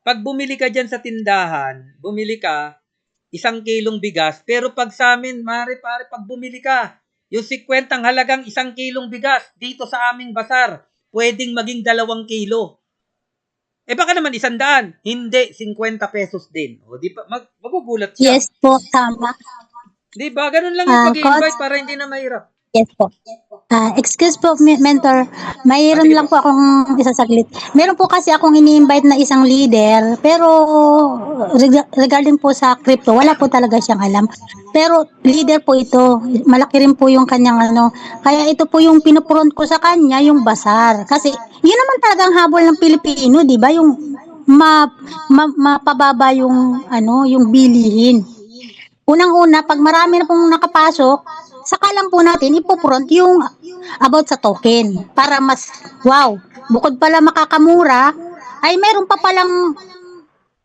Speaker 1: pag bumili ka dyan sa tindahan, bumili ka, 1 kilong bigas, pero pag sa amin, mare, pare, pag bumili ka, yung 50 halagang 1 kilong bigas, dito sa aming basar, pwedeng maging 2 kilo. Eh baka naman 100, hindi, 50 pesos din. O di pa, magugulat siya.
Speaker 8: Yes po, tama.
Speaker 1: Di ba? Ganun lang yung
Speaker 8: Coach,
Speaker 1: pag-i-invite para hindi na mahirap.
Speaker 8: yes po. Excuse po, mentor. Mayroon
Speaker 1: Sige
Speaker 8: lang
Speaker 1: po.
Speaker 8: po akong isasaglit. Meron po kasi akong ini-invite na isang leader, pero regarding po sa crypto, wala po talaga siyang alam. Pero leader po ito, malaki rin po yung kanyang ano. Kaya ito po yung pinupront ko sa kanya, yung basar. Kasi yun naman talagang habol ng Pilipino, di ba? Yung mapababa yung ano, yung bilihin. Unang-una, pag marami na pong nakapasok, saka lang po natin ipopront yung about sa token para mas wow, bukod pala makakamura, ay meron pa palang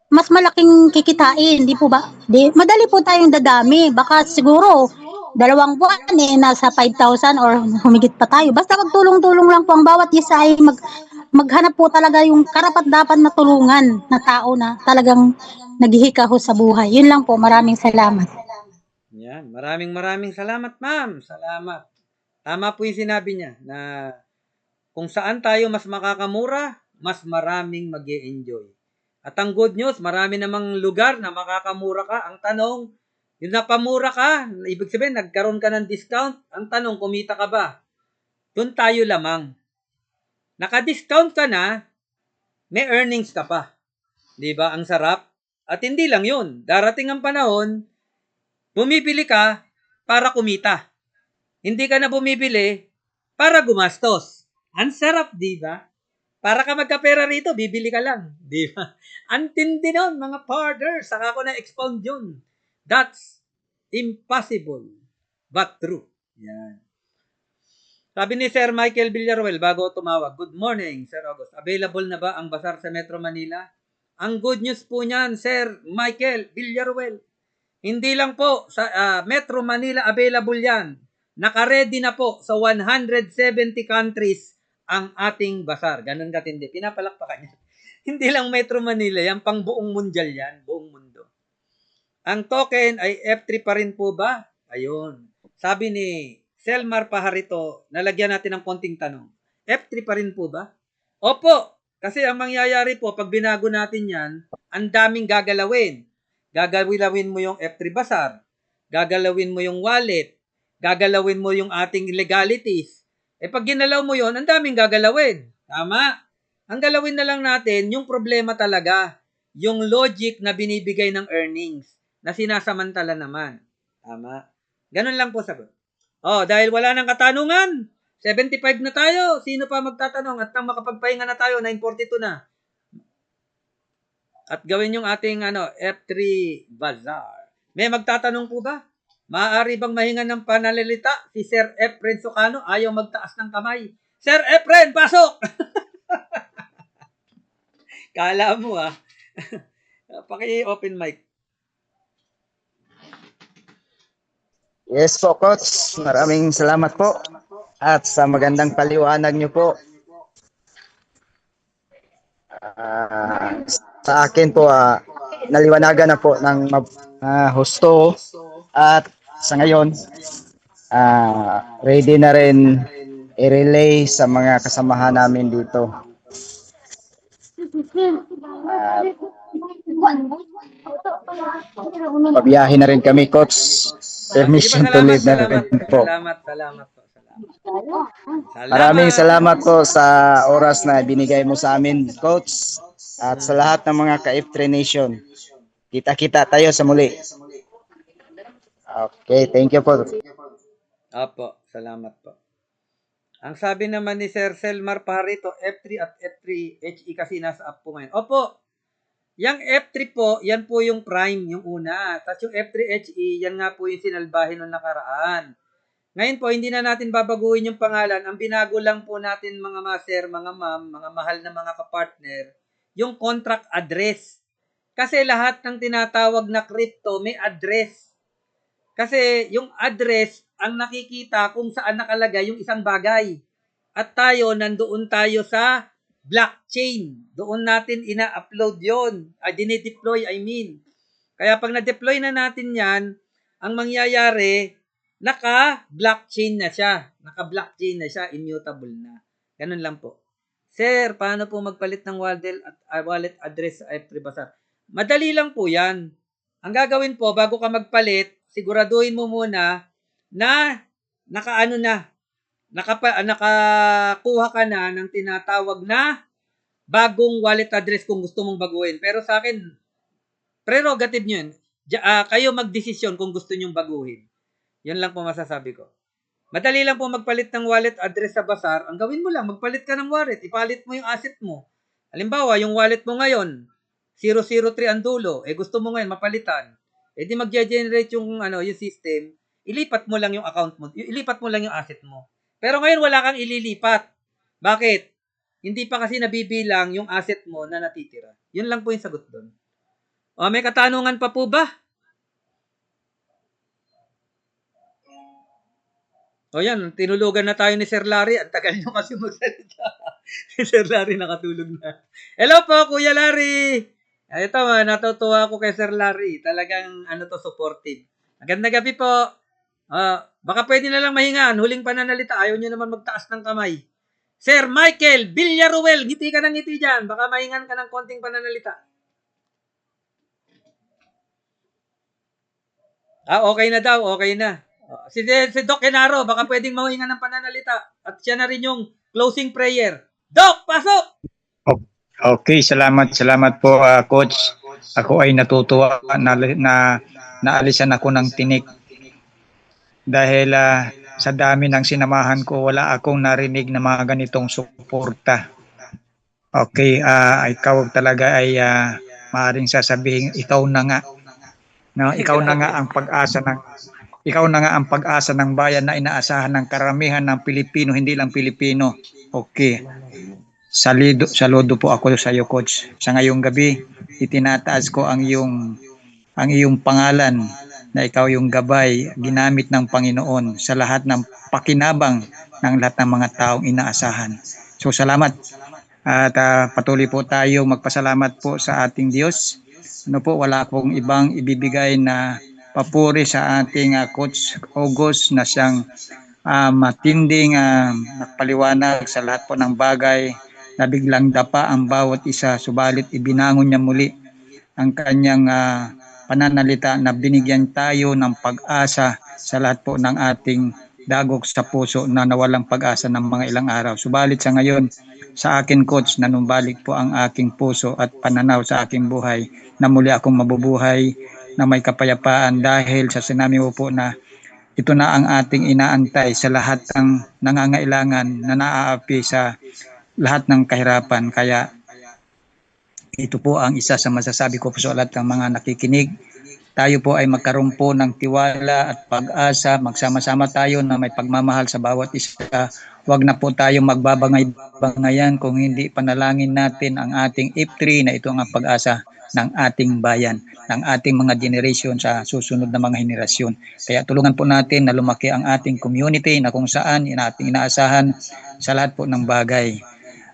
Speaker 8: mas malaking kikitain, di po ba? Di, madali po tayong dadami. Baka siguro 2 buwan nasa 5,000 or humigit pa tayo. Basta magtulong-tulong lang po ang bawat isa ay maghanap po talaga yung karapat-dapat na tulungan na tao na talagang naghihikahos sa buhay. Yun lang po. Maraming salamat.
Speaker 1: Yan. Maraming salamat, ma'am. Salamat. Tama po yung sinabi niya na kung saan tayo mas makakamura, mas maraming mag-e-enjoy. At ang good news, marami namang lugar na makakamura ka. Ang tanong, yung napamura ka, ibig sabihin, nagkaroon ka ng discount. Ang tanong, kumita ka ba? Doon tayo lamang. Naka-discount ka na, may earnings ka pa. Di ba? Ang sarap. At hindi lang yun. Darating ang panahon, bumibili ka para kumita. Hindi ka na bumibili para gumastos. Ang sarap, di ba? Para ka magkapera rito, bibili ka lang. Di ba? Antindi nun, mga partners. Saka ko na-expound yun. That's impossible, but true. Yan. Sabi ni Sir Michael Villaruel, bago tumawag, good morning, Sir August. Available na ba ang basar sa Metro Manila? Ang good news po niyan, Sir Michael Villaruel. Hindi lang po sa Metro Manila available yan. Naka-ready na po sa 170 countries ang ating basar. Ganun katindi. Pinapalakpakan niya. Hindi lang Metro Manila yan, pang buong mundial yan, buong mundo. Ang token ay F3 pa rin po ba? Ayun. Sabi ni Selmar Pajarito, nalagyan natin ng konting tanong. F3 pa rin po ba? Opo. Kasi ang mangyayari po, pag binago natin yan, ang daming gagalawin. Gagalawin mo yung F3 Basar. Gagalawin mo yung wallet. Gagalawin mo yung ating legalities. Eh pag ginalaw mo yon, ang daming gagalawin. Tama? Ang galawin na lang natin, yung problema talaga, yung logic na binibigay ng earnings na sinasamantala naman. Tama? Ganun lang po sagot. Oh, dahil wala nang katanungan, 75 na tayo. Sino pa magtatanong? At nang makapagpahinga na tayo, 9:42 na. At gawin yung ating F3 Bazaar. May magtatanong po ba? Maaari bang mahinga ng panalilita? Si Sir Efren Socano ayaw magtaas ng kamay. Sir Efren, pasok! Kala mo Paki-open mic.
Speaker 5: Yes po, Coach. Maraming salamat po. At sa magandang paliwanag niyo po. Sa akin po, naliwanagan na po ng husto. At sa ngayon, ready na rin i-relay sa mga kasamahan namin dito. Pabiyahin na rin kami, Coach. Permission to leave na rin po.
Speaker 1: Salamat po.
Speaker 5: Maraming salamat po sa oras na binigay mo sa amin, Coach. At sa lahat ng mga ka-F3 Nation. Kita-kita tayo sa muli. Okay, thank you po.
Speaker 1: Opo, salamat po. Ang sabi naman ni Sir Selmar Pajarito, F3 at F3 HE kasi nasa app po ngayon. Opo, Yang F3 po, yan po yung prime, yung una. Tapos yung F3HE, yan nga po yung sinalbahin nung nakaraan. Ngayon po, hindi na natin babaguhin yung pangalan. Ang binago lang po natin mga master, mga ma'am, mga mahal na mga kapartner, yung contract address. Kasi lahat ng tinatawag na crypto may address. Kasi yung address, ang nakikita kung saan nakalagay yung isang bagay. At tayo, nandoon tayo sa blockchain. Doon natin ina-upload yon, dinideploy, I mean. Kaya pag na-deploy na natin yan, ang mangyayari, naka-blockchain na siya. Naka-blockchain na siya, immutable na. Ganun lang po. Sir, paano po magpalit ng wallet address sa F3 Bazaar? Madali lang po yan. Ang gagawin po, bago ka magpalit, siguraduhin mo muna na nakakuha ka na ng tinatawag na bagong wallet address kung gusto mong baguhin. Pero sa akin, prerogative nyo yun. Kayo magdesisyon kung gusto nyong baguhin. Yan lang po masasabi ko. Madali lang po magpalit ng wallet address sa Bazaar. Ang gawin mo lang, magpalit ka ng wallet. Ipalit mo yung asset mo. Halimbawa, yung wallet mo ngayon, 003 ang dulo. Gusto mo ngayon mapalitan. Di mag-generate yung system. Ilipat mo lang yung account mo. Ilipat mo lang yung asset mo. Pero ngayon wala kang ililipat. Bakit? Hindi pa kasi nabibilang yung asset mo na natitira. Yun lang po yung sagot doon. May katanungan pa po ba? Yan, tinulugan na tayo ni Sir Larry. Ang tagal nyo kasi magsalita. Si Sir Larry nakatulog na. Hello po, Kuya Larry! Ito, natutuwa ako kay Sir Larry. Talagang, supportive. Magandang gabi po. Baka pwede na lang mahingaan. Huling pananalita. Ayaw nyo naman magtaas ng kamay. Sir Michael Villaruel, ngiti ka ng ngiti dyan. Baka mahingan ka ng konting pananalita. Okay na daw. Okay na. Si Doc Genaro, baka pwedeng mahingan ng pananalita. At siya na rin yung closing prayer. Doc, pasok!
Speaker 10: Okay, salamat po Coach. Ako ay natutuwa na naalisan ako ng tinik. Dahil sa dami ng sinamahan ko, wala akong narinig na mga ganitong suporta. Okay, ikaw talaga ay maaaring sasabihin, ikaw na nga. No, ikaw na nga ang pag-asa ng bayan na inaasahan ng karamihan ng Pilipino, hindi lang Pilipino. Okay. Saludo po ako sa iyo, Coach. Sa ngayong gabi, itinataas ko ang iyong pangalan na ikaw yung gabay, ginamit ng Panginoon sa lahat ng pakinabang ng lahat ng mga taong inaasahan. So salamat. At patuloy po tayo magpasalamat po sa ating Diyos. Wala akong ibang ibibigay na papuri sa ating Coach August na siyang matinding nagpaliwanag sa lahat po ng bagay na biglang dapa ang bawat isa, subalit ibinangon niya muli ang kanyang pananalita na binigyan tayo ng pag-asa sa lahat po ng ating dagok sa puso na nawalang pag-asa ng mga ilang araw. Subalit sa ngayon, sa akin, Coach, nanumbalik po ang aking puso at pananaw sa aking buhay na muli akong mabubuhay na may kapayapaan dahil sa sinabi mo po na ito na ang ating inaantay sa lahat ng nangangailangan na naaapi sa lahat ng kahirapan. Kaya ito po ang isa sa masasabi ko po sa lahat ng mga nakikinig. Tayo po ay magkaroon po ng tiwala at pag-asa. Magsama-sama tayo na may pagmamahal sa bawat isa. Huwag na po tayo magbabangay-bangayan kung hindi panalangin natin ang ating F3 na ito ang pag-asa ng ating bayan, ng ating mga generation sa susunod na mga henerasyon. Kaya tulungan po natin na lumaki ang ating community na kung saan ating inaasahan sa lahat po ng bagay.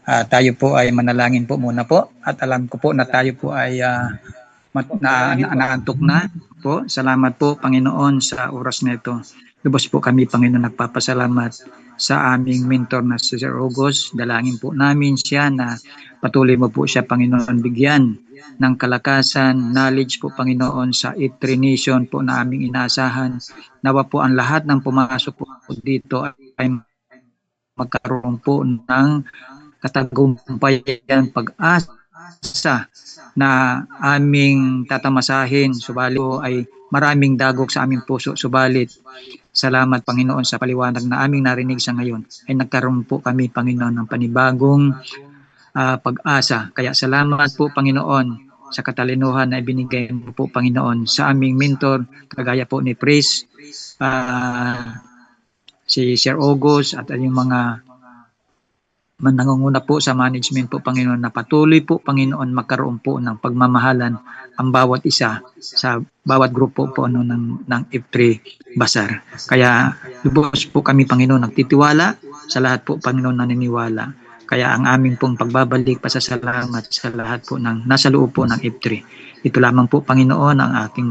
Speaker 10: Tayo po ay manalangin po muna po at alam ko po na tayo po ay naantok na po. Salamat po Panginoon sa oras na ito. Lubos po kami Panginoon nagpapasalamat sa aming mentor na si Sir August. Dalangin po namin siya na patuloy mo po siya Panginoon bigyan ng kalakasan, knowledge po Panginoon sa F3 Nation po na aming inaasahan. Nawa po ang lahat ng pumasok po dito ay magkaroon po ng katagumpayan pag-asa na aming tatamasahin. Subalit ay maraming dagok sa aming puso. Subalit, salamat Panginoon sa paliwanag na aming narinig sa ngayon. Ay nagkaroon po kami Panginoon ng panibagong pag-asa. Kaya salamat po Panginoon sa katalinuhan na ibinigay mo po, Panginoon, sa aming mentor, kagaya po ni Pris, si Sir August at yung mga nangunguna po sa management po, Panginoon, na patuloy po, Panginoon, magkaroon po ng pagmamahalan ang bawat isa sa bawat grupo po ng F3 Basar. Kaya lubos po kami, Panginoon, nagtitiwala, sa lahat po, Panginoon, naniniwala. Kaya ang aming pong pagbabalik, pasasalamat sa lahat po ng nasa loob po ng F3. Ito lamang po, Panginoon, ang aking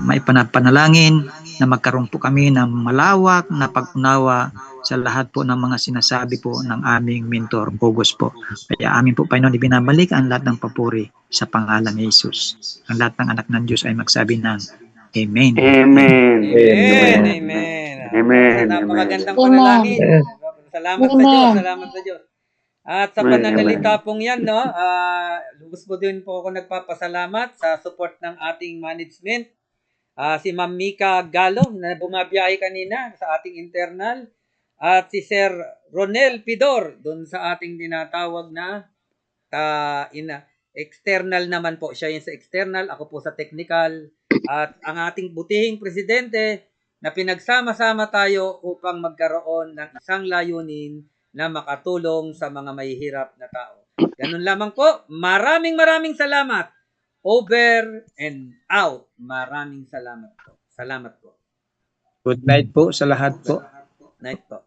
Speaker 10: maipanalangin na magkaroon po kami ng malawak na pag-unawa sa lahat po ng mga sinasabi po ng aming mentor, August po. Kaya amin po, Panginoon, ibinabalik ang lahat ng papuri sa pangalan ni Jesus. Ang lahat ng anak ng Diyos ay magsabi ng Amen.
Speaker 7: Amen.
Speaker 1: Amen. Amen.
Speaker 7: Amen.
Speaker 1: Napakagandang
Speaker 8: Amen.
Speaker 1: panalangin. Salamat sa
Speaker 8: Amen.
Speaker 1: Diyos. Salamat sa Diyos. At sa
Speaker 7: Amen.
Speaker 1: pananalita pong yan, no, lubos po din po ako nagpapasalamat sa support ng ating management. Si Ma'am Mika Galo na bumabiyahe kanina sa ating internal. At si Sir Ronel Pidor doon sa ating tinatawag na external naman po. Siya yung sa external, ako po sa technical. At ang ating butihing presidente na pinagsama-sama tayo upang magkaroon ng isang layunin na makatulong sa mga mahihirap na tao. Ganun lamang po. Maraming salamat. Over and out. Maraming salamat po. Salamat po.
Speaker 10: Good night po sa lahat po.
Speaker 1: Night po.